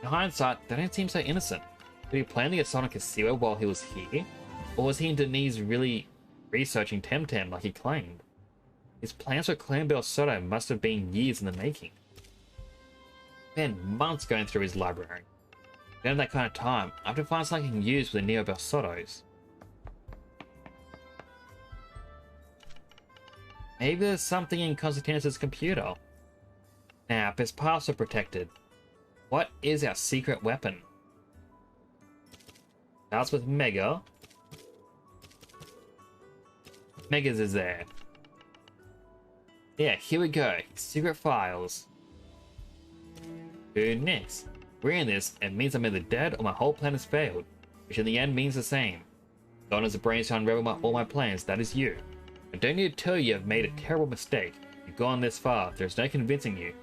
In hindsight, they don't seem so innocent. Did he plan to get Sonic Kasiwa while he was here? Or was he in Denise really researching Temtem like he claimed? His plans for Clan Belsotto must have been years in the making. Spent months going through his library. Don't have that kind of time. I have to find something I can use with the Neo-Belsottos. Maybe there's something in Konstantinos' computer. Now, his paths are protected. What is our secret weapon? Starts with Mega. Megas is there. Yeah, here we go. Secret files. Who next? We're in this, it means I'm either dead or my whole plan has failed, which in the end means the same. Gone as a brain to unravel all my plans, that is you. I don't need to tell you I've made a terrible mistake. You've gone this far, there's no convincing you.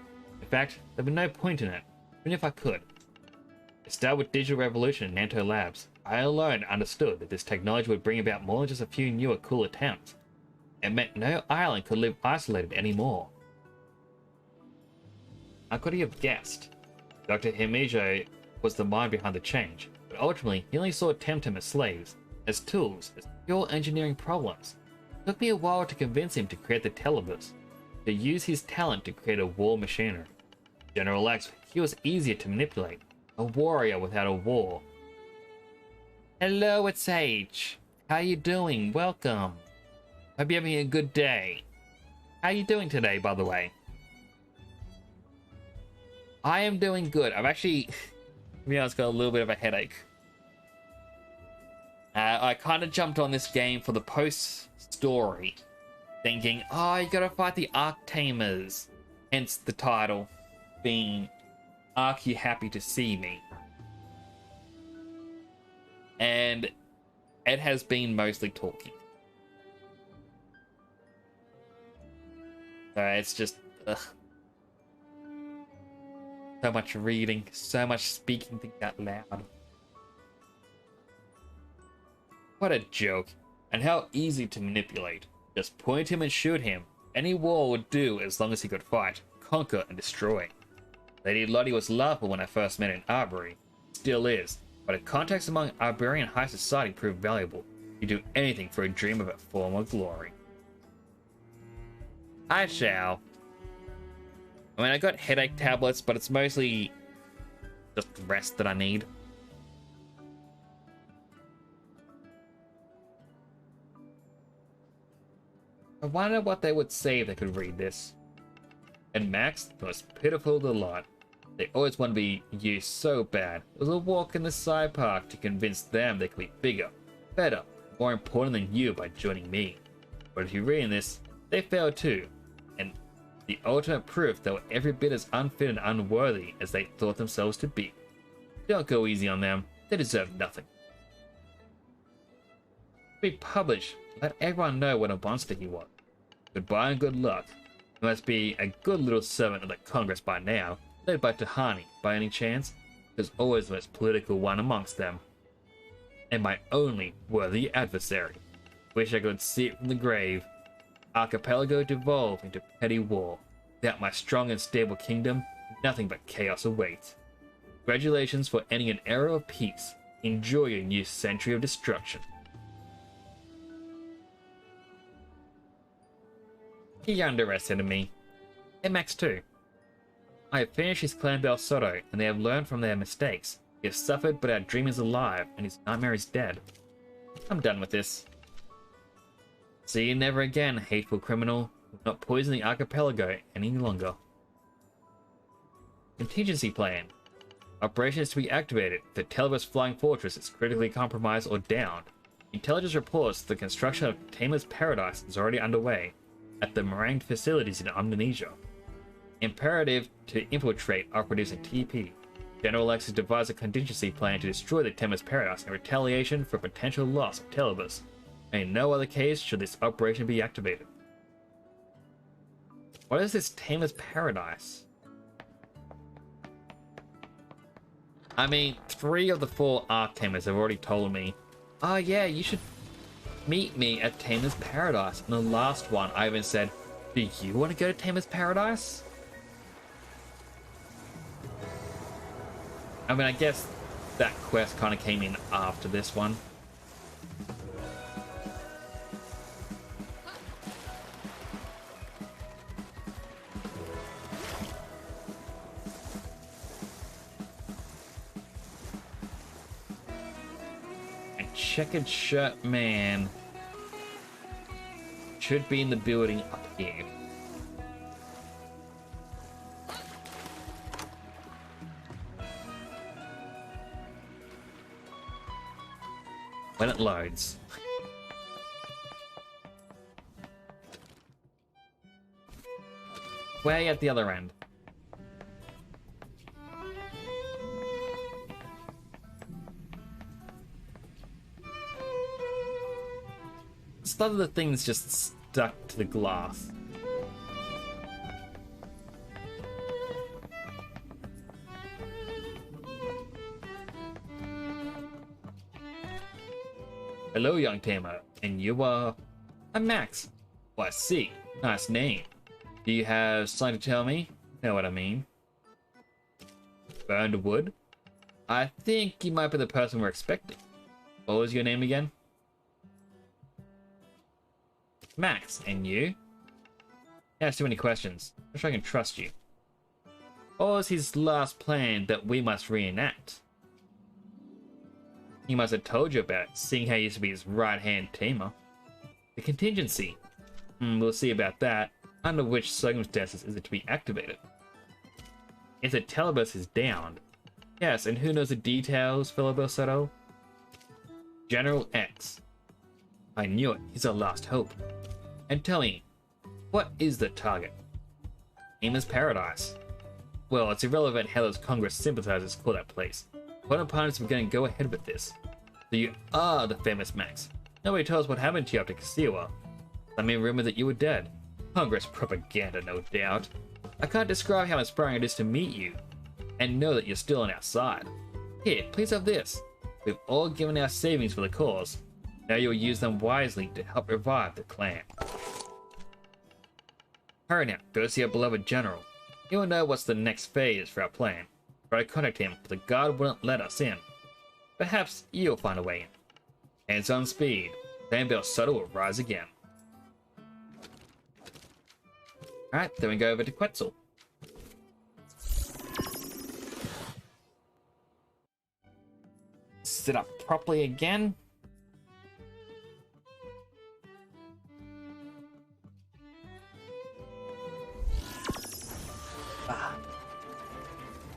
In fact, there'd be no point in it, even if I could. It started with Digital Revolution and Nanto Labs. I alone understood that this technology would bring about more than just a few newer, cooler towns. It meant no island could live isolated anymore. How could he have guessed? Dr. Himijo was the mind behind the change, but ultimately he only saw Temtem as slaves, as tools, as pure engineering problems. It took me a while to convince him to create the Telebus, to use his talent to create a war machinery. General X, he was easier to manipulate, a warrior without a war. Hello, it's H. How you doing? Welcome. Hope you're having a good day. How you doing today, by the way? I am doing good. I've actually, to be honest, got a little bit of a headache. I kind of jumped on this game for the post-story, thinking, oh, you gotta fight the Arc-Tamers. Hence the title being, Arc You Happy to See Me? And it has been mostly talking. So it's just, ugh. So much reading, so much speaking things out loud. What a joke, and how easy to manipulate. Just point him and shoot him. Any war would do as long as he could fight, conquer, and destroy. Lady Lottie was laughable when I first met in Arbery. Still is, but her contacts among Arborian high society proved valuable. You'd do anything for a dream of a former glory. I shall. I mean, I got headache tablets, but it's mostly just rest that I need. I wonder what they would say if they could read this. And Max, the most pitiful of the lot. They always want to be you so bad. It was a walk in the side park to convince them they could be bigger, better, more important than you by joining me. But if you're reading this, they failed too. And the ultimate proof they were every bit as unfit and unworthy as they thought themselves to be. Don't go easy on them. They deserve nothing. Be published. Let everyone know what a monster he was. Goodbye and good luck. He must be a good little servant of the Congress by now, led by Tahani, by any chance? There's always the most political one amongst them. And my only worthy adversary. Wish I could see it from the grave. Archipelago devolved into petty war. Without my strong and stable kingdom, nothing but chaos awaits. Congratulations for ending an era of peace. Enjoy your new century of destruction. He underestimated me. And Max too. I have finished his clan Bel Soto, and they have learned from their mistakes. He has suffered, but our dream is alive, and his nightmare is dead. I'm done with this. See you never again, hateful criminal. Will not poison the archipelago any longer. Contingency plan. Operation is to be activated if the Telebus Flying Fortress is critically compromised or downed. Intelligence reports the construction of Tamer's Paradise is already underway at the Meringue facilities in Indonesia. Imperative to infiltrate are producing TP. General X has devised a contingency plan to destroy the Tamer's Paradise in retaliation for potential loss of Telebus. And in no other case should this operation be activated. What is this Tamer's Paradise? I mean, 3 of the 4 Arc-Tamers have already told me, oh yeah, you should meet me at Tamer's Paradise. And the last one, I even said, do you want to go to Tamer's Paradise? I mean, I guess that quest kind of came in after this one. And checkered shirt man should be in the building up here. When it loads. Way at the other end. Some of the things just stuck to the glass. Hello, young tamer. And you are... I'm Max. Oh, I see. Nice name. Do you have something to tell me? Know what I mean? Burned wood? I think you might be the person we're expecting. What was your name again? Max. And you? Ask too many questions. I'm sure I can trust you. What was his last plan that we must reenact? He must have told you about it, seeing how he used to be his right-hand tamer. The contingency. We'll see about that. Under which circumstances is it to be activated? If the telebus is downed. Yes, and who knows the details, fellow Bersetto? General X. I knew it. He's our last hope. And tell me, what is the target? Tamer's Paradise. Well, it's irrelevant how those Congress sympathizers call that place. What opponents are going to go ahead with this? So you are the famous Max. Nobody told us what happened to you after Kasiwa. I mean, rumor that you were dead. Congress propaganda, no doubt. I can't describe how inspiring it is to meet you and know that you're still on our side. Here, please have this. We've all given our savings for the cause. Now you'll use them wisely to help revive the clan. Hurry now, go see our beloved general. He will know what's the next phase for our plan. Try to contact him, but the guard wouldn't let us in. Perhaps you'll find a way in. Hands on speed. Then Bersetto will rise again. Alright, then we go over to Quetzal. Sit up properly again.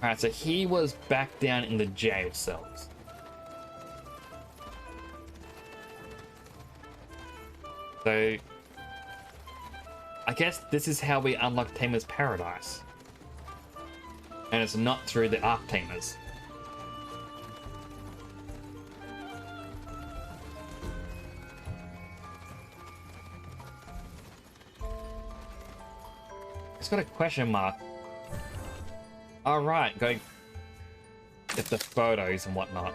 Alright, so he was back down in the jail cells. So, I guess this is how we unlock Tamer's Paradise. And it's not through the Arc Tamers. It's got a question mark. Alright, go get the photos and whatnot.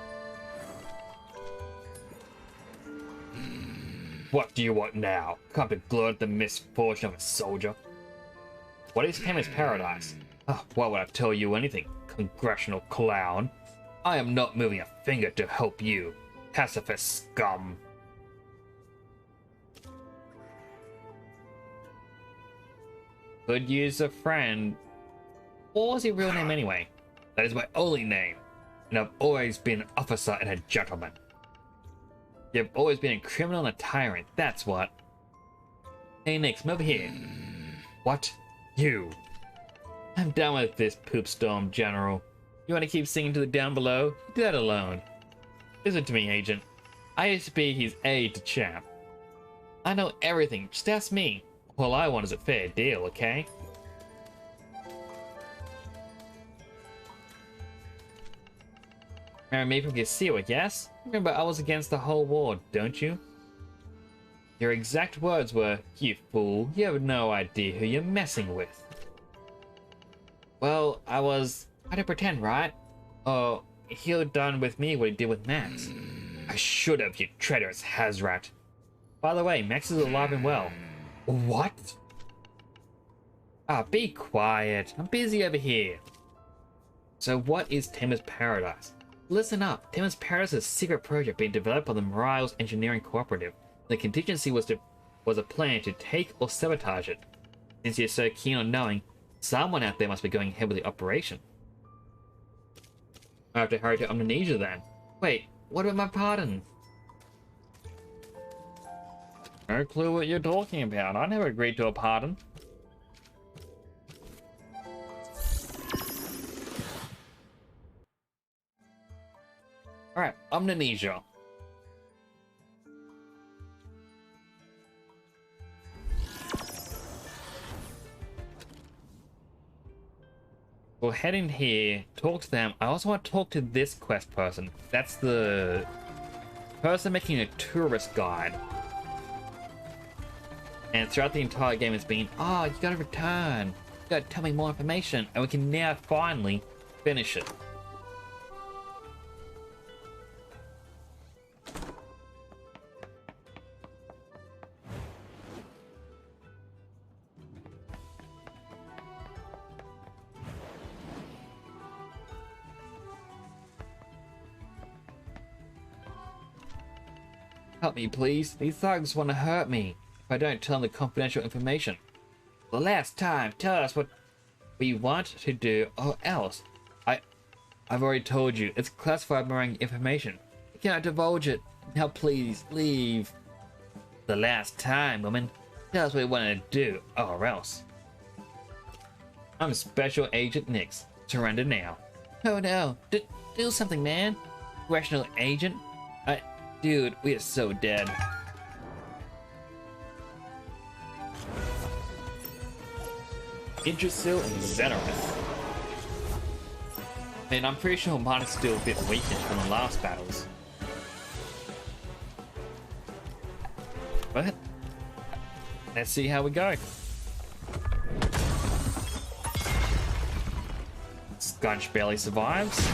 What do you want now? Can't be glad at the misfortune of a soldier. What is Tamer's Paradise? Oh, why would I tell you anything, congressional clown? I am not moving a finger to help you, pacifist scum. Could use a friend. What was your real name anyway? That is my only name, and I've always been an officer and a gentleman. You've always been a criminal and a tyrant, that's what. Hey Nix, come over here. What? You? I'm done with this poop storm, General. You want to keep singing to the down below? Do that alone. Listen to me, Agent. I used to be his aide-de-champ. I know everything, just ask me. All I want is a fair deal, okay? Marry me from Kasiwa, yes? Remember, I was against the whole war, don't you? Your exact words were, you fool, you have no idea who you're messing with. Well, I had to pretend, right? Oh, he'd done with me what he did with Max. I should have, you traitorous Hazrat. By the way, Max is alive and well. What? Ah, be quiet. I'm busy over here. So what is Tamer's Paradise? Listen up. Tamer's Paradise is a secret project being developed by the Morales Engineering Cooperative. The contingency was a plan to take or sabotage it. Since you're so keen on knowing, someone out there must be going ahead with the operation. I have to hurry to Amnesia then. Wait, what about my pardon? No clue what you're talking about. I never agreed to a pardon. Alright, Amnesia. We'll head in here, talk to them. I also want to talk to this quest person. That's the person making a tourist guide. And throughout the entire game it's been, oh, you gotta return. You gotta tell me more information. And we can now finally finish it. Help me, please. These thugs want to hurt me if I don't tell them the confidential information. The last time, tell us what we want to do or else. I've already told you, it's classified marine information. I cannot divulge it. Now please, leave. The last time, woman. Tell us what you want to do or else. I'm Special Agent Nix. Surrender now. Oh no, do something, man. Congressional Agent? Dude, we are so dead. Yggdrasil and Xenareth. And I'm pretty sure mine is still a bit weakened from the last battles. But let's see how we go. Skunch barely survives.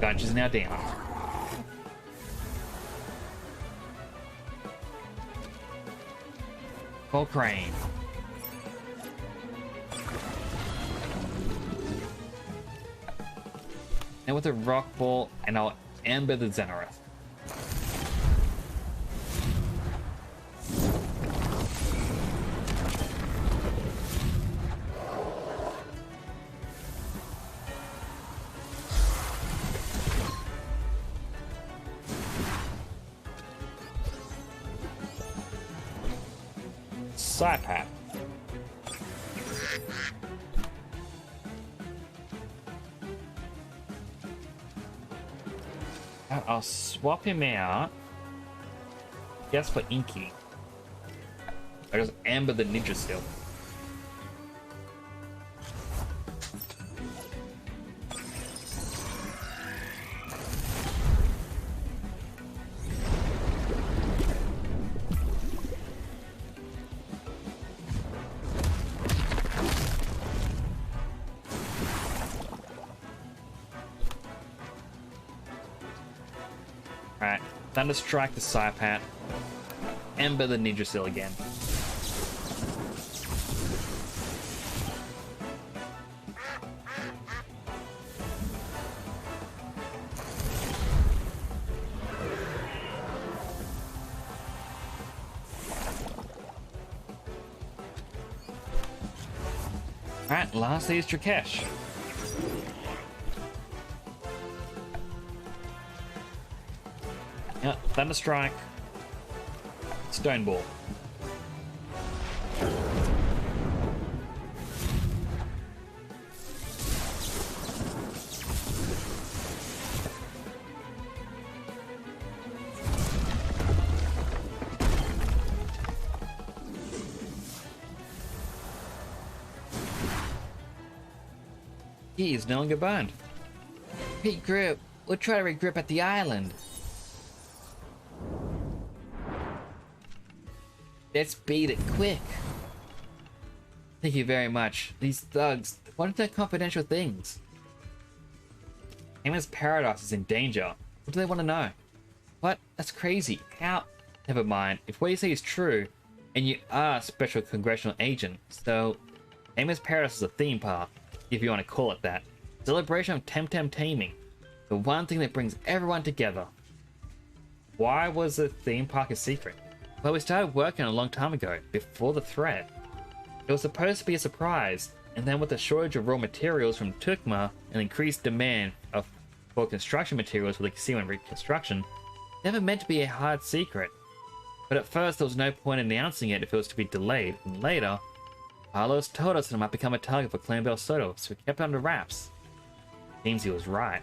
Skunch is now down. Full crane. Now with a rock ball, and I'll ember the Xenareth. Psypath. I'll swap him out. Guess for Inky. I just amber the ninja still. Alright, Thunder Strike the Psypat. Ember the Ninja Seal again. Alright, lastly is Drakesh. Yeah, Thunder Strike. Stone Ball. He is no longer burned. Regroup. We'll try to regroup at the island. Let's beat it quick. Thank you very much. These thugs wanted their confidential things. Amos Paradise is in danger. What do they want to know? What? That's crazy. How? Never mind. If what you say is true, and you are a special congressional agent, so Amos Paradise is a theme park, if you want to call it that. Celebration of Temtem taming. The one thing that brings everyone together. Why was the theme park a secret? Well, we started working a long time ago, before the threat. It was supposed to be a surprise, and then with the shortage of raw materials from Tukma and increased demand for construction materials for the casino and reconstruction, never meant to be a hard secret. But at first there was no point in announcing it if it was to be delayed, and later, Carlos told us that it might become a target for Clan Bell Soto, so we kept it under wraps. Seems he was right.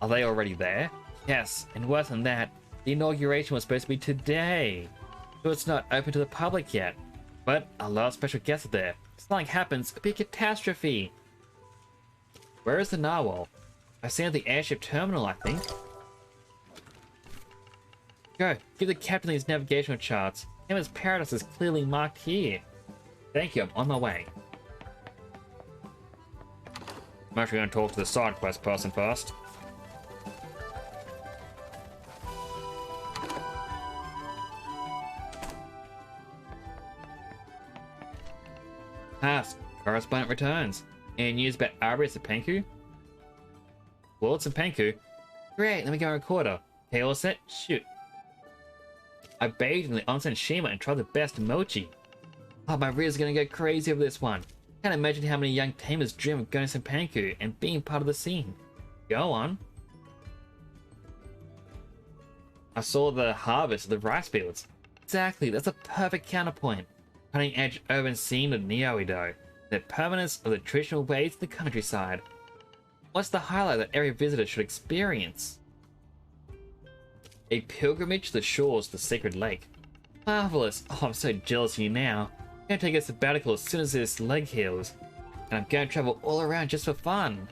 Are they already there? Yes, and worse than that, the inauguration was supposed to be today, so it's not open to the public yet. But a lot of special guests are there. If something happens, it'll be a catastrophe. Where is the narwhal? I see it at the airship terminal, I think. Go, give the captain these navigational charts. Emma's Paradise is clearly marked here. Thank you, I'm on my way. I'm actually going to talk to the side quest person first. Ask. Correspondent returns. Any news about Arbor Sapanku? Well, it's Sapanku. Great, let me get a recorder. Okay, all set? Shoot. I bathed in the onsen Shima and tried the best mochi. Oh, my reader's gonna go crazy over this one. Can't imagine how many young tamers dream of going to Sapanku and being part of the scene. Go on. I saw the harvest of the rice fields. Exactly, that's a perfect counterpoint. Cutting edge urban scene of Neo-Edo. The permanence of the traditional ways of the countryside. What's the highlight that every visitor should experience? A pilgrimage to the shores of the sacred lake. Marvelous. Oh, I'm so jealous of you now. I'm gonna take a sabbatical as soon as this leg heals. And I'm gonna travel all around just for fun.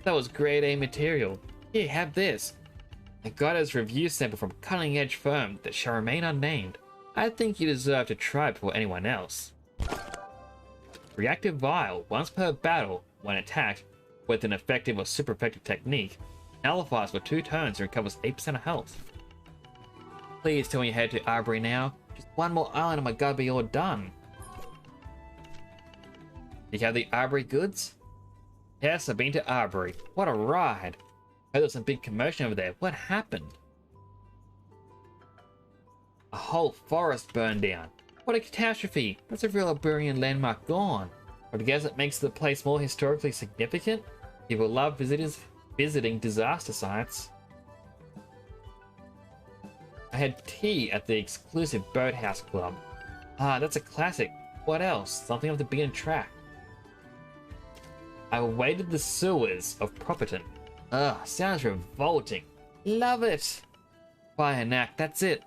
That was grade A material. Here, have this. I got his review sample from cutting edge firm that shall remain unnamed. I think you deserve to try before anyone else. Reactive vial, once per battle, when attacked with an effective or super effective technique, nullifies for 2 turns and recovers 8% of health. Please tell me you head to Arbery now. Just one more island and my gotta be all done. You have the Arbery goods? Yes, I've been to Arbery. What a ride. I heard there was some big commotion over there. What happened? A whole forest burned down. What a catastrophe. That's a real Iberian landmark gone. But I guess it makes the place more historically significant. People love visiting disaster sites. I had tea at the exclusive Boathouse Club. Ah, that's a classic. What else? Something of the beginning track. I waded the sewers of Properton. Ugh, sounds revolting. Love it. Fire knack, that's it.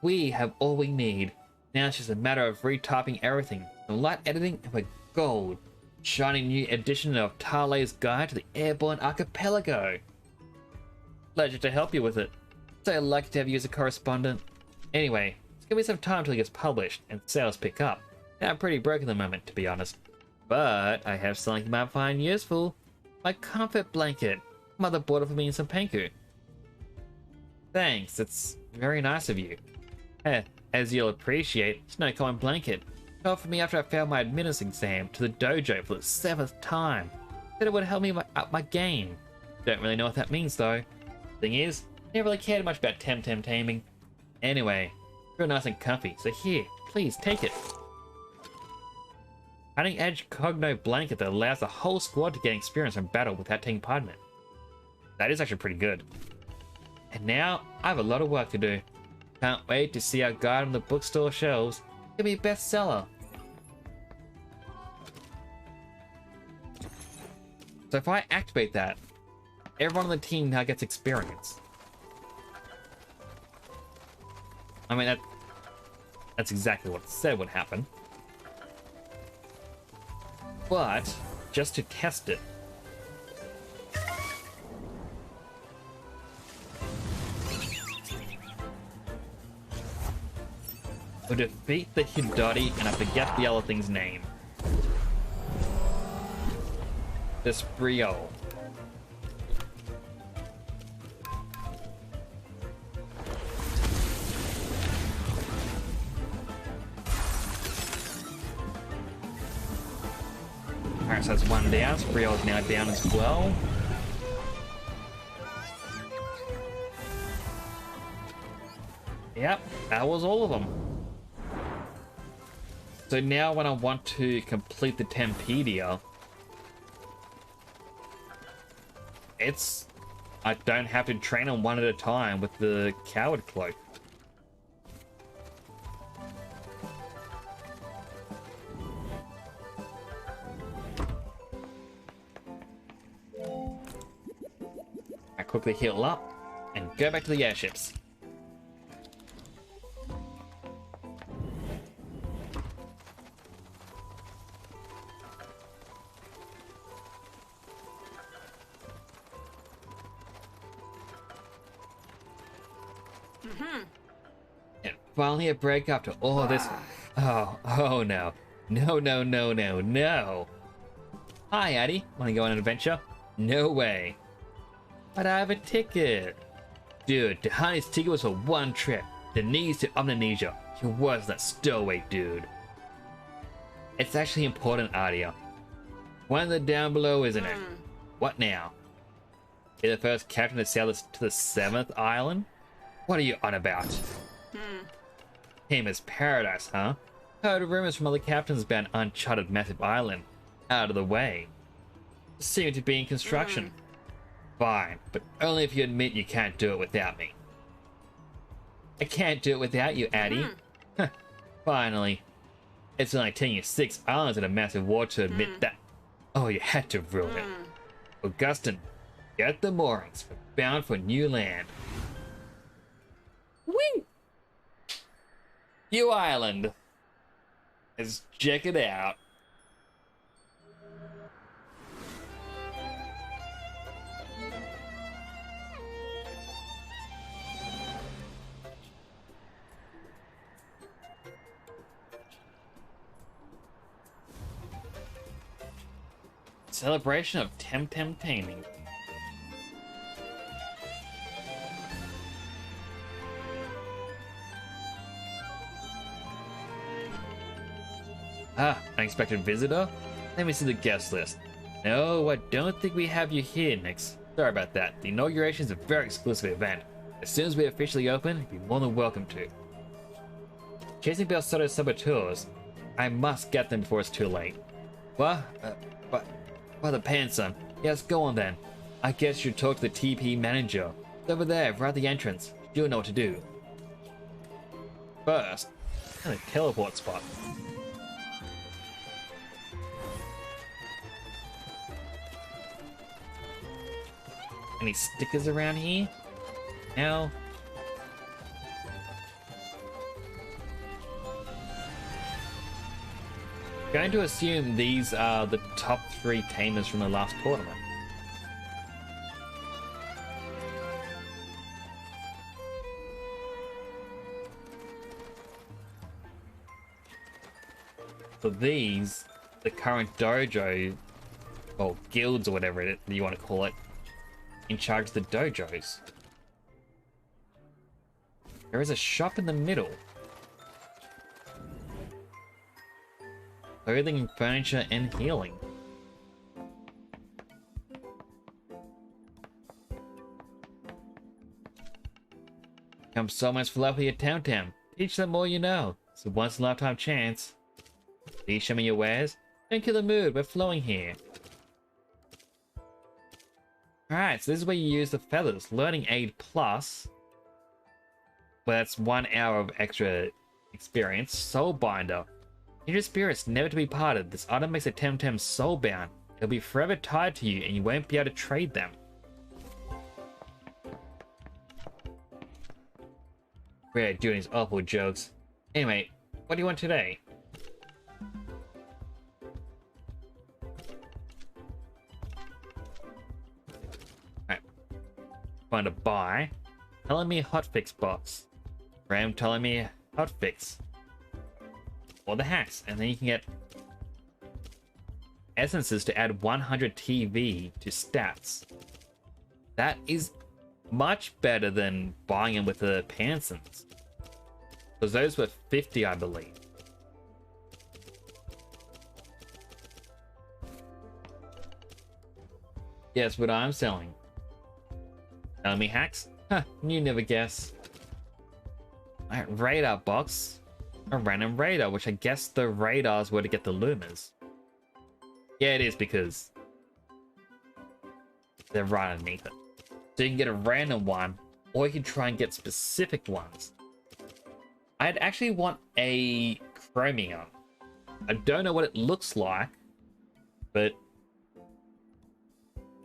We have all we need. Now it's just a matter of retyping everything. From light editing, and we're gold. Shiny new edition of Tarley's Guide to the Airborne Archipelago. Pleasure to help you with it. So lucky to have you as a correspondent. Anyway, it's gonna be some time till it gets published and sales pick up. Now I'm pretty broke at the moment, to be honest. But I have something you might find useful. My comfort blanket. Mother bought it for me in Sapanku. Thanks, it's very nice of you. As you'll appreciate, it's no common blanket. It offered me after I failed my admittance exam to the dojo for the 7th time. Said it would help me up my game. Don't really know what that means though. Thing is, I never really cared much about Temtem taming. Anyway, real nice and comfy, so here, please take it. Cutting edge cogno blanket that allows the whole squad to gain experience from battle without taking part in it. That is actually pretty good. And now, I have a lot of work to do. Can't wait to see our guide on the bookstore shelves. It'll be a bestseller. So if I activate that, everyone on the team now gets experience. I mean, that's exactly what it said would happen. But, just to test it, we'll defeat the Hidori, and I forget the other thing's name. This Brio. Alright, so that's one down. Brio is now down as well. Yep, that was all of them. So now when I want to complete the Tempedia, I don't have to train them one at a time with the Coward Cloak. I quickly heal up and go back to the airships. And finally a break after all this. Oh no. No. Hi, Addy. Wanna go on an adventure? No way. But I have a ticket. Dude, Tahani's ticket was for one trip. Denise to Omninesia. He was that stowaway dude. It's actually important, Adia. One of the down below, isn't it? What now? You're the first captain to sail us to the 7th island? What are you on about? Team is paradise, huh? Heard rumors from other captains about an uncharted massive island. Out of the way. Seem to be in construction. Fine, but only if you admit you can't do it without me. I can't do it without you, Addie. Finally. It's only taking you 6 islands in a massive war to admit that. Oh, you had to ruin it. Augustin, get the moorings. We're bound for new land. Wing! New island. Let's check it out. Celebration of Temtem taming. Ah, unexpected visitor? Let me see the guest list. No, I don't think we have you here, Nix. Sorry about that. The inauguration is a very exclusive event. As soon as we officially open, you'll be more than welcome to. Chasing Belsoto saboteurs. I must get them before it's too late. What? Well, the Panson. Yes, go on then. I guess you talk to the TP manager. It's over there, right at the entrance. You'll know what to do. First, a teleport spot. Any stickers around here? No. Going to assume these are the top 3 tamers from the last tournament. For these, the current dojo, or guilds or whatever you want to call it, in charge of the dojos. There is a shop in the middle. Clothing, furniture, and healing. Come so much for lovely at Temtem. Teach them all you know. It's a once in a lifetime chance. Please show me your wares. Don't kill the mood, we're flowing here. Alright, so this is where you use the feathers. Learning aid plus. Well, that's 1 hour of extra experience. Soul binder. Your spirits never to be parted. This item makes a Temtem soulbound. It'll be forever tied to you and you won't be able to trade them. We're doing these awful jokes. Anyway, what do you want today? Alright. Find a buy. Telling me hotfix box. Ram telling me hotfix. Or the hacks, and then you can get essences to add 100 TV to stats. That is much better than buying them with the Pansons, because those were 50, I believe. Guess what I'm selling? Telling me hacks? Huh, you never guess. Alright, radar box. A random radar, which I guess the radars were to get the Lumas. Yeah, it is because they're right underneath it. So you can get a random one, or you can try and get specific ones. I'd actually want a chromium. I don't know what it looks like, but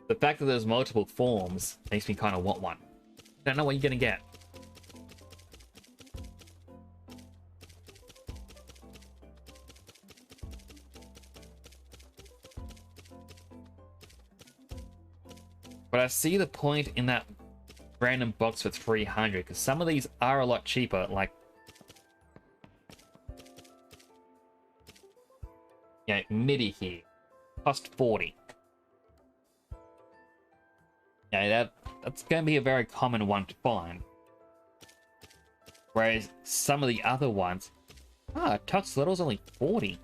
the fact that there's multiple forms makes me kind of want one. Don't know what you're gonna get. But I see the point in that random box for 300, because some of these are a lot cheaper, like... Yeah, MIDI here. Cost 40. Yeah, that's going to be a very common one to find. Whereas some of the other ones... Ah, Tux Little's only 40.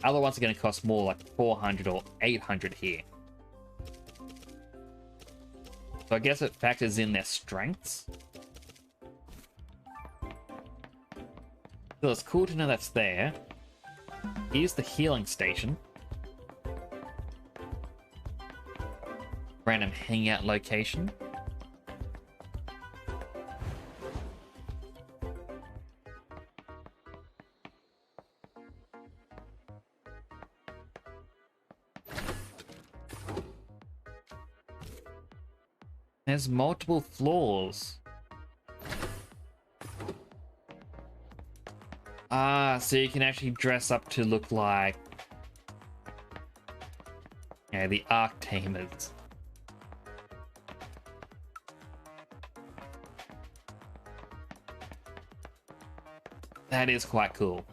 Other ones are going to cost more, like 400 or 800 here. So I guess it factors in their strengths. So it's cool to know that's there. Here's the healing station. Random hangout location. There's multiple floors. Ah, so you can actually dress up to look like... yeah, the Arc Tamers. That is quite cool.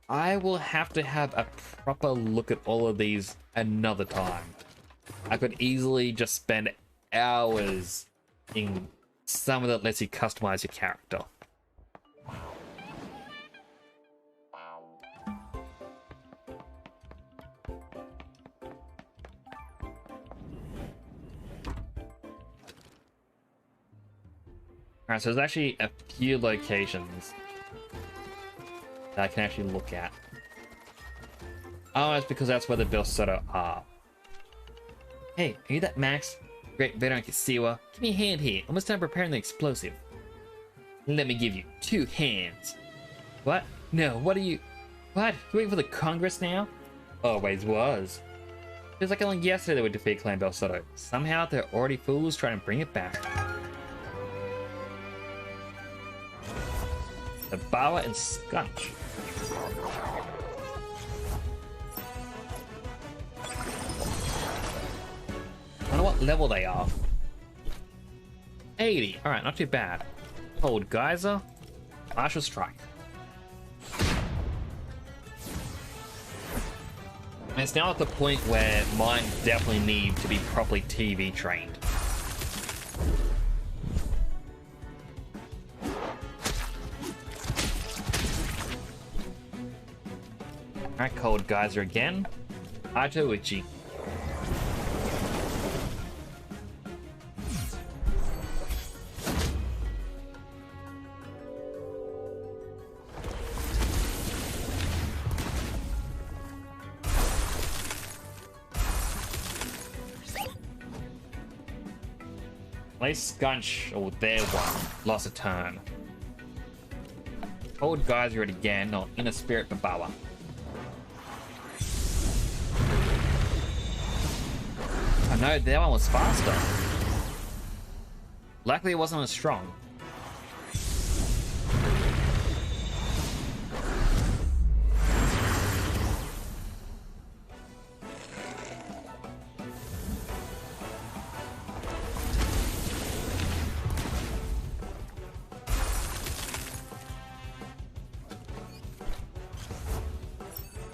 I will have to have a proper look at all of these another time. I could easily just spend hours in some that lets you customize your character. Alright, so there's actually a few locations that I can actually look at. Oh, it's because that's where the Belsoto are. Hey, are you that Max? Great veteran Kisiwa. Give me a hand here. Almost time preparing the explosive. Let me give you 2 hands. What? No, what are you... What? You waiting for the Congress now? Always was. Feels like only yesterday they would defeat Clan Belsoto. Somehow they're already fools trying to bring it back. The Bawa and Skunch. I wonder what level they are. 80. Alright, not too bad. Cold Geyser. Martial Strike. And it's now at the point where mine definitely need to be properly TV trained. Alright, Cold Geyser again. Ato Uchi. Play Skunch. Oh, there one. Lost a turn. Cold Geyser it again. No, Inner Spirit Babawa. Oh no, that one was faster. Luckily it wasn't as strong.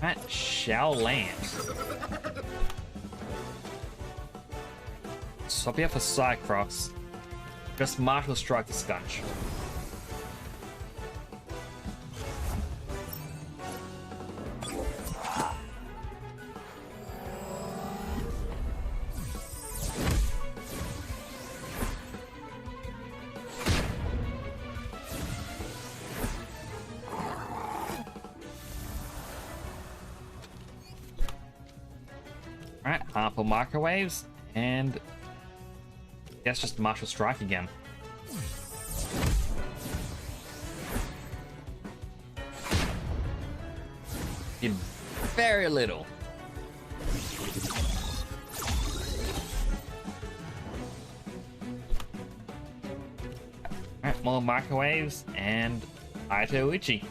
That shall land. Swap you out for Cycross. Just Martial Strike the Skunch. Alright, harmful microwaves, and guess just Martial Strike again. Did very little. Alright, more microwaves, and Aito Uchi.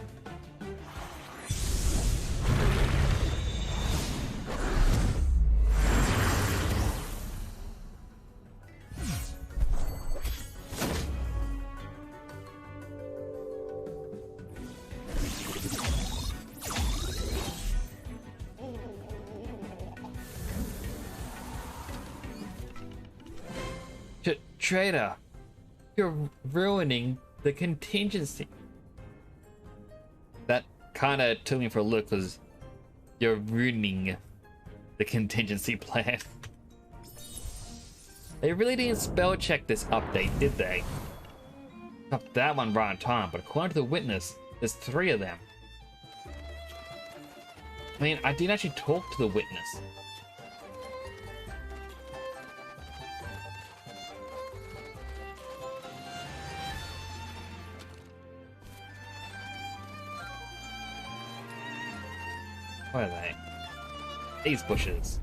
Traitor, you're ruining the contingency. That kind of took me for a look, because you're ruining the contingency plan. They really didn't spell check this update, did they? Got that one right on time, but according to the witness, there's 3 of them. I mean, I didn't actually talk to the witness. Where are they? These bushes.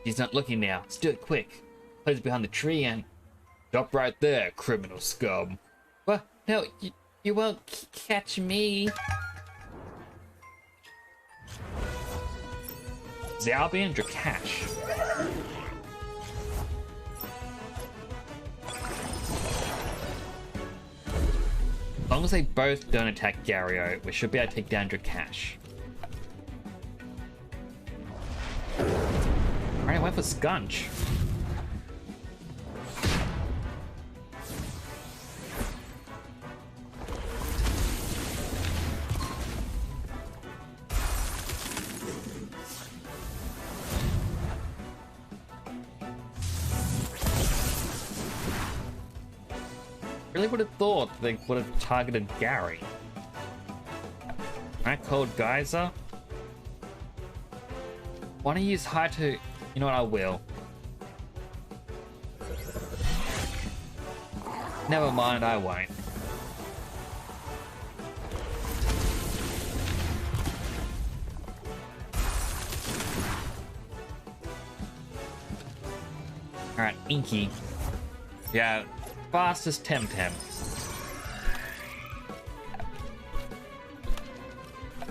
He's not looking now. Let's do it quick. Close behind the tree and... Stop right there, criminal scum. What? No, you won't catch me. Zalby and Drakash. As long as they both don't attack Gario, we should be able to take down Drakash. Alright, I went for Skunch. Really would have thought they would have targeted Gary. Alright, Cold Geyser. Why don't you use high to... You know what, I will. Never mind, I won't. Alright, Inky. Yeah, fastest Temtem.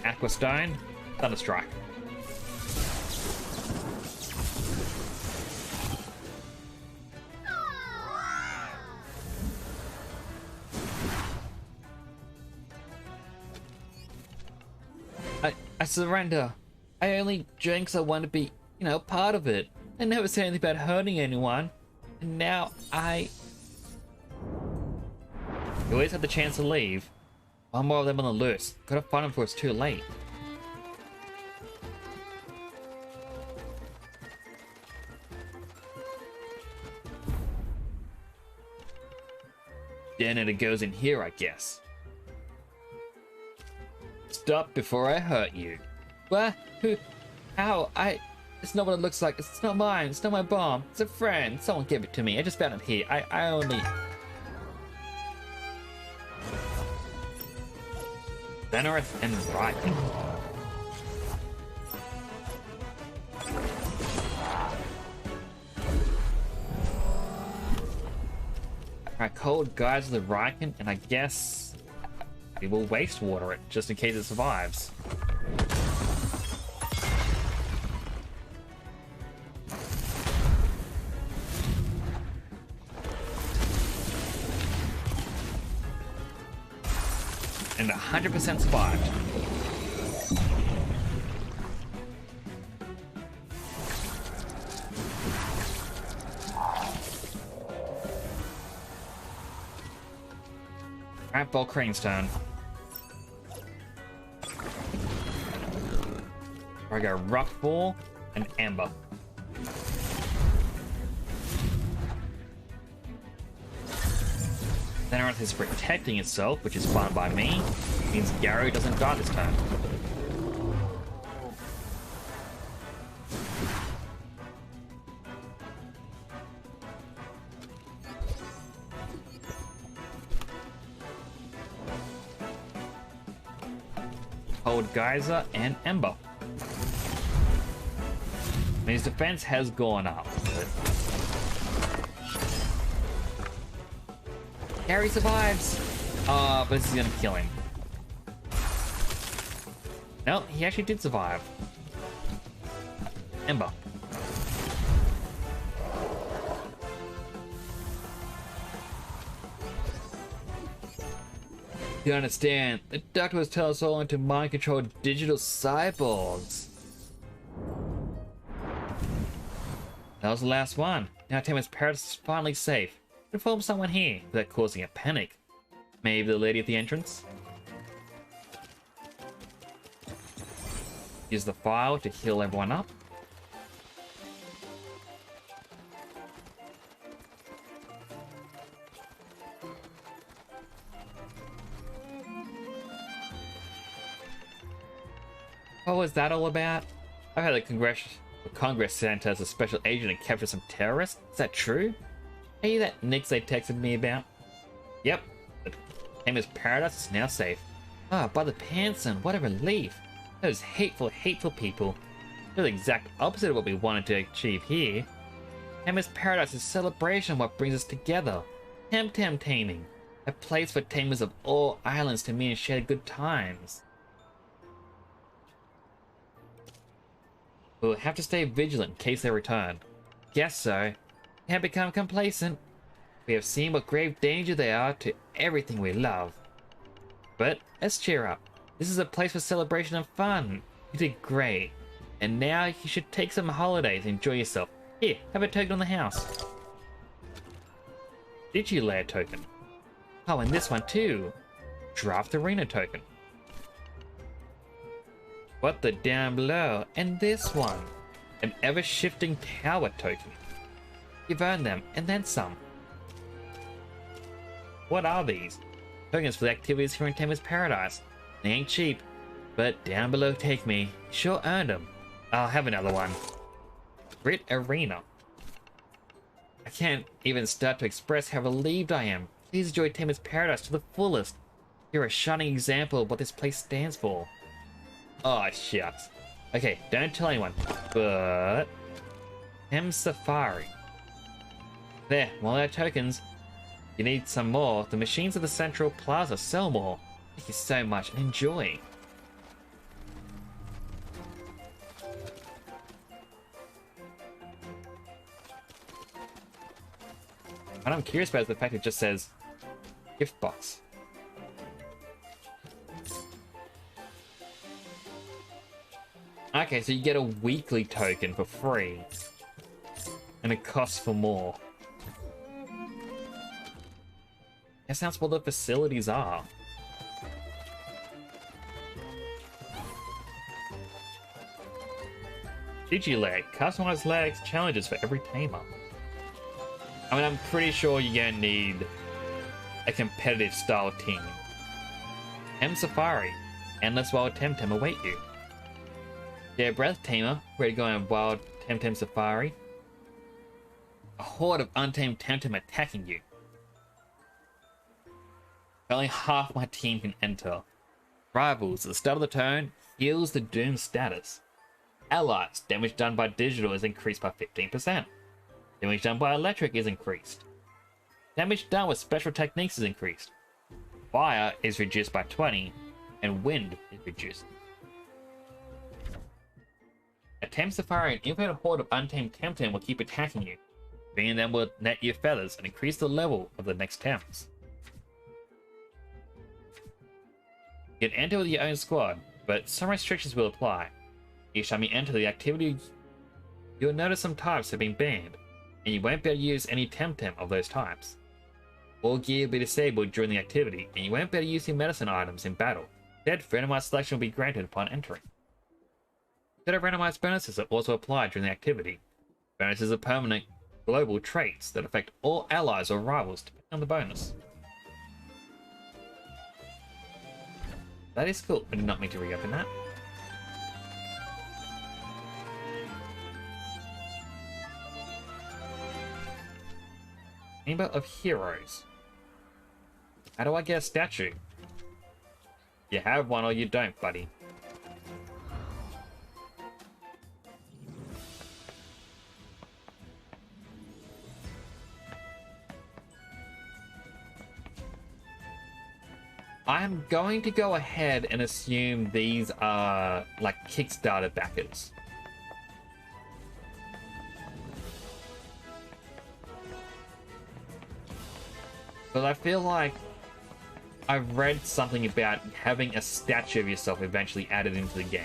Aquastone, Thunderstrike. I surrender. I only drank so I want to be, you know, part of it. I never said anything about hurting anyone. And now I... You always have the chance to leave. One more of them on the loose. Gotta find them before it's too late. Janitor goes in here, I guess. Stop before I hurt you. What? Who? How? It's not what it looks like. It's not mine. It's not my bomb. It's a friend. Someone give it to me. I just found it here. I only... Xenorith and Raikou. Alright, Cold Geyser the Raikou, and I guess we will waste water it just in case it survives. And 100% survived. Alright, Volcrane's turn. I go Rough Ball and Amber. Xenorith is protecting itself, which is fine by me. Means Garo doesn't die this turn. Cold Geyser and Ember. His defense has gone up. Gary survives! But this is gonna kill him. No, he actually did survive. Ember. You understand, the doctor was telling us all into mind-controlled digital cyborgs. That was the last one. now Temtem's paradise is finally safe. Inform someone here without causing a panic. Maybe the lady at the entrance? Use the file to heal everyone up. What was that all about? I heard the Congress sent us a special agent and captured some terrorists. Is that true? Hey, that Nix they texted me about? Yep. The famous paradise is now safe. Ah, by the Panson, what a relief. Those hateful, hateful people. They're the exact opposite of what we wanted to achieve here. Tamer's Paradise is a celebration of what brings us together. Temtem taming. A place for tamers of all islands to meet and share good times. We'll have to stay vigilant in case they return. Guess so. Can't become complacent. We have seen what grave danger they are to everything we love. But let's cheer up. This is a place for celebration and fun. You did great. And now you should take some holidays and enjoy yourself. Here, have a token on the house. Digilare token. Oh, and this one too. Draft Arena token. What the down below? And this one. An ever-shifting tower token. You've earned them, and then some. What are these? Tokens for the activities here in Tamer's Paradise. They ain't cheap, but down below take me. Sure earned them. I'll have another one. Grit Arena. I can't even start to express how relieved I am. Please enjoy Tamer's Paradise to the fullest. You're a shining example of what this place stands for. Oh, shucks. Okay, don't tell anyone, but... Tem Safari. There, more of tokens. You need some more. The machines at the Central Plaza sell more. Thank you so much and enjoy. What I'm curious about is the fact it just says gift box. Okay, so you get a weekly token for free. And it costs for more. That sounds what the facilities are. Digilag, customized legs challenges for every tamer. I mean, I'm pretty sure you're gonna need a competitive style team. M Safari, Endless Wild Temtem await you. Yeah, Breath Tamer, ready to go on a Wild Temtem Safari. A horde of untamed Temtem attacking you. Only half my team can enter. Rivals, at the start of the turn, heals the Doom status. Allies, damage done by digital is increased by 15%. Damage done by electric is increased. Damage done with special techniques is increased. Fire is reduced by 20, and wind is reduced. A Tem Safari and infinite horde of untamed Temtem will keep attacking you. Being them will net your feathers and increase the level of the next Temps. You can enter with your own squad, but some restrictions will apply. Each time you enter the activity, you'll notice some types have been banned, and you won't be able to use any Temtem of those types. All gear will be disabled during the activity, and you won't be able to use your medicine items in battle. Instead, randomized selection will be granted upon entering. Set of randomized bonuses are also applied during the activity. Bonuses are permanent global traits that affect all allies or rivals depending on the bonus. That is cool. I did not mean to reopen that. Chamber of Heroes. How do I get a statue? You have one or you don't, buddy. I'm going to go ahead and assume these are like Kickstarter backers. But I feel like I've read something about having a statue of yourself eventually added into the game.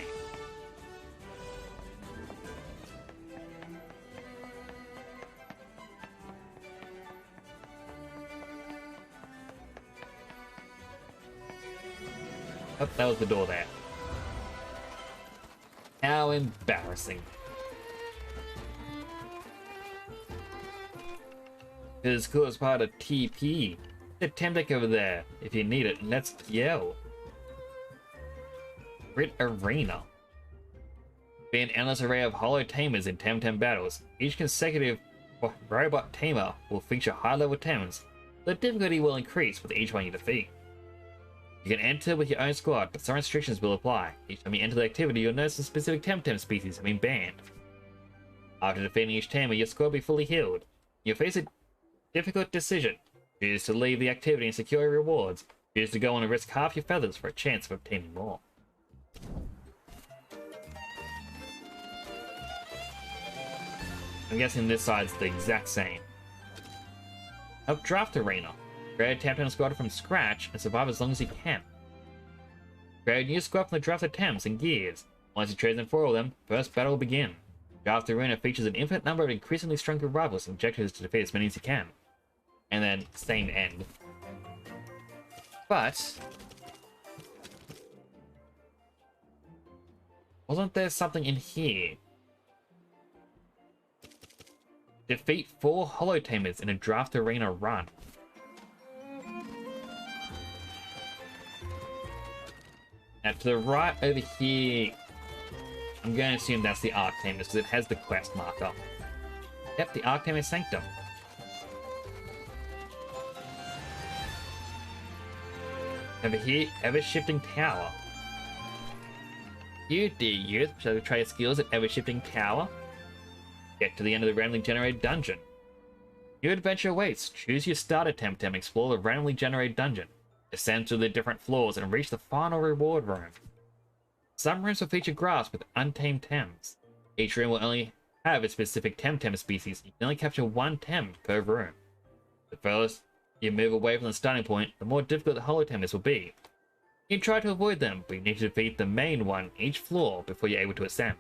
Oh, that was the door there. How embarrassing. It's cool as part of TP. The Temtem over there. If you need it, let's go. Grid Arena. Be an endless array of hollow tamers in Temtem battles. Each consecutive robot tamer will feature high-level Tems. The difficulty will increase with each one you defeat. You can enter with your own squad, but some restrictions will apply. Each time you enter the activity, you'll notice a specific Temtem species have been banned. After defeating each tamer, your squad will be fully healed. You'll face a difficult decision. Choose to leave the activity and secure your rewards. Choose to go on and risk half your feathers for a chance of obtaining more. I'm guessing this side's the exact same. Help Draft Arena. Create a Temtem squad from scratch and survive as long as you can. Create a new squad from the drafted Temps and gears. Once you trade them for all of them, first battle will begin. Draft Arena features an infinite number of increasingly stronger rivals and objectives to defeat as many as you can. And then, same end. But wasn't there something in here? Defeat 4 Hollow Tamers in a Draft Arena run. Now to the right over here, I'm going to assume that's the Arctamer because it has the quest marker. Yep, the Arctamer Sanctum. Over here, Ever-Shifting Tower. You, dear youth, shall try your skills at Ever-Shifting Tower. Get to the end of the randomly generated dungeon. Your adventure awaits. Choose your starter Temtem, explore the randomly generated dungeon. Ascend through the different floors and reach the final reward room. Some rooms will feature grass with untamed Tems. Each room will only have a specific Temtem species. You can only capture 1 Tem per room. The furthest you move away from the starting point, the more difficult the Hollow Temers will be. You can try to avoid them, but you need to defeat the main one each floor before you're able to ascend.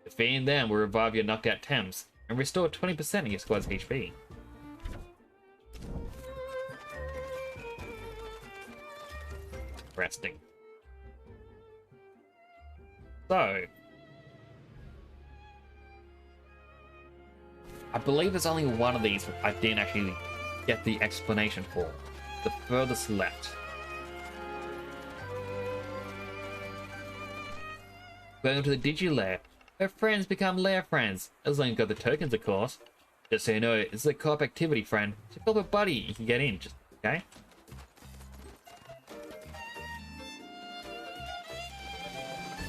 Defeating them will revive your knocked out Tems and restore 20% of your squad's HP. Resting. So, I believe there's only one of these I didn't actually get the explanation for. The furthest left. Going to the Digi-Lair. Her friends become Lair friends, as long as you got the tokens, of course. Just so you know, it's a co-op activity, friend. So if you have a buddy, you can get in, just okay?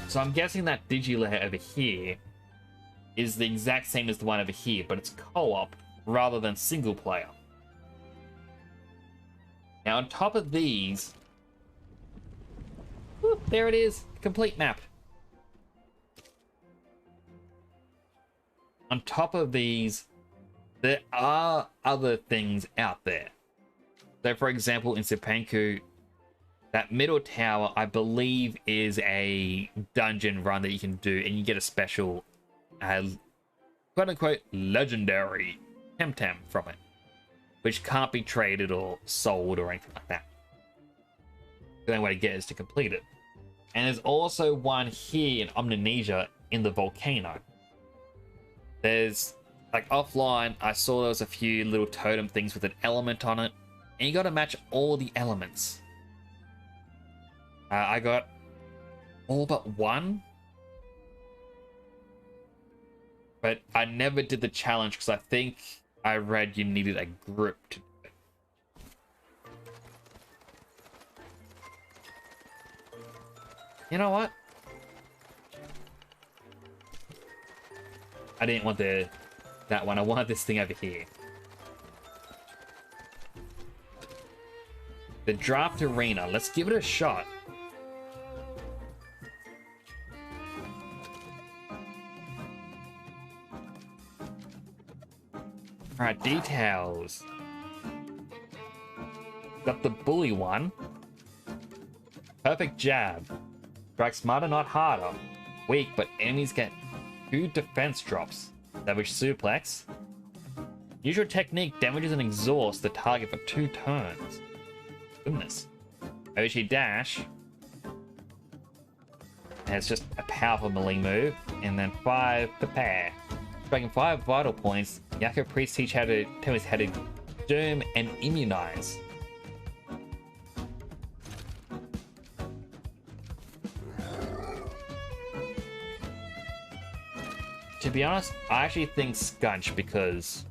So I'm guessing that Digi-Lair over here is the exact same as the one over here, but it's co-op rather than single player. Now on top of these, whoop, there it is, complete map. On top of these, there are other things out there. So for example, in Sipanku, that middle tower, I believe, is a dungeon run that you can do, and you get a special, quote-unquote, legendary Temtem from it, which can't be traded or sold or anything like that. The only way to get it is to complete it. And there's also one here in Omninesia in the volcano. There's, like, offline, I saw there was a few little totem things with an element on it, and you got to match all the elements. I got all but one, but I never did the challenge because I think I read you needed a group to do it. You know what? I didn't want that one. I wanted this thing over here. The Draft Arena. Let's give it a shot. Alright, details. Got the bully one. Perfect jab. Strike smarter, not harder. Weak, but enemies get 2 defense drops. Savage suplex. Use your technique, damages and exhausts the target for 2 turns. Goodness. Oshi dash. And it's just a powerful melee move. And then 5 prepare. Striking 5 vital points, Yako Priest teach how to tell us how to doom and immunize. To be honest, I actually think Scunch because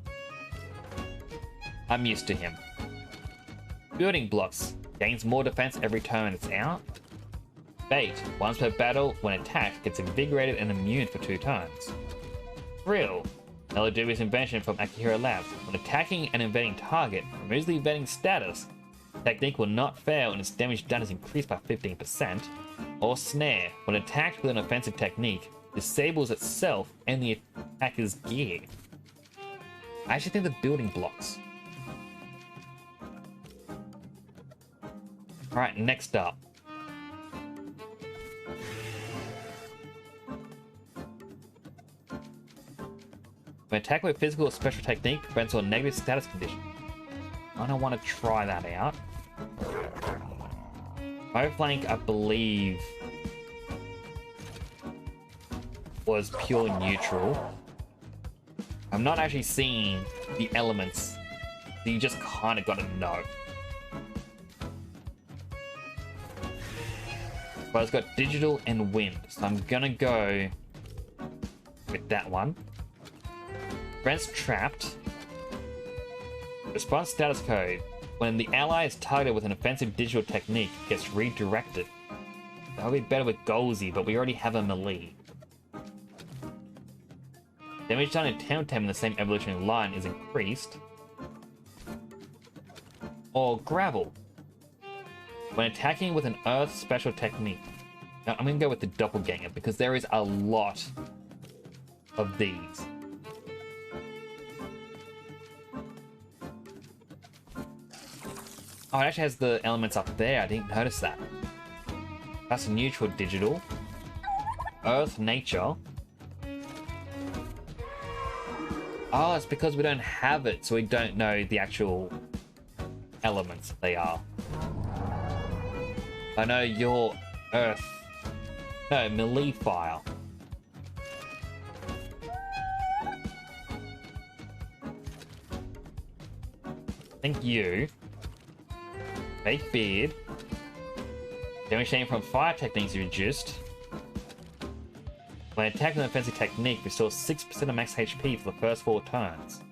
I'm used to him. Building blocks. Gains more defense every turn it's out. Bait. Once per battle, when attacked, gets invigorated and immune for 2 turns. Thrill. Another dubious invention from Akihiro Labs. When attacking an invading target, removes the invading status. Technique will not fail and its damage done is increased by 15%. Or Snare. When attacked with an offensive technique, disables itself and the attacker's gear. I actually think the building blocks. Alright, next up. When attacked with physical or special technique, prevents a negative status condition. I don't want to try that out. Flank, I believe, was pure neutral. I'm not actually seeing the elements, so you just kind of got to know. But it's got digital and wind, so I'm gonna go with that one. Friends trapped. Response status code. When the ally is targeted with an offensive digital technique, it gets redirected. That would be better with Golzy, but we already have a melee. Damage done in Temtem in the same evolutionary line is increased. Or Gravel. When attacking with an Earth special technique. Now, I'm going to go with the Doppelganger because there is a lot of these. Oh, it actually has the elements up there. I didn't notice that. That's a neutral digital. Earth nature. Oh, it's because we don't have it, so we don't know the actual elements they are. I know your Earth. No, melee fire. Thank you. Fake beard. Damage taken from fire techniques is reduced. When attacking an offensive technique, restores 6% of max HP for the first 4 turns.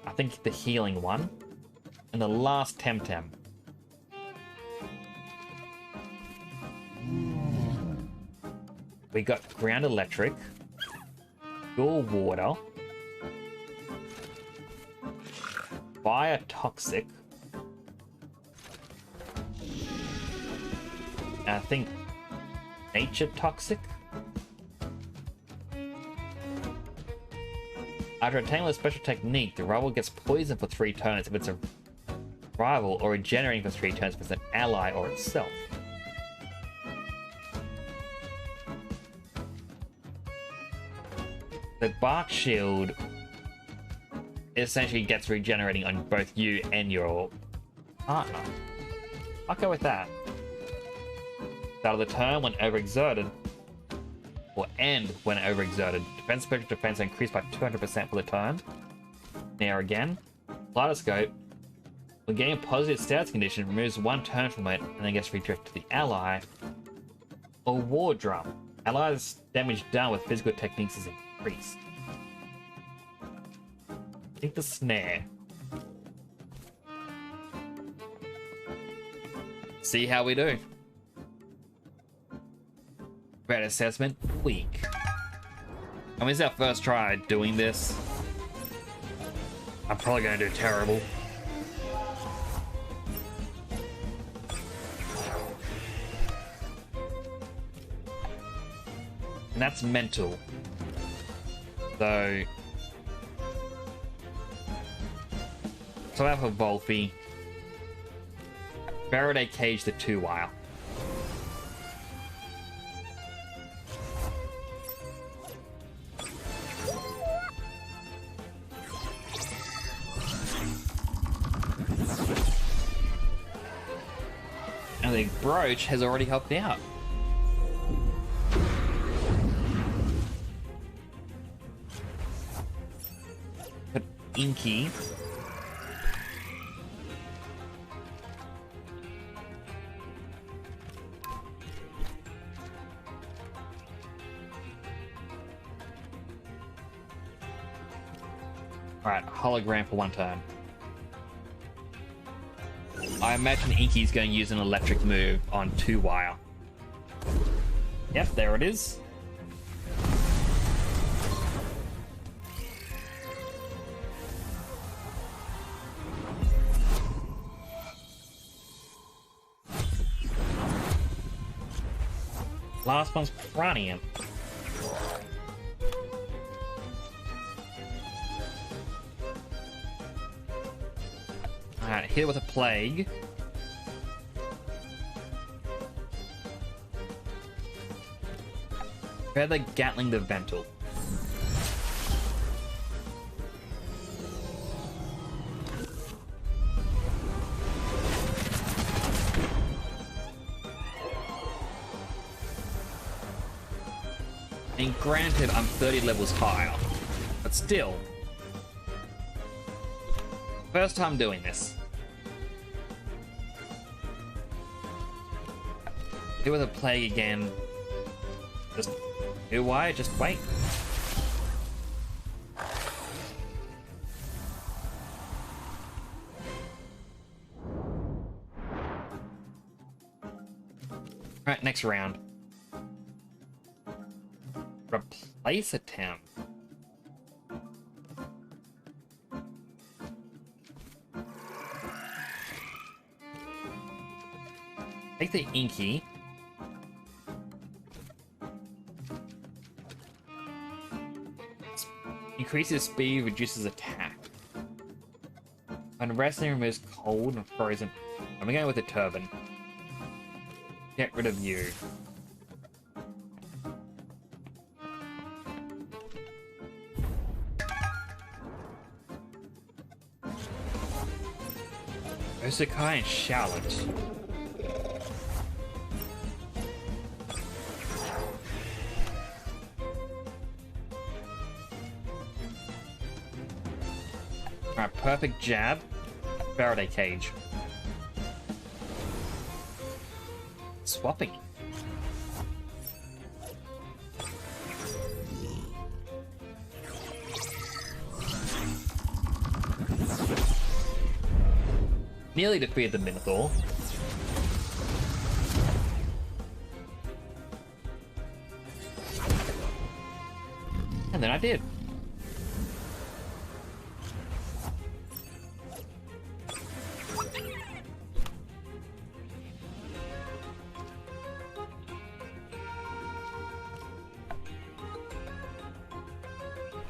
I think the healing one. And the last Temtem. We got ground electric. Pure water. Fire toxic. And I think nature toxic. After attaining with a special technique, the rival gets poisoned for 3 turns if it's a rival, or regenerating for 3 turns if it's an ally or itself. The Bark Shield essentially gets regenerating on both you and your partner. I'll go with that. Start of the turn when overexerted, or end when overexerted. Defense special defense increased by 200% for the turn. Now again. Kaleidoscope. When getting a positive status condition, removes 1 turn from it and then gets redirected to the ally. Or War Drum. Allies' damage done with physical techniques is increased. I think the Snare. See how we do. Threat assessment, weak. I mean, it's our first try doing this. I'm probably gonna do terrible. And that's mental. So I have a Volphy. Faraday Cage the 2-wire. And the brooch has already helped out. But Inky. Alright, hologram for one turn. I imagine Inky's going to use an electric move on 2-wire. Yep, there it is. Last one's Cranium. Alright, hit it with a Plague. Feather Gatling the Vental. And granted, I'm 30 levels higher, but still. First time doing this. Hit with a Plague again. Just do why? Just wait. Alright, next round. Replace a Tem. Take the Inky. Increases speed, reduces attack. When wrestling removes cold and frozen. I'm going with the turban. Get rid of you. Osakai and Charlotte. Alright, perfect jab. Faraday cage. Swapping. Nearly defeated the Minotaur. And then I did.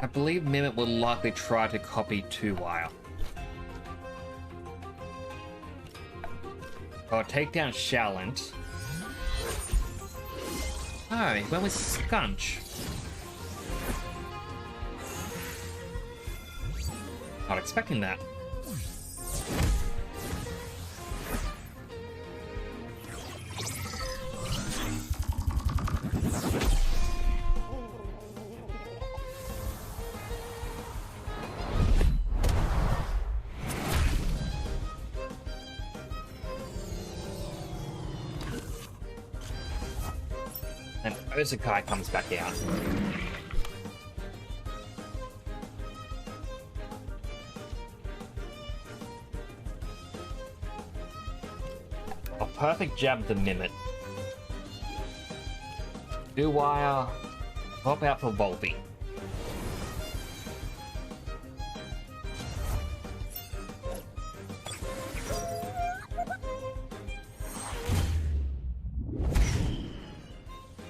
I believe Mimit will likely try to copy 2-wire. I'll take down Shallant. Oh, he went with Scunch. Not expecting that. And Osakai comes back out. A perfect jab to Mimit. 2-wire. Pop out for Volpe.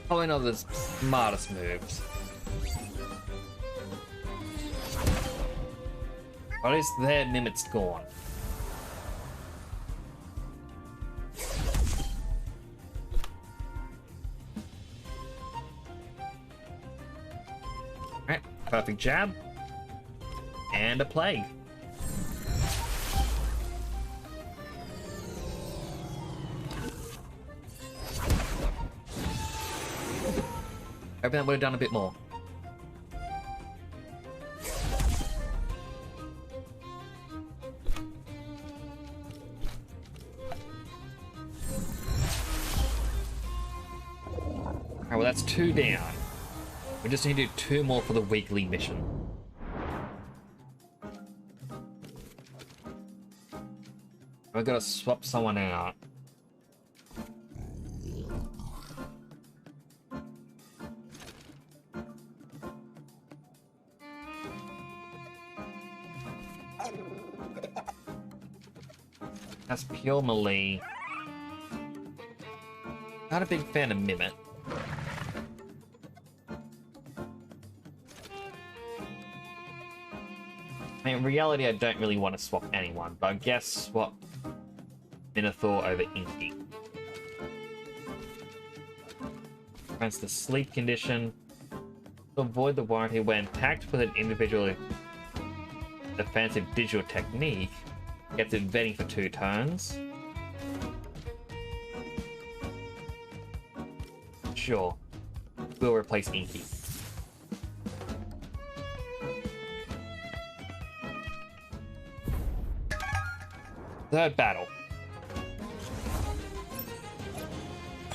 Probably not the smartest moves. But at least their Mimit's gone. Alright, perfect jab. And a Plague. Hoping that would have done a bit more. Alright, well that's 2 down. We just need to do 2 more for the weekly mission. We've got to swap someone out. That's pure melee. Not a big fan of Mimit. I mean, in reality, I don't really want to swap anyone, but I guess swap Minotaur over Inky. Grants the sleep condition. To avoid the warranty when attacked with an individual defensive digital technique, gets it vetting for 2 turns. Sure. We'll replace Inky. Third battle.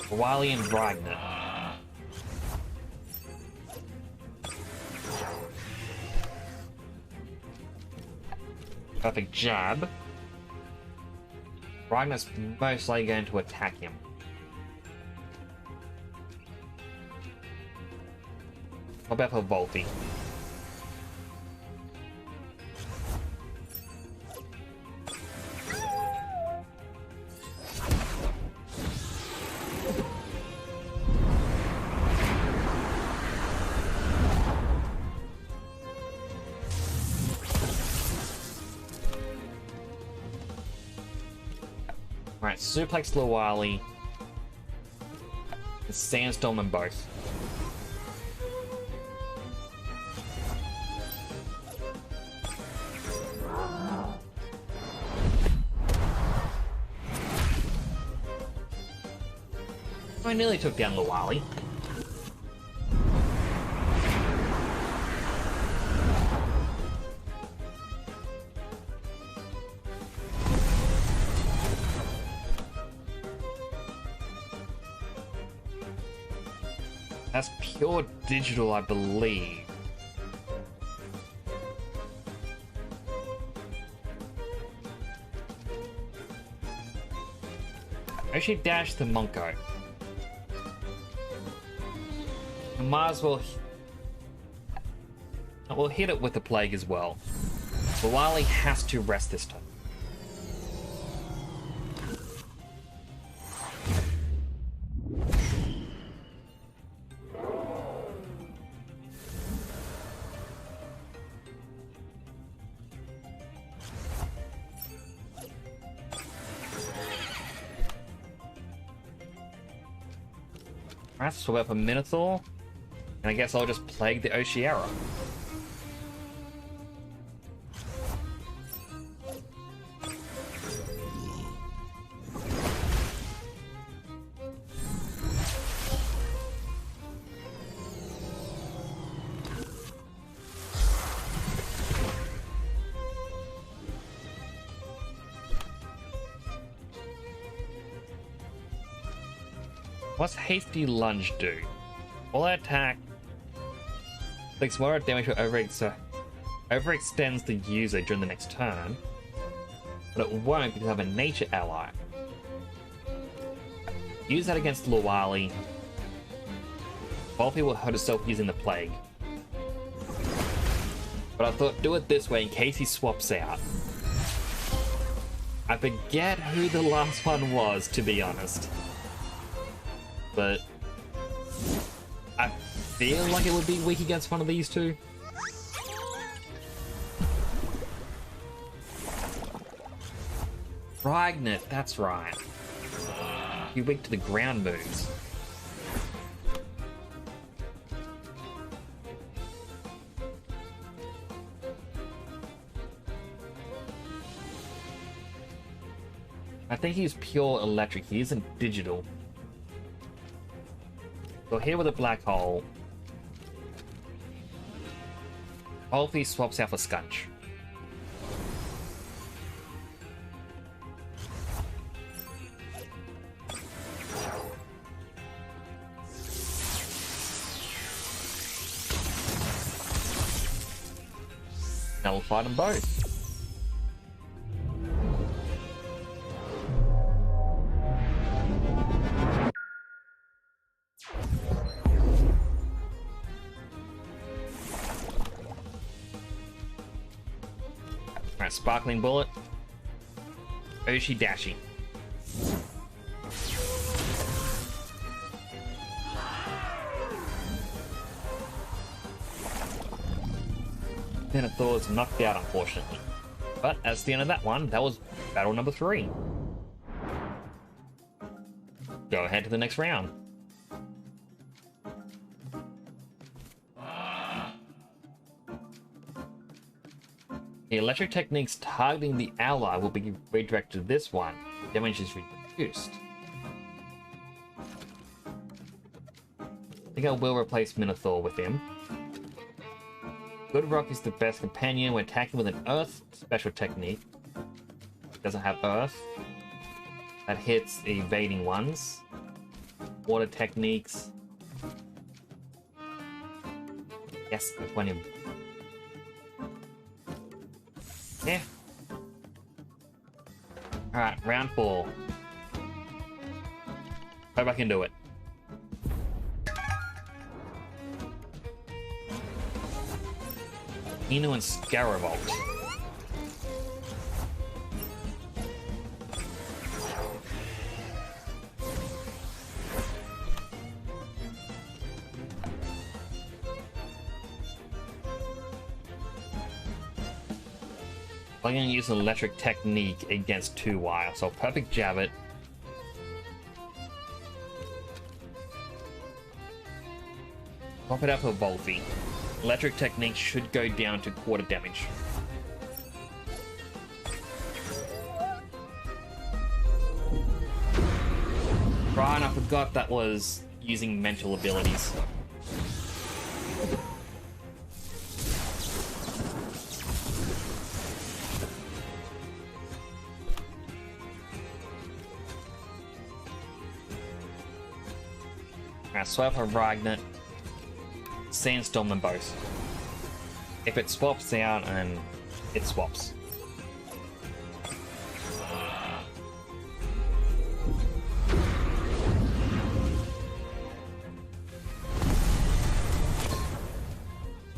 Wily and Ragnar. Perfect jab. Ragnar's most likely going to attack him. What about for Volti? Alright, Suplex Lawali. Sandstorm and both. I nearly took down Lawali. That's pure digital, I believe. I should dash the Monko. I might as well... We'll hit it with the Plague as well. But Wily has to rest this time. Alright, swap out for Minotaur. And I guess I'll just Plague the Oshiera. What's Hasty Lunge do? While I attack, takes more damage to overextends the user during the next turn, but it won't because I have a nature ally. Use that against Lawali. Volpi will hurt herself using the Plague. But I thought do it this way in case he swaps out. I forget who the last one was, to be honest. But I feel like it would be weak against one of these two. Ragnar, that's right. You're weak to the ground moves. I think he's pure electric, he isn't digital. So here with a black hole, Hopefully swaps out for Scunch. Now we'll fight them both. Alright, Sparkling Bullet. Oshi Dashi. Minotaur is knocked out, unfortunately. But that's the end of that one. That was battle number 3. Go ahead to the next round. The electric techniques targeting the ally will be redirected to this one. Damage is reduced. I think I will replace Minotaur with him. Good Rock is the best companion when attacking with an Earth special technique. Doesn't have Earth. That hits the evading ones. Water techniques. Yes, I want him. Yeah. Alright, round 4. Hope I can do it. Inu and Scaravolt. I'm going to use an electric technique against 2-wire, so perfect jab it. Pop it up for Volphy. Electric technique should go down to quarter damage. Right, I forgot that was using mental abilities. Alright, swap for Ragnet. Sandstorm them both. If it swaps out, and it swaps.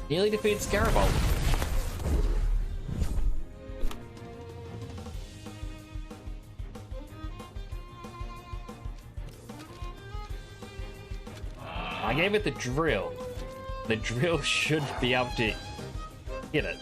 Nearly defeated Scaravolt. I gave it the drill. The drill should be able to hit it.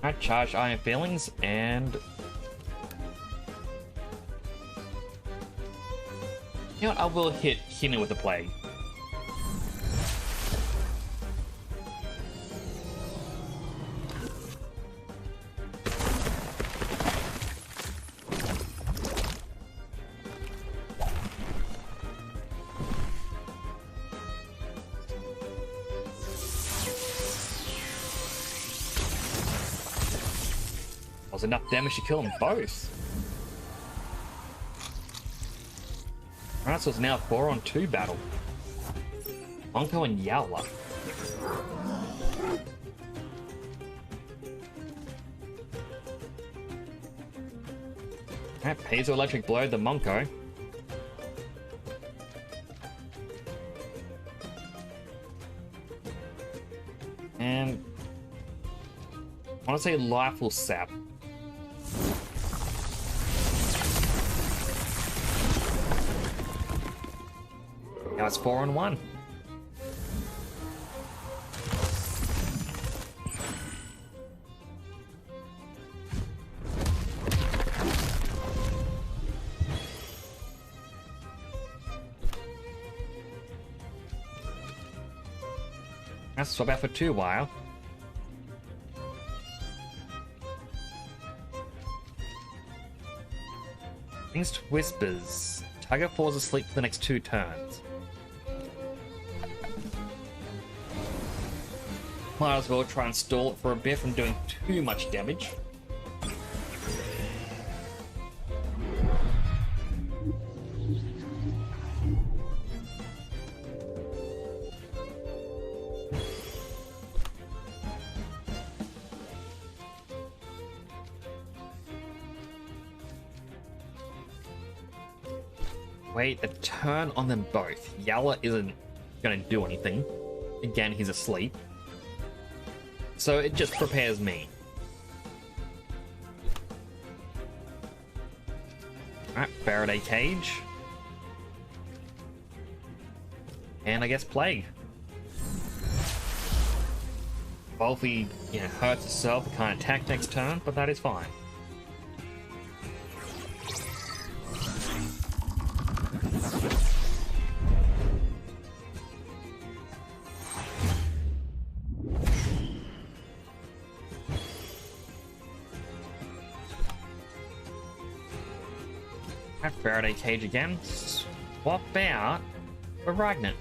I charge Iron Feelings and... You know what, I will hit Hinu with the Plague. Was enough damage to kill them both. Alright, so it's now a 4-on-2 battle. Monko and Yowler. Alright, Piezoelectric Blow the Monko. And I want to say Life will sap. Now it's 4-on-1. Let's swap out for 2-wire. Things whispers. Target falls asleep for the next 2 turns. Might as well try and stall it for a bit from doing too much damage. Wait, a turn on them both. Yala isn't gonna do anything. Again, he's asleep. So it just prepares me. Alright, Faraday Cage. And I guess Plague. Well, if he, hurts itself, it can't attack next turn, but that is fine. Faraday Cage again. Swap out for Ragnar.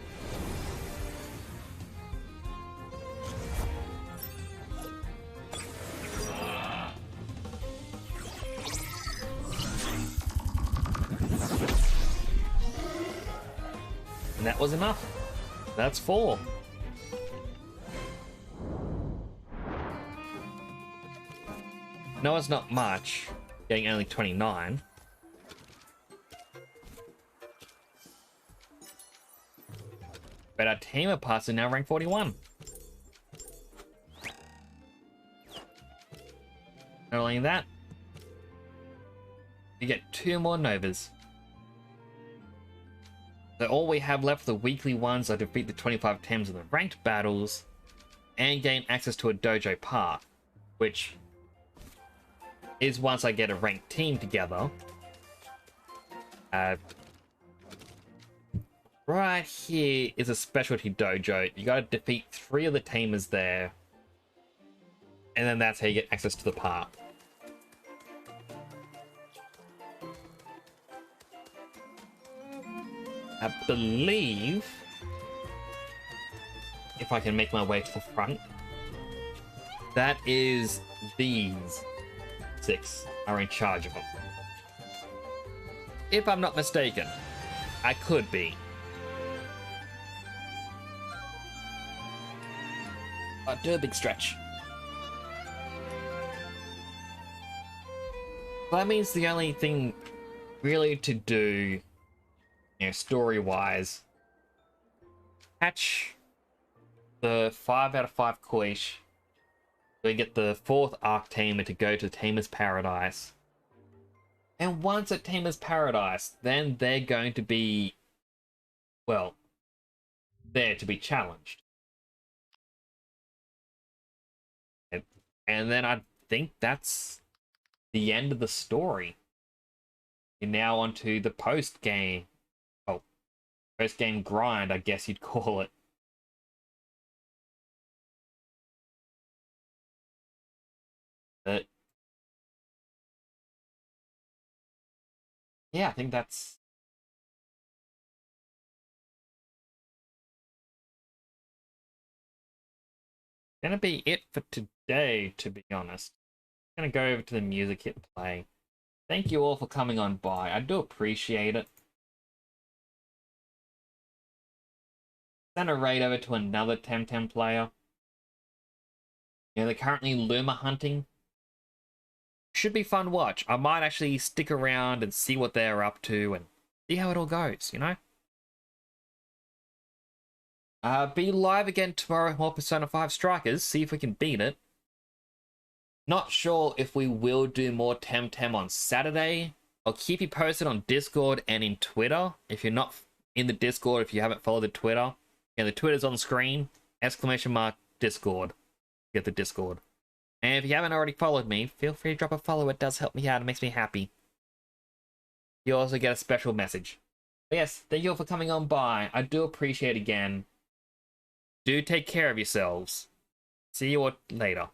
And that was enough. That's 4. No, it's not much. Getting only 29. But our team of parts are now ranked 41. Not only that, you get 2 more Novas. So all we have left for the weekly ones are defeat the 25 Tems in the ranked battles and gain access to a dojo path, which is once I get a ranked team together. Right here is a specialty dojo. You gotta defeat 3 of the tamers there. And then that's how you get access to the path. I believe, if I can make my way to the front, that is these 6 are in charge of them. If I'm not mistaken. I could be. Do a big stretch. That means the only thing really to do, story-wise, catch the 5 out of 5 Koish. We get the 4th Arc Tamer to go to Tamer's Paradise. And once at Tamer's Paradise, then they're going to be, well, there to be challenged. And then I think that's the end of the story. You're now onto the post-game. Oh, post-game grind, I guess you'd call it. But yeah, I think that's gonna be it for today, to be honest. I'm gonna go over to the music, hit play. Thank you all for coming on by. I do appreciate it. Send a raid over to another Temtem player. They're currently Luma hunting. Should be fun watch. I might actually stick around and see what they're up to and see how it all goes, Be live again tomorrow with more Persona 5 Strikers, see if we can beat it. Not sure if we will do more Temtem on Saturday. I'll keep you posted on Discord and in Twitter. If you're not in the Discord, if you haven't followed the Twitter, the Twitter's on screen, !Discord. Get the Discord. And if you haven't already followed me, feel free to drop a follow. It does help me out. It makes me happy. You also get a special message. But yes, thank you all for coming on by. I do appreciate it again. Do take care of yourselves. See you all later.